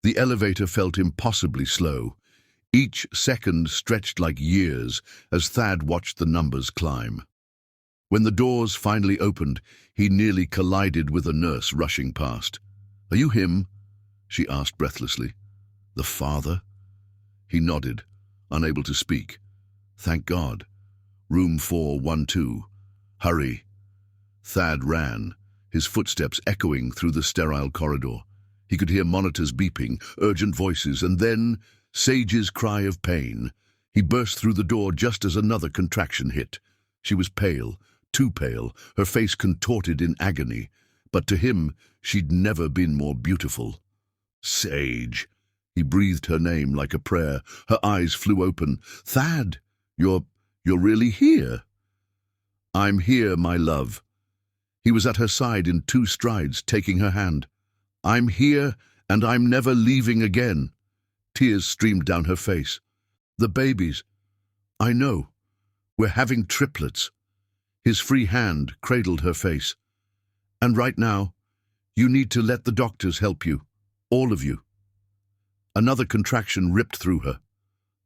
The elevator felt impossibly slow. Each second stretched like years as Thad watched the numbers climb. When the doors finally opened, he nearly collided with a nurse rushing past. "Are you him?" she asked breathlessly. "The father?" He nodded, unable to speak. "Thank God. Room 412. Hurry." Thad ran, his footsteps echoing through the sterile corridor. He could hear monitors beeping, urgent voices, and then Sage's cry of pain. He burst through the door just as another contraction hit. She was pale, too pale, her face contorted in agony. But to him, she'd never been more beautiful. "Sage." He breathed her name like a prayer. Her eyes flew open. "Thad, you're really here?" "I'm here, my love." He was at her side in 2 strides, taking her hand. "I'm here, and I'm never leaving again." Tears streamed down her face. "The babies. I know. We're having triplets." His free hand cradled her face. "And right now, you need to let the doctors help you. All of you." Another contraction ripped through her.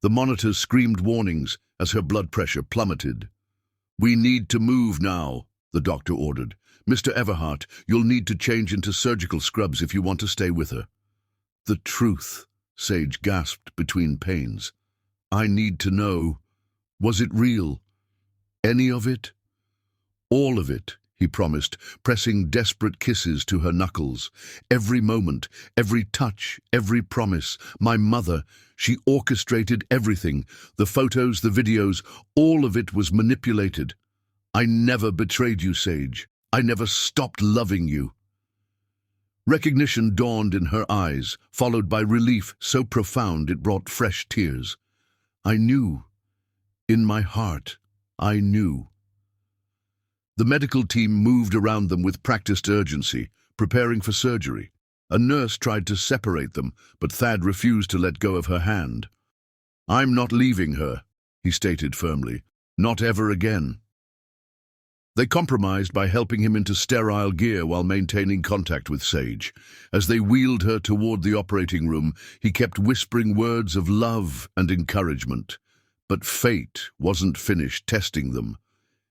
The monitors screamed warnings as her blood pressure plummeted. "We need to move now," the doctor ordered. "Mr. Everhart, you'll need to change into surgical scrubs if you want to stay with her." "The truth," Sage gasped between pains. "I need to know. Was it real? Any of it?" "All of it," he promised, pressing desperate kisses to her knuckles. "Every moment, every touch, every promise. My mother, she orchestrated everything. The photos, the videos, all of it was manipulated. I never betrayed you, Sage. I never stopped loving you." Recognition dawned in her eyes, followed by relief so profound it brought fresh tears. "I knew. In my heart, I knew." The medical team moved around them with practiced urgency, preparing for surgery. A nurse tried to separate them, but Thad refused to let go of her hand. "I'm not leaving her," he stated firmly. "Not ever again." They compromised by helping him into sterile gear while maintaining contact with Sage. As they wheeled her toward the operating room, he kept whispering words of love and encouragement. But fate wasn't finished testing them.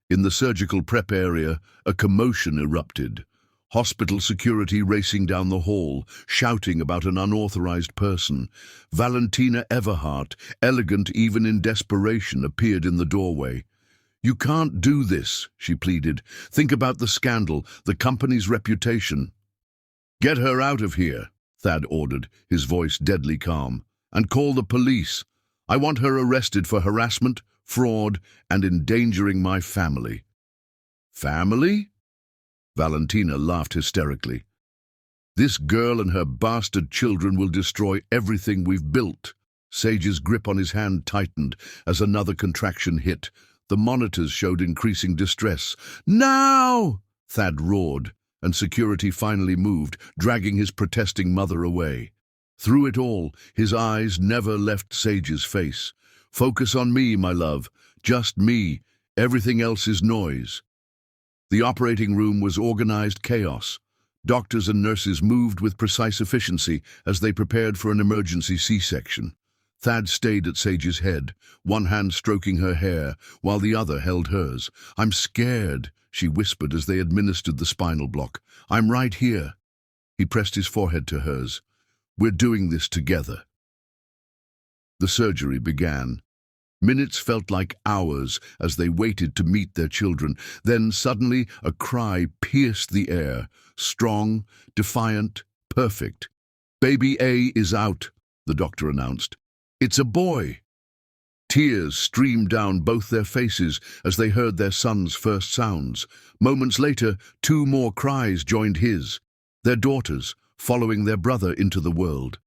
In the surgical prep area, a commotion erupted. Hospital security racing down the hall, shouting about an unauthorized person. Valentina Everhart, elegant even in desperation, appeared in the doorway. "You can't do this," she pleaded. "Think about the scandal, the company's reputation." "Get her out of here," Thad ordered, his voice deadly calm. "And call the police. I want her arrested for harassment, fraud, and endangering my family." "Family?" Valentina laughed hysterically. "This girl and her bastard children will destroy everything we've built." Sage's grip on his hand tightened as another contraction hit. The monitors showed increasing distress. "Now!" Thad roared, and security finally moved, dragging his protesting mother away. Through it all, his eyes never left Sage's face. "Focus on me, my love. Just me. Everything else is noise." The operating room was organized chaos. Doctors and nurses moved with precise efficiency as they prepared for an emergency C-section. Thad stayed at Sage's head, one hand stroking her hair, while the other held hers. "I'm scared," she whispered as they administered the spinal block. "I'm right here." He pressed his forehead to hers. "We're doing this together." The surgery began. Minutes felt like hours as they waited to meet their children. Then suddenly a cry pierced the air, strong, defiant, perfect. "Baby A is out," the doctor announced. "It's a boy." Tears streamed down both their faces as they heard their son's first sounds. Moments later, 2 more cries joined his, their daughters, following their brother into the world.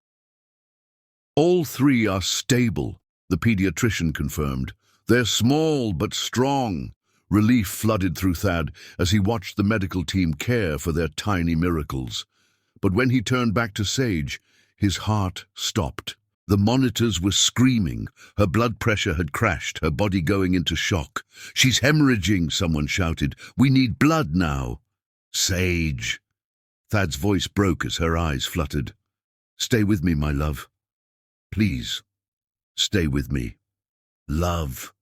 "All 3 are stable," the pediatrician confirmed. "They're small but strong. Relief flooded through Thad as he watched the medical team care for their tiny miracles. But when he turned back to Sage, his heart stopped. The monitors were screaming. Her blood pressure had crashed, her body going into shock. "She's hemorrhaging," someone shouted. "We need blood now." "Sage." Thad's voice broke as her eyes fluttered. "Stay with me, my love. Please, stay with me. Love.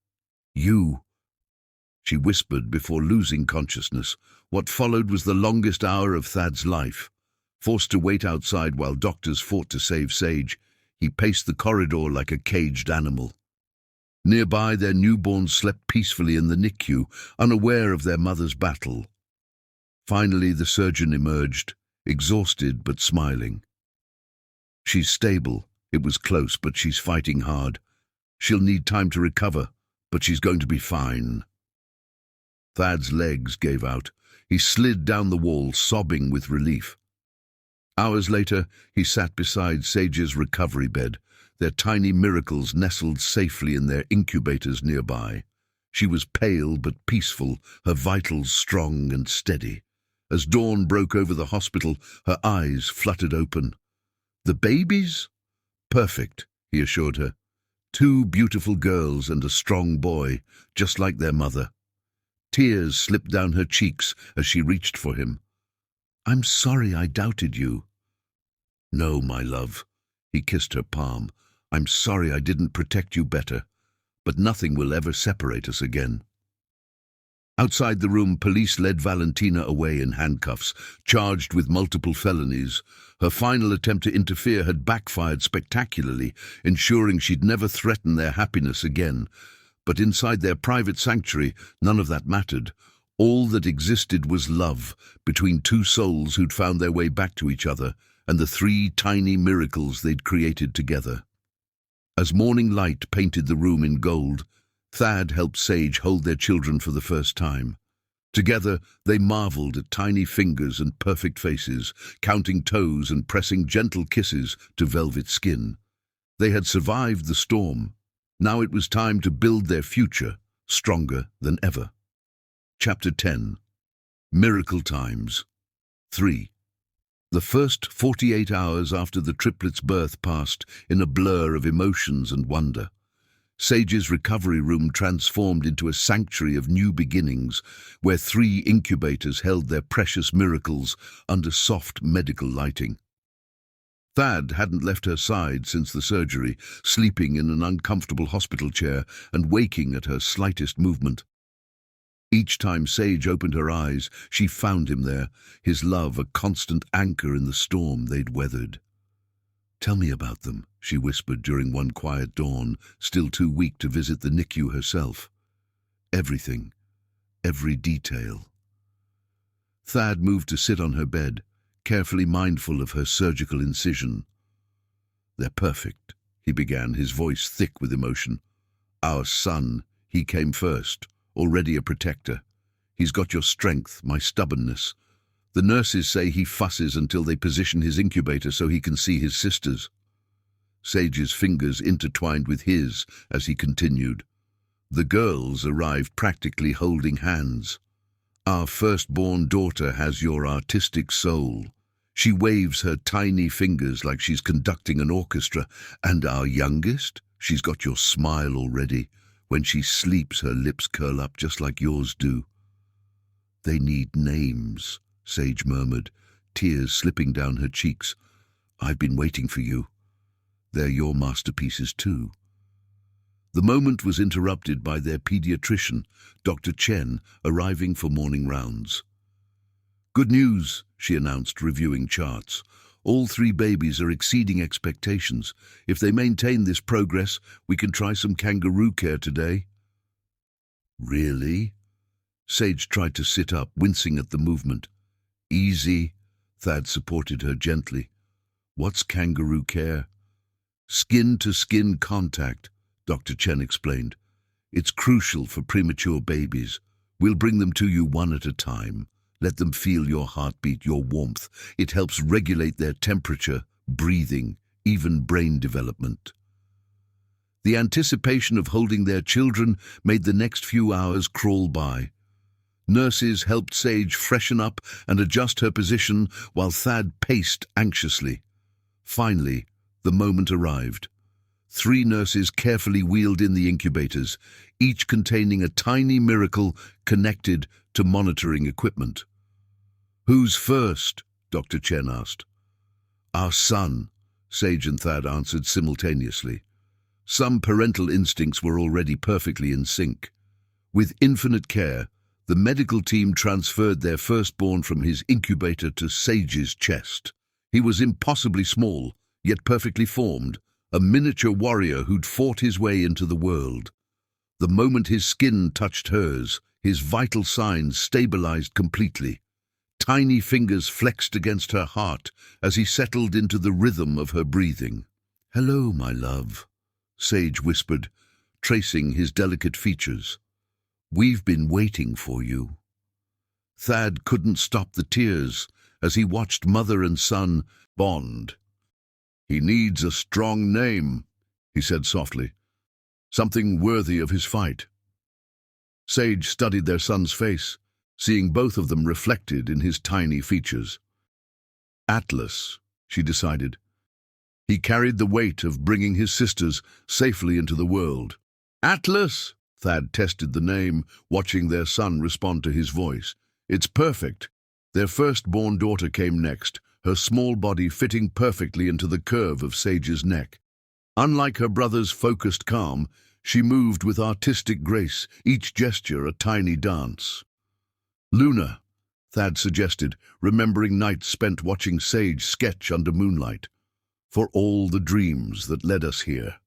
You." She whispered before losing consciousness. What followed was the longest hour of Thad's life. Forced to wait outside while doctors fought to save Sage, he paced the corridor like a caged animal. Nearby, their newborns slept peacefully in the NICU, unaware of their mother's battle. Finally, the surgeon emerged, exhausted but smiling. "She's stable. It was close, but she's fighting hard. She'll need time to recover, but she's going to be fine." Thad's legs gave out. He slid down the wall, sobbing with relief. Hours later, he sat beside Sage's recovery bed, their tiny miracles nestled safely in their incubators nearby. She was pale but peaceful, her vitals strong and steady. As dawn broke over the hospital, her eyes fluttered open. "The babies?" "Perfect," he assured her. "Two beautiful girls and a strong boy, just like their mother." Tears slipped down her cheeks as she reached for him. "I'm sorry I doubted you." "No, my love." He kissed her palm. "I'm sorry I didn't protect you better, but nothing will ever separate us again." Outside the room, police led Valentina away in handcuffs, charged with multiple felonies. Her final attempt to interfere had backfired spectacularly, ensuring she'd never threaten their happiness again. But inside their private sanctuary, none of that mattered. All that existed was love, between two souls who'd found their way back to each other, and the three tiny miracles they'd created together. As morning light painted the room in gold, Thad helped Sage hold their children for the first time. Together, they marveled at tiny fingers and perfect faces, counting toes and pressing gentle kisses to velvet skin. They had survived the storm. Now it was time to build their future, stronger than ever. Chapter 10. Miracle Times. 3. The first 48 hours after the triplets' birth passed in a blur of emotions and wonder. Sage's recovery room transformed into a sanctuary of new beginnings, where 3 incubators held their precious miracles under soft medical lighting. Thad hadn't left her side since the surgery, sleeping in an uncomfortable hospital chair and waking at her slightest movement. Each time Sage opened her eyes, she found him there, his love a constant anchor in the storm they'd weathered. "Tell me about them," she whispered during one quiet dawn, still too weak to visit the NICU herself. "Everything, every detail." Thad moved to sit on her bed, carefully mindful of her surgical incision. "They're perfect," he began, his voice thick with emotion. "Our son, he came first. Already a protector. He's got your strength, my stubbornness. The nurses say he fusses until they position his incubator so he can see his sisters." Sage's fingers intertwined with his as he continued. "The girls arrived practically holding hands. Our firstborn daughter has your artistic soul. She waves her tiny fingers like she's conducting an orchestra. And our youngest, she's got your smile already. When she sleeps, her lips curl up just like yours do." "They need names," Sage murmured, tears slipping down her cheeks. "I've been waiting for you. They're your masterpieces too." The moment was interrupted by their pediatrician, Dr. Chen, arriving for morning rounds. "Good news," she announced, reviewing charts. "All 3 babies are exceeding expectations. If they maintain this progress, we can try some kangaroo care today." "Really?" Sage tried to sit up, wincing at the movement. "Easy," Thad supported her gently. "What's kangaroo care?" "Skin-to-skin contact," Dr. Chen explained. "It's crucial for premature babies. We'll bring them to you one at a time. Let them feel your heartbeat, your warmth. It helps regulate their temperature, breathing, even brain development." The anticipation of holding their children made the next few hours crawl by. Nurses helped Sage freshen up and adjust her position while Thad paced anxiously. Finally, the moment arrived. 3 nurses carefully wheeled in the incubators, each containing a tiny miracle connected to monitoring equipment. "Who's first?" Dr. Chen asked. "Our son," Sage and Thad answered simultaneously. Some parental instincts were already perfectly in sync. With infinite care, the medical team transferred their firstborn from his incubator to Sage's chest. He was impossibly small, yet perfectly formed, a miniature warrior who'd fought his way into the world. The moment his skin touched hers, his vital signs stabilized completely. Tiny fingers flexed against her heart as he settled into the rhythm of her breathing. "Hello, my love," Sage whispered, tracing his delicate features. "We've been waiting for you." Thad couldn't stop the tears as he watched mother and son bond. "He needs a strong name," he said softly. "Something worthy of his fight." Sage studied their son's face, seeing both of them reflected in his tiny features. Atlas, she decided. He carried the weight of bringing his sisters safely into the world. "Atlas!" Thad tested the name, watching their son respond to his voice. "It's perfect." Their firstborn daughter came next, her small body fitting perfectly into the curve of Sage's neck. Unlike her brother's focused calm, she moved with artistic grace, each gesture a tiny dance. "Luna," Thad suggested, remembering nights spent watching Sage sketch under moonlight. "For all the dreams that led us here."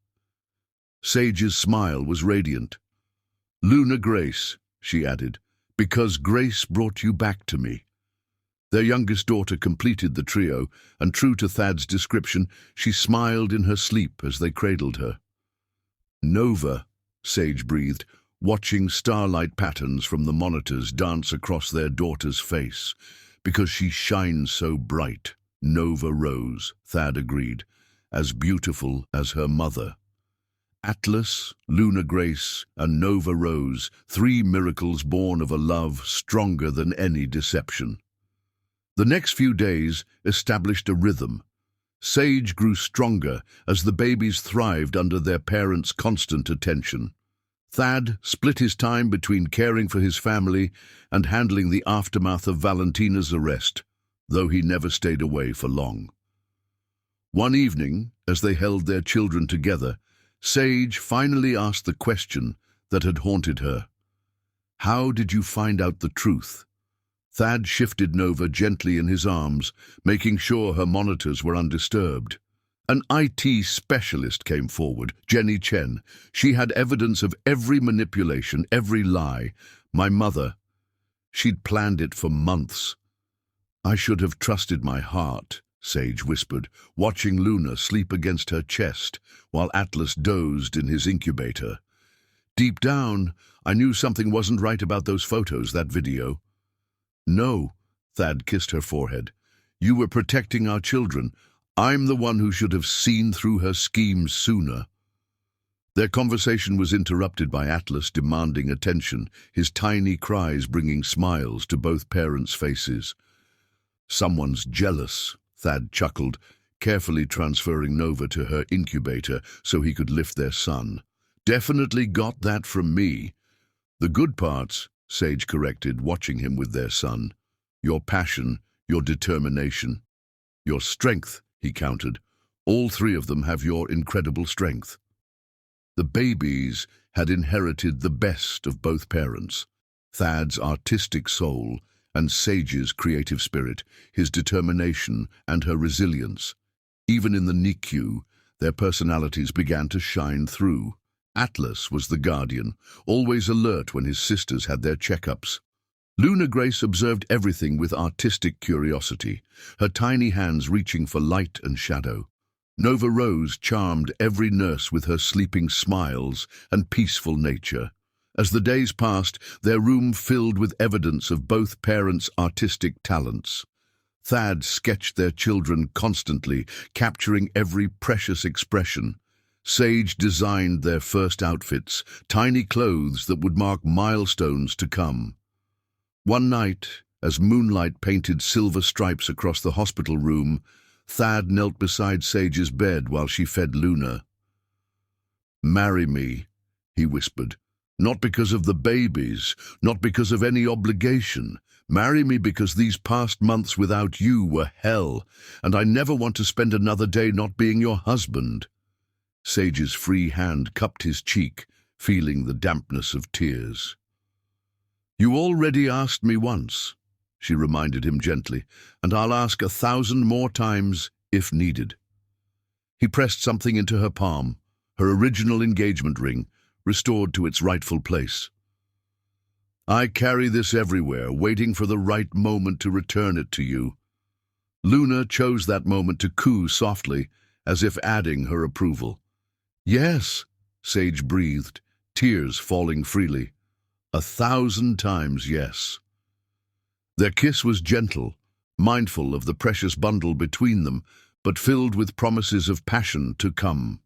Sage's smile was radiant. "Luna Grace," she added, "because Grace brought you back to me." Their youngest daughter completed the trio, and true to Thad's description, she smiled in her sleep as they cradled her. "Nova," Sage breathed, watching starlight patterns from the monitors dance across their daughter's face. "Because she shines so bright." "Nova Rose," Thad agreed, "as beautiful as her mother." Atlas, Luna Grace, and Nova Rose, 3 miracles born of a love stronger than any deception. The next few days established a rhythm. Sage grew stronger as the babies thrived under their parents' constant attention. Thad split his time between caring for his family and handling the aftermath of Valentina's arrest, though he never stayed away for long. One evening, as they held their children together, Sage finally asked the question that had haunted her. "How did you find out the truth?" Thad shifted Nova gently in his arms, making sure her monitors were undisturbed. An IT specialist came forward, Jenny Chen. She had evidence of every manipulation, every lie. "My mother. She'd planned it for months." "I should have trusted my heart," Sage whispered, watching Luna sleep against her chest while Atlas dozed in his incubator. "Deep down, I knew something wasn't right about those photos, that video." "No," Thad kissed her forehead. "You were protecting our children. I'm the one who should have seen through her schemes sooner." Their conversation was interrupted by Atlas demanding attention, his tiny cries bringing smiles to both parents' faces. "Someone's jealous," Thad chuckled, carefully transferring Nova to her incubator so he could lift their son. "Definitely got that from me." "The good parts," Sage corrected, watching him with their son. "Your passion, your determination, your strength," he countered. "All 3 of them have your incredible strength." The babies had inherited the best of both parents. Thad's artistic soul and Sage's creative spirit, his determination and her resilience. Even in the NICU, their personalities began to shine through. Atlas was the guardian, always alert when his sisters had their checkups. Luna Grace observed everything with artistic curiosity, her tiny hands reaching for light and shadow. Nova Rose charmed every nurse with her sleeping smiles and peaceful nature. As the days passed, their room filled with evidence of both parents' artistic talents. Thad sketched their children constantly, capturing every precious expression. Sage designed their first outfits, tiny clothes that would mark milestones to come. One night, as moonlight painted silver stripes across the hospital room, Thad knelt beside Sage's bed while she fed Luna. "Marry me," he whispered. "Not because of the babies, not because of any obligation. Marry me because these past months without you were hell, and I never want to spend another day not being your husband." Sage's free hand cupped his cheek, feeling the dampness of tears. "You already asked me once," she reminded him gently, "and I'll ask 1,000 more times if needed." He pressed something into her palm, her original engagement ring, restored to its rightful place. "I carry this everywhere, waiting for the right moment to return it to you." Luna chose that moment to coo softly, as if adding her approval. "Yes," Sage breathed, tears falling freely. 1,000 times yes. Their kiss was gentle, mindful of the precious bundle between them, but filled with promises of passion to come.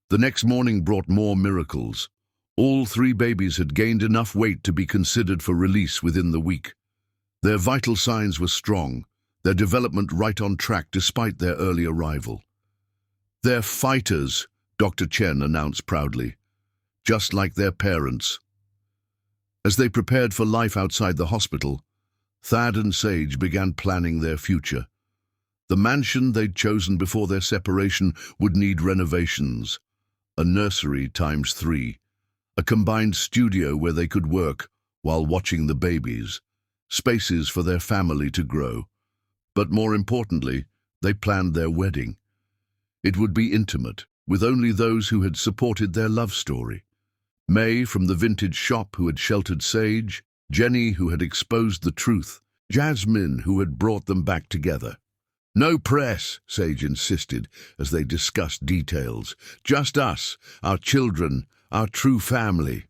The next morning brought more miracles. All 3 babies had gained enough weight to be considered for release within the week. Their vital signs were strong, their development right on track despite their early arrival. "They're fighters," Dr. Chen announced proudly, "just like their parents." As they prepared for life outside the hospital, Thad and Sage began planning their future. The mansion they'd chosen before their separation would need renovations. A nursery times 3, a combined studio where they could work while watching the babies, spaces for their family to grow. But more importantly, they planned their wedding. It would be intimate, with only those who had supported their love story. May from the vintage shop who had sheltered Sage, Jenny who had exposed the truth, Jasmine who had brought them back together. "No press," Sage insisted as they discussed details. "Just us, our children, our true family."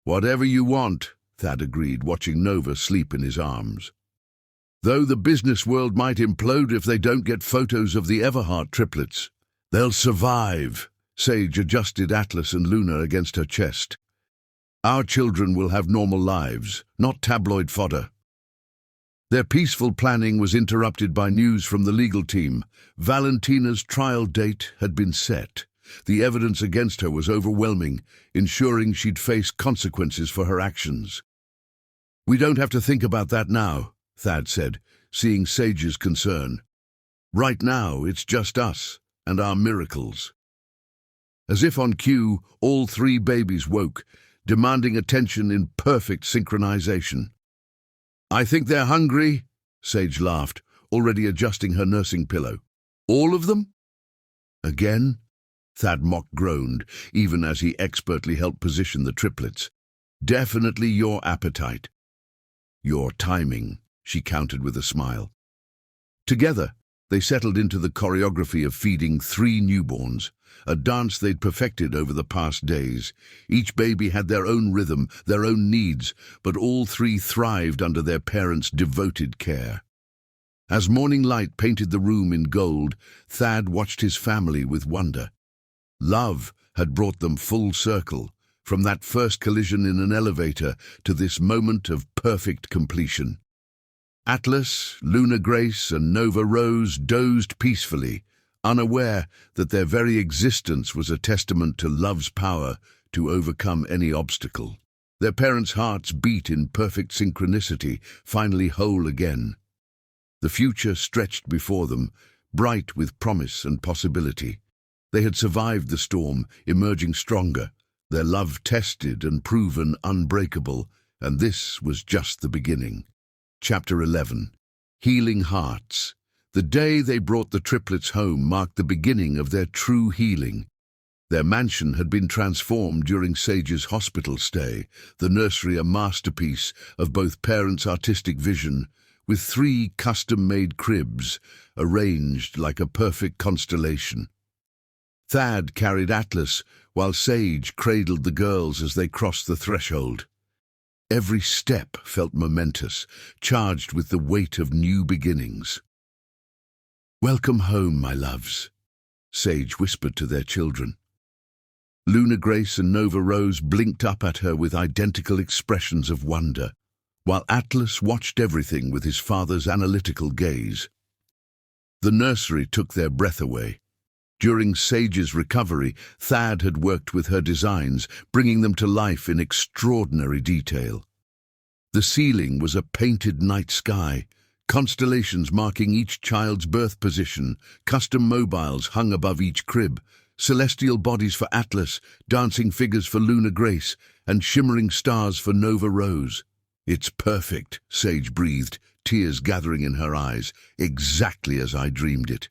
"Whatever you want," Thad agreed, watching Nova sleep in his arms. "Though the business world might implode if they don't get photos of the Everhart triplets. They'll survive." Sage adjusted Atlas and Luna against her chest. "Our children will have normal lives, not tabloid fodder." Their peaceful planning was interrupted by news from the legal team. Valentina's trial date had been set. The evidence against her was overwhelming, ensuring she'd face consequences for her actions. "We don't have to think about that now," Thad said, seeing Sage's concern. "Right now, it's just us and our miracles." As if on cue, all 3 babies woke, demanding attention in perfect synchronization. "I think they're hungry," Sage laughed, already adjusting her nursing pillow. "All of them?" "Again?" Thad mock groaned, even as he expertly helped position the triplets. "Definitely your appetite." "Your timing," she countered with a smile. Together, they settled into the choreography of feeding 3 newborns, a dance they'd perfected over the past days. Each baby had their own rhythm, their own needs, but all 3 thrived under their parents' devoted care. As morning light painted the room in gold, Thad watched his family with wonder. Love had brought them full circle, from that first collision in an elevator to this moment of perfect completion. Atlas, Luna Grace, and Nova Rose dozed peacefully, unaware that their very existence was a testament to love's power to overcome any obstacle. Their parents' hearts beat in perfect synchronicity, finally whole again. The future stretched before them, bright with promise and possibility. They had survived the storm, emerging stronger, their love tested and proven unbreakable, and this was just the beginning. Chapter 11. Healing Hearts. The day they brought the triplets home marked the beginning of their true healing. Their mansion had been transformed during Sage's hospital stay, the nursery a masterpiece of both parents' artistic vision, with 3 custom-made cribs arranged like a perfect constellation. Thad carried Atlas, while Sage cradled the girls as they crossed the threshold. Every step felt momentous, charged with the weight of new beginnings. "Welcome home, my loves," Sage whispered to their children. Luna Grace and Nova Rose blinked up at her with identical expressions of wonder. while Atlas watched everything with his father's analytical gaze. The nursery took their breath away. During Sage's recovery, Thad had worked with her designs, bringing them to life in extraordinary detail. The ceiling was a painted night sky, constellations marking each child's birth position, custom mobiles hung above each crib, celestial bodies for Atlas, dancing figures for Luna Grace, and shimmering stars for Nova Rose. "It's perfect," Sage breathed, tears gathering in her eyes, "exactly as I dreamed it."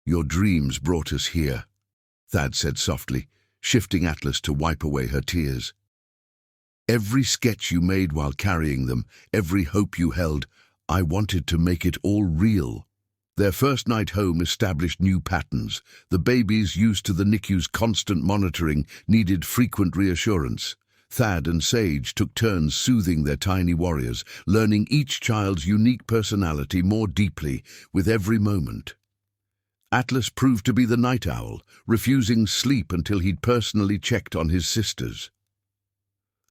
"Your dreams brought us here," Thad said softly, shifting Atlas to wipe away her tears. "Every sketch you made while carrying them, every hope you held, I wanted to make it all real." Their first night home established new patterns. The babies, used to the NICU's constant monitoring, needed frequent reassurance. Thad and Sage took turns soothing their tiny warriors, learning each child's unique personality more deeply with every moment. Atlas proved to be the night owl, refusing sleep until he'd personally checked on his sisters.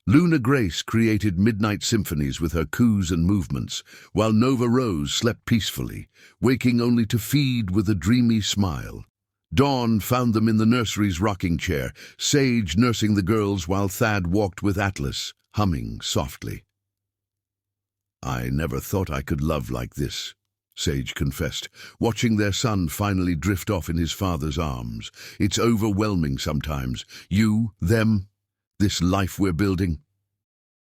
Luna Grace created midnight symphonies with her coos and movements, while Nova Rose slept peacefully, waking only to feed with a dreamy smile. Dawn found them in the nursery's rocking chair, Sage nursing the girls while Thad walked with Atlas, humming softly. "I never thought I could love like this," Sage confessed, watching their son finally drift off in his father's arms. "It's overwhelming sometimes. You, them, this life we're building."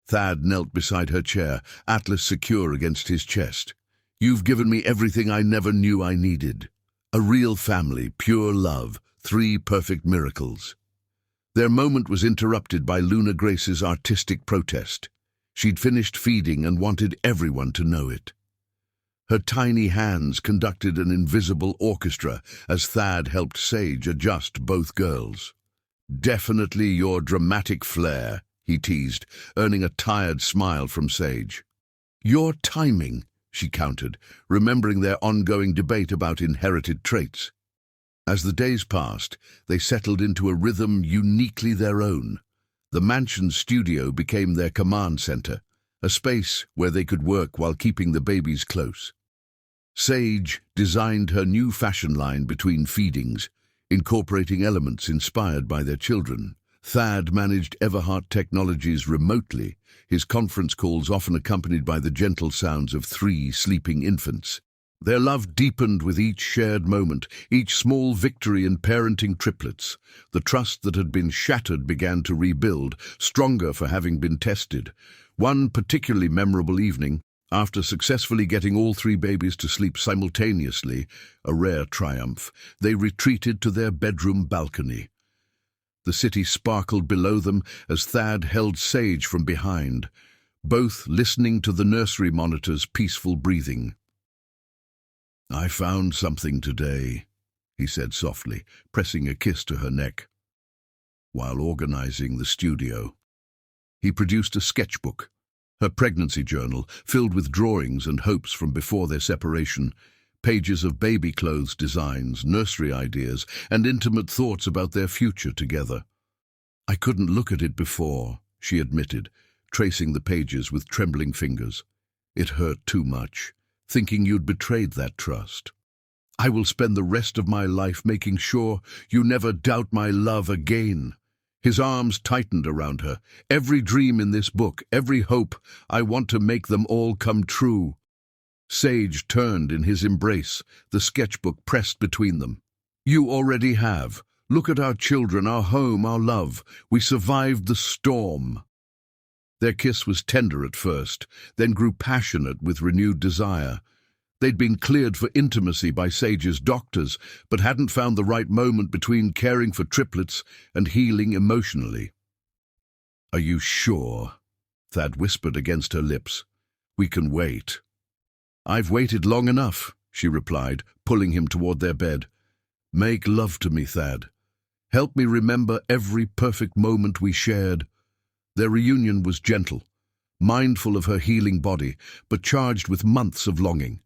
Thad knelt beside her chair, Atlas secure against his chest. "You've given me everything I never knew I needed. A real family, pure love, 3 perfect miracles." Their moment was interrupted by Luna Grace's artistic protest. She'd finished feeding and wanted everyone to know it. Her tiny hands conducted an invisible orchestra as Thad helped Sage adjust both girls. "Definitely your dramatic flair," he teased, earning a tired smile from Sage. "Your timing," she countered, remembering their ongoing debate about inherited traits. As the days passed, they settled into a rhythm uniquely their own. The mansion's studio became their command center, a space where they could work while keeping the babies close. Sage designed her new fashion line between feedings, incorporating elements inspired by their children. Thad managed Everhart Technologies remotely, his conference calls often accompanied by the gentle sounds of 3 sleeping infants. Their love deepened with each shared moment, each small victory in parenting triplets. The trust that had been shattered began to rebuild, stronger for having been tested. One particularly memorable evening, after successfully getting all 3 babies to sleep simultaneously, a rare triumph, they retreated to their bedroom balcony. The city sparkled below them as Thad held Sage from behind, both listening to the nursery monitor's peaceful breathing. "I found something today," he said softly, pressing a kiss to her neck. While organizing the studio, he produced a sketchbook, her pregnancy journal, filled with drawings and hopes from before their separation, pages of baby clothes designs, nursery ideas, and intimate thoughts about their future together. "I couldn't look at it before," she admitted, tracing the pages with trembling fingers. "It hurt too much, thinking you'd betrayed that trust. I will spend the rest of my life making sure you never doubt my love again." His arms tightened around her. "Every dream in this book, every hope, I want to make them all come true." Sage turned in his embrace, the sketchbook pressed between them. "You already have. Look at our children, our home, our love. We survived the storm." Their kiss was tender at first, then grew passionate with renewed desire. They'd been cleared for intimacy by Sage's doctors, but hadn't found the right moment between caring for triplets and healing emotionally. "Are you sure?" Thad whispered against her lips. "We can wait." "I've waited long enough," she replied, pulling him toward their bed. "Make love to me, Thad. Help me remember every perfect moment we shared." Their reunion was gentle, mindful of her healing body, but charged with months of longing.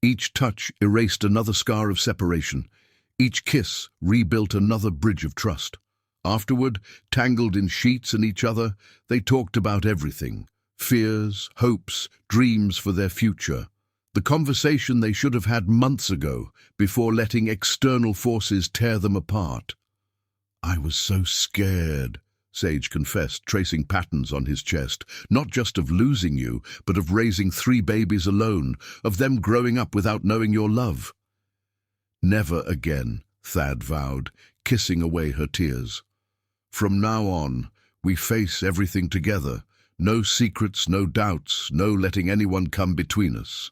Each touch erased another scar of separation. Each kiss rebuilt another bridge of trust. Afterward, tangled in sheets and each other, they talked about everything. Fears, hopes, dreams for their future. The conversation they should have had months ago, before letting external forces tear them apart. "I was so scared," Sage confessed, tracing patterns on his chest, "not just of losing you, but of raising 3 babies alone, of them growing up without knowing your love." "Never again," Thad vowed, kissing away her tears. "From now on, we face everything together. No secrets, no doubts, no letting anyone come between us."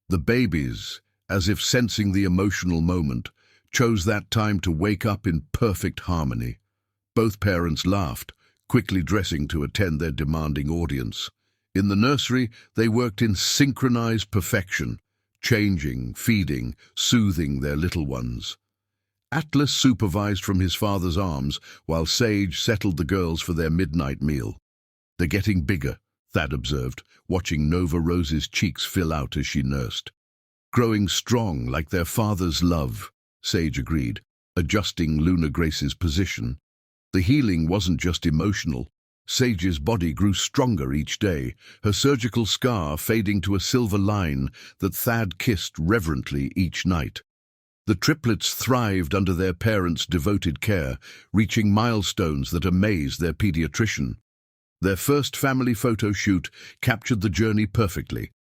The babies, as if sensing the emotional moment, chose that time to wake up in perfect harmony. Both parents laughed, quickly dressing to attend their demanding audience. In the nursery, they worked in synchronized perfection, changing, feeding, soothing their little ones. Atlas supervised from his father's arms, while Sage settled the girls for their midnight meal. "They're getting bigger," Thad observed, watching Nova Rose's cheeks fill out as she nursed. "Growing strong like their father's love," Sage agreed, adjusting Luna Grace's position. The healing wasn't just emotional. Sage's body grew stronger each day, her surgical scar fading to a silver line that Thad kissed reverently each night. The triplets thrived under their parents' devoted care, reaching milestones that amazed their pediatrician. Their first family photo shoot captured the journey perfectly.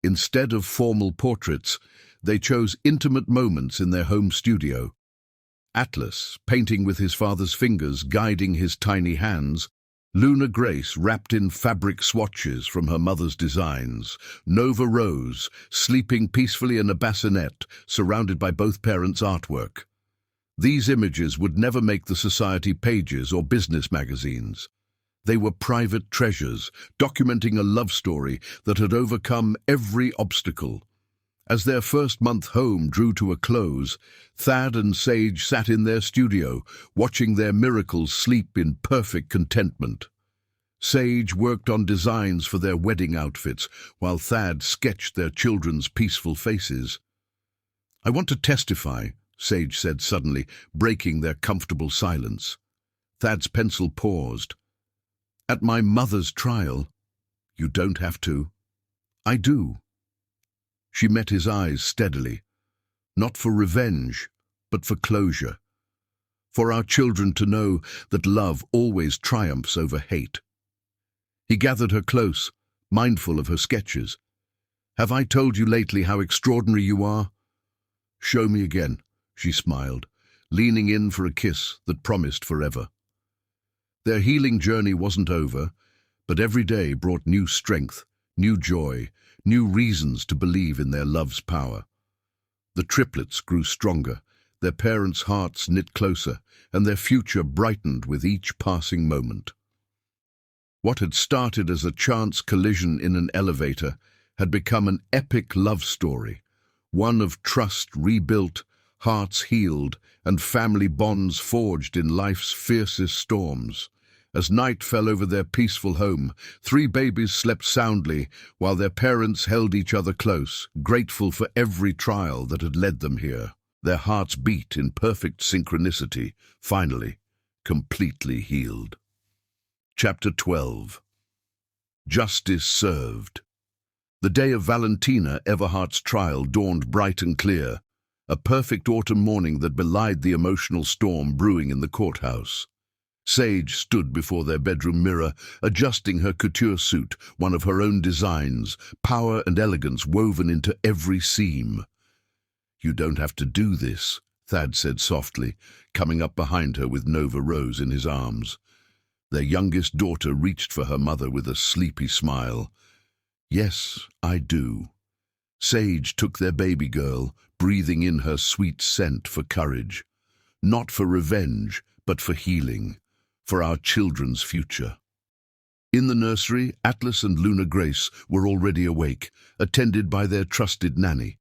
Instead of formal portraits, they chose intimate moments in their home studio. Atlas, painting with his father's fingers guiding his tiny hands, Luna Grace wrapped in fabric swatches from her mother's designs, Nova Rose sleeping peacefully in a bassinet surrounded by both parents' artwork. These images would never make the society pages or business magazines. They were private treasures, documenting a love story that had overcome every obstacle. As their first month home drew to a close, Thad and Sage sat in their studio, watching their miracles sleep in perfect contentment. Sage worked on designs for their wedding outfits, while Thad sketched their children's peaceful faces. "I want to testify," Sage said suddenly, breaking their comfortable silence. Thad's pencil paused. "At my mother's trial." "You don't have to." "I do." She met his eyes steadily. "Not for revenge, but for closure. For our children to know that love always triumphs over hate." He gathered her close, mindful of her sketches. "Have I told you lately how extraordinary you are?" "Show me again," she smiled, leaning in for a kiss that promised forever. Their healing journey wasn't over, but every day brought new strength, new joy, new reasons to believe in their love's power. The triplets grew stronger, their parents' hearts knit closer, and their future brightened with each passing moment. What had started as a chance collision in an elevator had become an epic love story, one of trust rebuilt, hearts healed, and family bonds forged in life's fiercest storms. As night fell over their peaceful home, 3 babies slept soundly while their parents held each other close, grateful for every trial that had led them here. Their hearts beat in perfect synchronicity, finally, completely healed. Chapter 12. Justice Served. The day of Valentina Everhart's trial dawned bright and clear, a perfect autumn morning that belied the emotional storm brewing in the courthouse. Sage stood before their bedroom mirror, adjusting her couture suit, one of her own designs, power and elegance woven into every seam. "You don't have to do this," Thad said softly, coming up behind her with Nova Rose in his arms. Their youngest daughter reached for her mother with a sleepy smile. "Yes, I do." Sage took their baby girl, breathing in her sweet scent for courage. Not for revenge, but for healing. For our children's future. In the nursery, Atlas and Luna Grace were already awake, attended by their trusted nanny.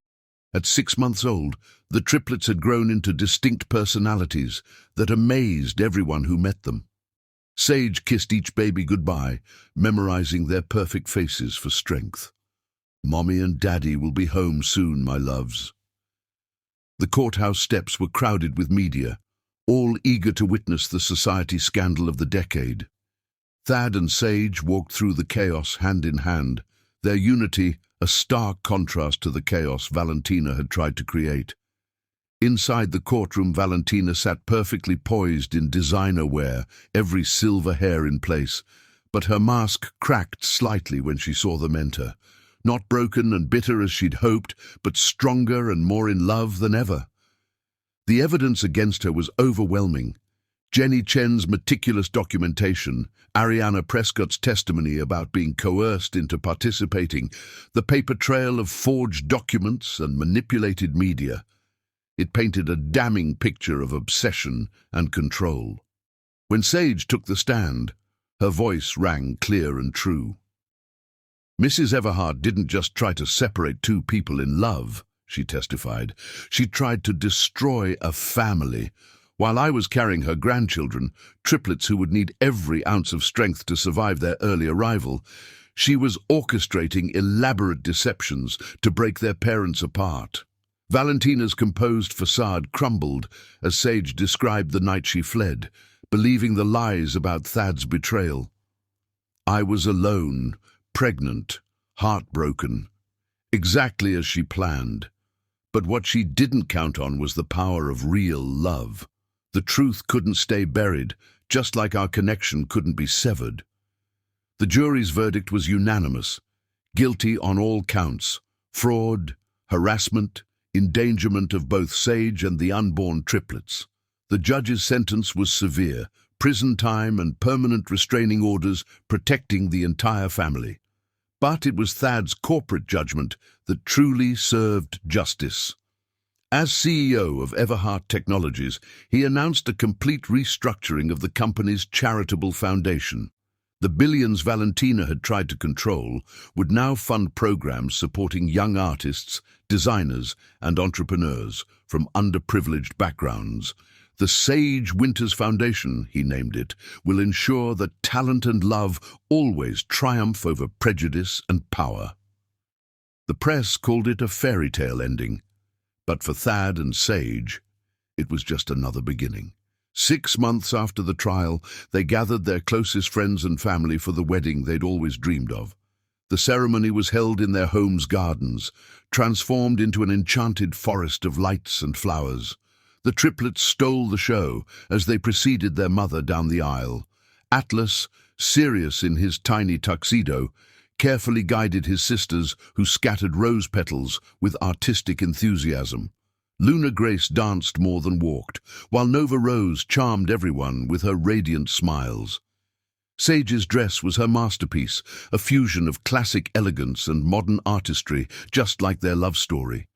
At 6 months old, the triplets had grown into distinct personalities that amazed everyone who met them. Sage kissed each baby goodbye, memorizing their perfect faces for strength. "Mommy and Daddy will be home soon, my loves." The courthouse steps were crowded with media, all eager to witness the society scandal of the decade. Thad and Sage walked through the chaos hand in hand, their unity a stark contrast to the chaos Valentina had tried to create. Inside the courtroom, Valentina sat perfectly poised in designer wear, every silver hair in place, but her mask cracked slightly when she saw them enter. Not broken and bitter as she'd hoped, but stronger and more in love than ever. The evidence against her was overwhelming. Jenny Chen's meticulous documentation, Ariana Prescott's testimony about being coerced into participating, the paper trail of forged documents and manipulated media. It painted a damning picture of obsession and control. When Sage took the stand, her voice rang clear and true. Mrs. Everhart didn't just try to separate two people in love, she testified. She tried to destroy a family, while I was carrying her grandchildren, triplets who would need every ounce of strength to survive their early arrival. She was orchestrating elaborate deceptions to break their parents apart. Valentina's composed facade crumbled as Sage described the night she fled, believing the lies about Thad's betrayal. I was alone, pregnant, heartbroken, exactly as she planned. But what she didn't count on was the power of real love. The truth couldn't stay buried, just like our connection couldn't be severed. The jury's verdict was unanimous, guilty on all counts: fraud, harassment, endangerment of both Sage and the unborn triplets. The judge's sentence was severe: prison time and permanent restraining orders protecting the entire family. But it was Thad's corporate judgment that truly served justice. As CEO of Everhart Technologies, he announced a complete restructuring of the company's charitable foundation. The billions Valentina had tried to control would now fund programs supporting young artists, designers, and entrepreneurs from underprivileged backgrounds. The Sage Winters Foundation, he named it, will ensure that talent and love always triumph over prejudice and power. The press called it a fairy tale ending, but for Thad and Sage, it was just another beginning. 6 months after the trial, they gathered their closest friends and family for the wedding they'd always dreamed of. The ceremony was held in their home's gardens, transformed into an enchanted forest of lights and flowers. The triplets stole the show as they preceded their mother down the aisle. Atlas, serious in his tiny tuxedo, carefully guided his sisters, who scattered rose petals with artistic enthusiasm. Luna Grace danced more than walked, while Nova Rose charmed everyone with her radiant smiles. Sage's dress was her masterpiece, a fusion of classic elegance and modern artistry, just like their love story.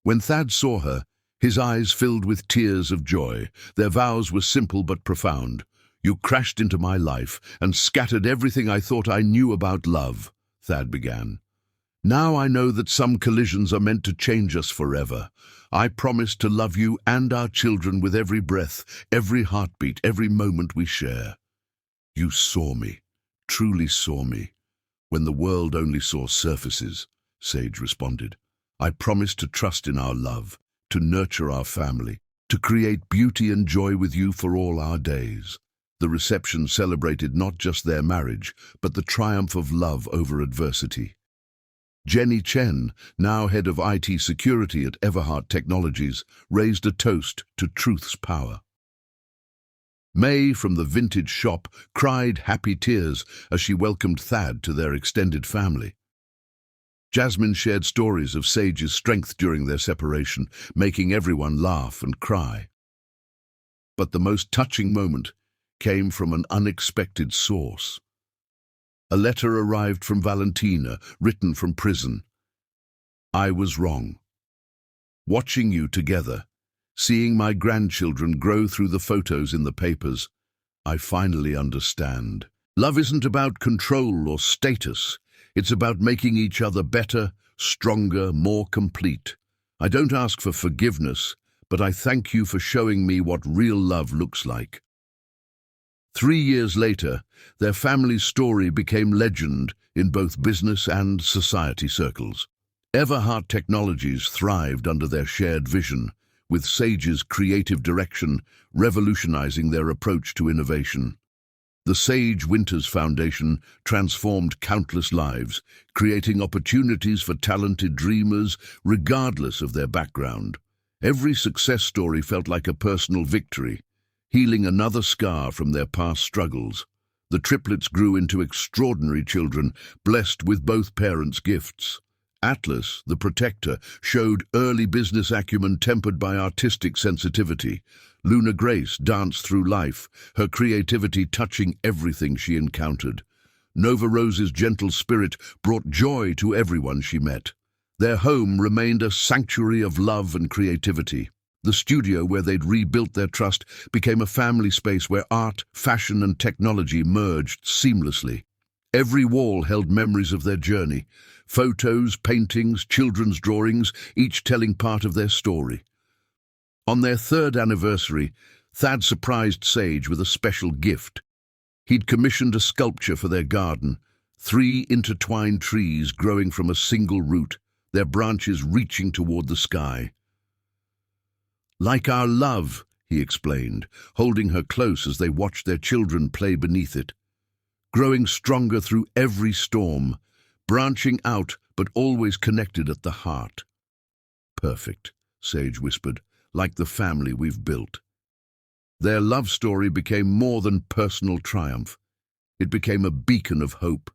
When Thad saw her, his eyes filled with tears of joy. Their vows were simple but profound. "You crashed into my life and scattered everything I thought I knew about love," Thad began. "Now I know that some collisions are meant to change us forever. I promise to love you and our children with every breath, every heartbeat, every moment we share." "You saw me, truly saw me, when the world only saw surfaces," Sage responded. "I promise to trust in our love, to nurture our family, to create beauty and joy with you for all our days." The reception celebrated not just their marriage, but the triumph of love over adversity. Jenny Chen, now head of IT security at Everhart Technologies, raised a toast to truth's power. May, from the vintage shop, cried happy tears as she welcomed Thad to their extended family. Jasmine shared stories of Sage's strength during their separation, making everyone laugh and cry. But the most touching moment came from an unexpected source. A letter arrived from Valentina, written from prison. "I was wrong. Watching you together, seeing my grandchildren grow through the photos in the papers, I finally understand. Love isn't about control or status. It's about making each other better, stronger, more complete. I don't ask for forgiveness, but I thank you for showing me what real love looks like." 3 years later, their family's story became legend in both business and society circles. Everhart Technologies thrived under their shared vision, with Sage's creative direction revolutionizing their approach to innovation. The Sage Winters Foundation transformed countless lives, creating opportunities for talented dreamers regardless of their background. Every success story felt like a personal victory, healing another scar from their past struggles. The triplets grew into extraordinary children, blessed with both parents' gifts. Atlas, the protector, showed early business acumen tempered by artistic sensitivity. Luna Grace danced through life, her creativity touching everything she encountered. Nova Rose's gentle spirit brought joy to everyone she met. Their home remained a sanctuary of love and creativity. The studio where they'd rebuilt their trust became a family space where art, fashion, and technology merged seamlessly. Every wall held memories of their journey. Photos, paintings, children's drawings, each telling part of their story. On their third anniversary, Thad surprised Sage with a special gift. He'd commissioned a sculpture for their garden, 3 intertwined trees growing from a single root, their branches reaching toward the sky. "Like our love," he explained, holding her close as they watched their children play beneath it. Growing stronger through every storm, branching out but always connected at the heart. "Perfect," Sage whispered, "like the family we've built." Their love story became more than personal triumph. It became a beacon of hope.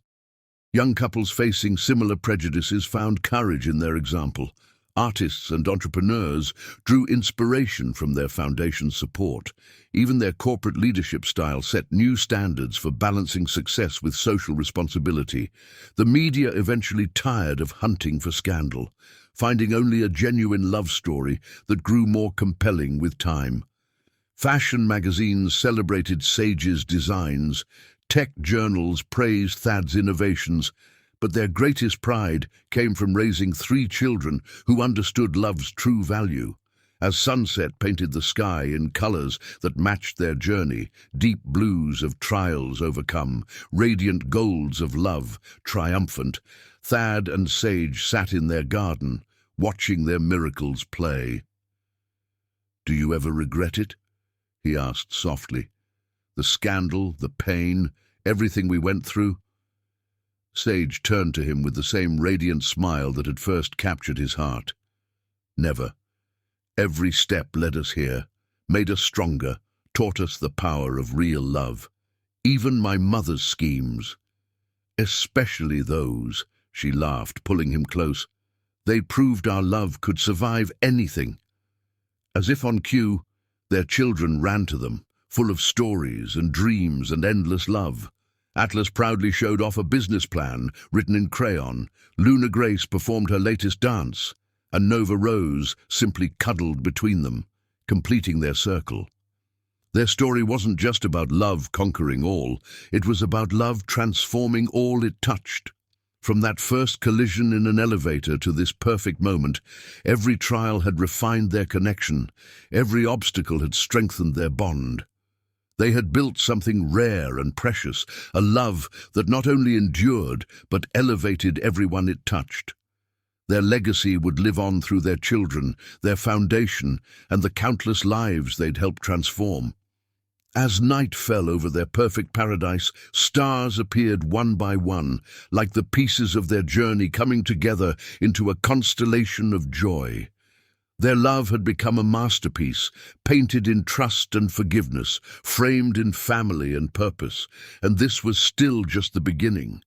Young couples facing similar prejudices found courage in their example. Artists and entrepreneurs drew inspiration from their foundation's support. Even their corporate leadership style set new standards for balancing success with social responsibility. The media eventually tired of hunting for scandal, finding only a genuine love story that grew more compelling with time. Fashion magazines celebrated Sage's designs, tech journals praised Thad's innovations, but their greatest pride came from raising 3 children who understood love's true value. As sunset painted the sky in colors that matched their journey, deep blues of trials overcome, radiant golds of love, triumphant, Thad and Sage sat in their garden, watching their miracles play. "Do you ever regret it?" he asked softly. "The scandal, the pain, everything we went through?" Sage turned to him with the same radiant smile that had first captured his heart. "Never. Every step led us here, made us stronger, taught us the power of real love. Even my mother's schemes. Especially those," she laughed, pulling him close. "They proved our love could survive anything." As if on cue, their children ran to them, full of stories and dreams and endless love. Atlas proudly showed off a business plan written in crayon. Luna Grace performed her latest dance, and Nova Rose simply cuddled between them, completing their circle. Their story wasn't just about love conquering all, it was about love transforming all it touched. From that first collision in an elevator to this perfect moment, every trial had refined their connection, every obstacle had strengthened their bond. They had built something rare and precious, a love that not only endured, but elevated everyone it touched. Their legacy would live on through their children, their foundation, and the countless lives they'd helped transform. As night fell over their perfect paradise, stars appeared one by one, like the pieces of their journey coming together into a constellation of joy. Their love had become a masterpiece, painted in trust and forgiveness, framed in family and purpose, and this was still just the beginning.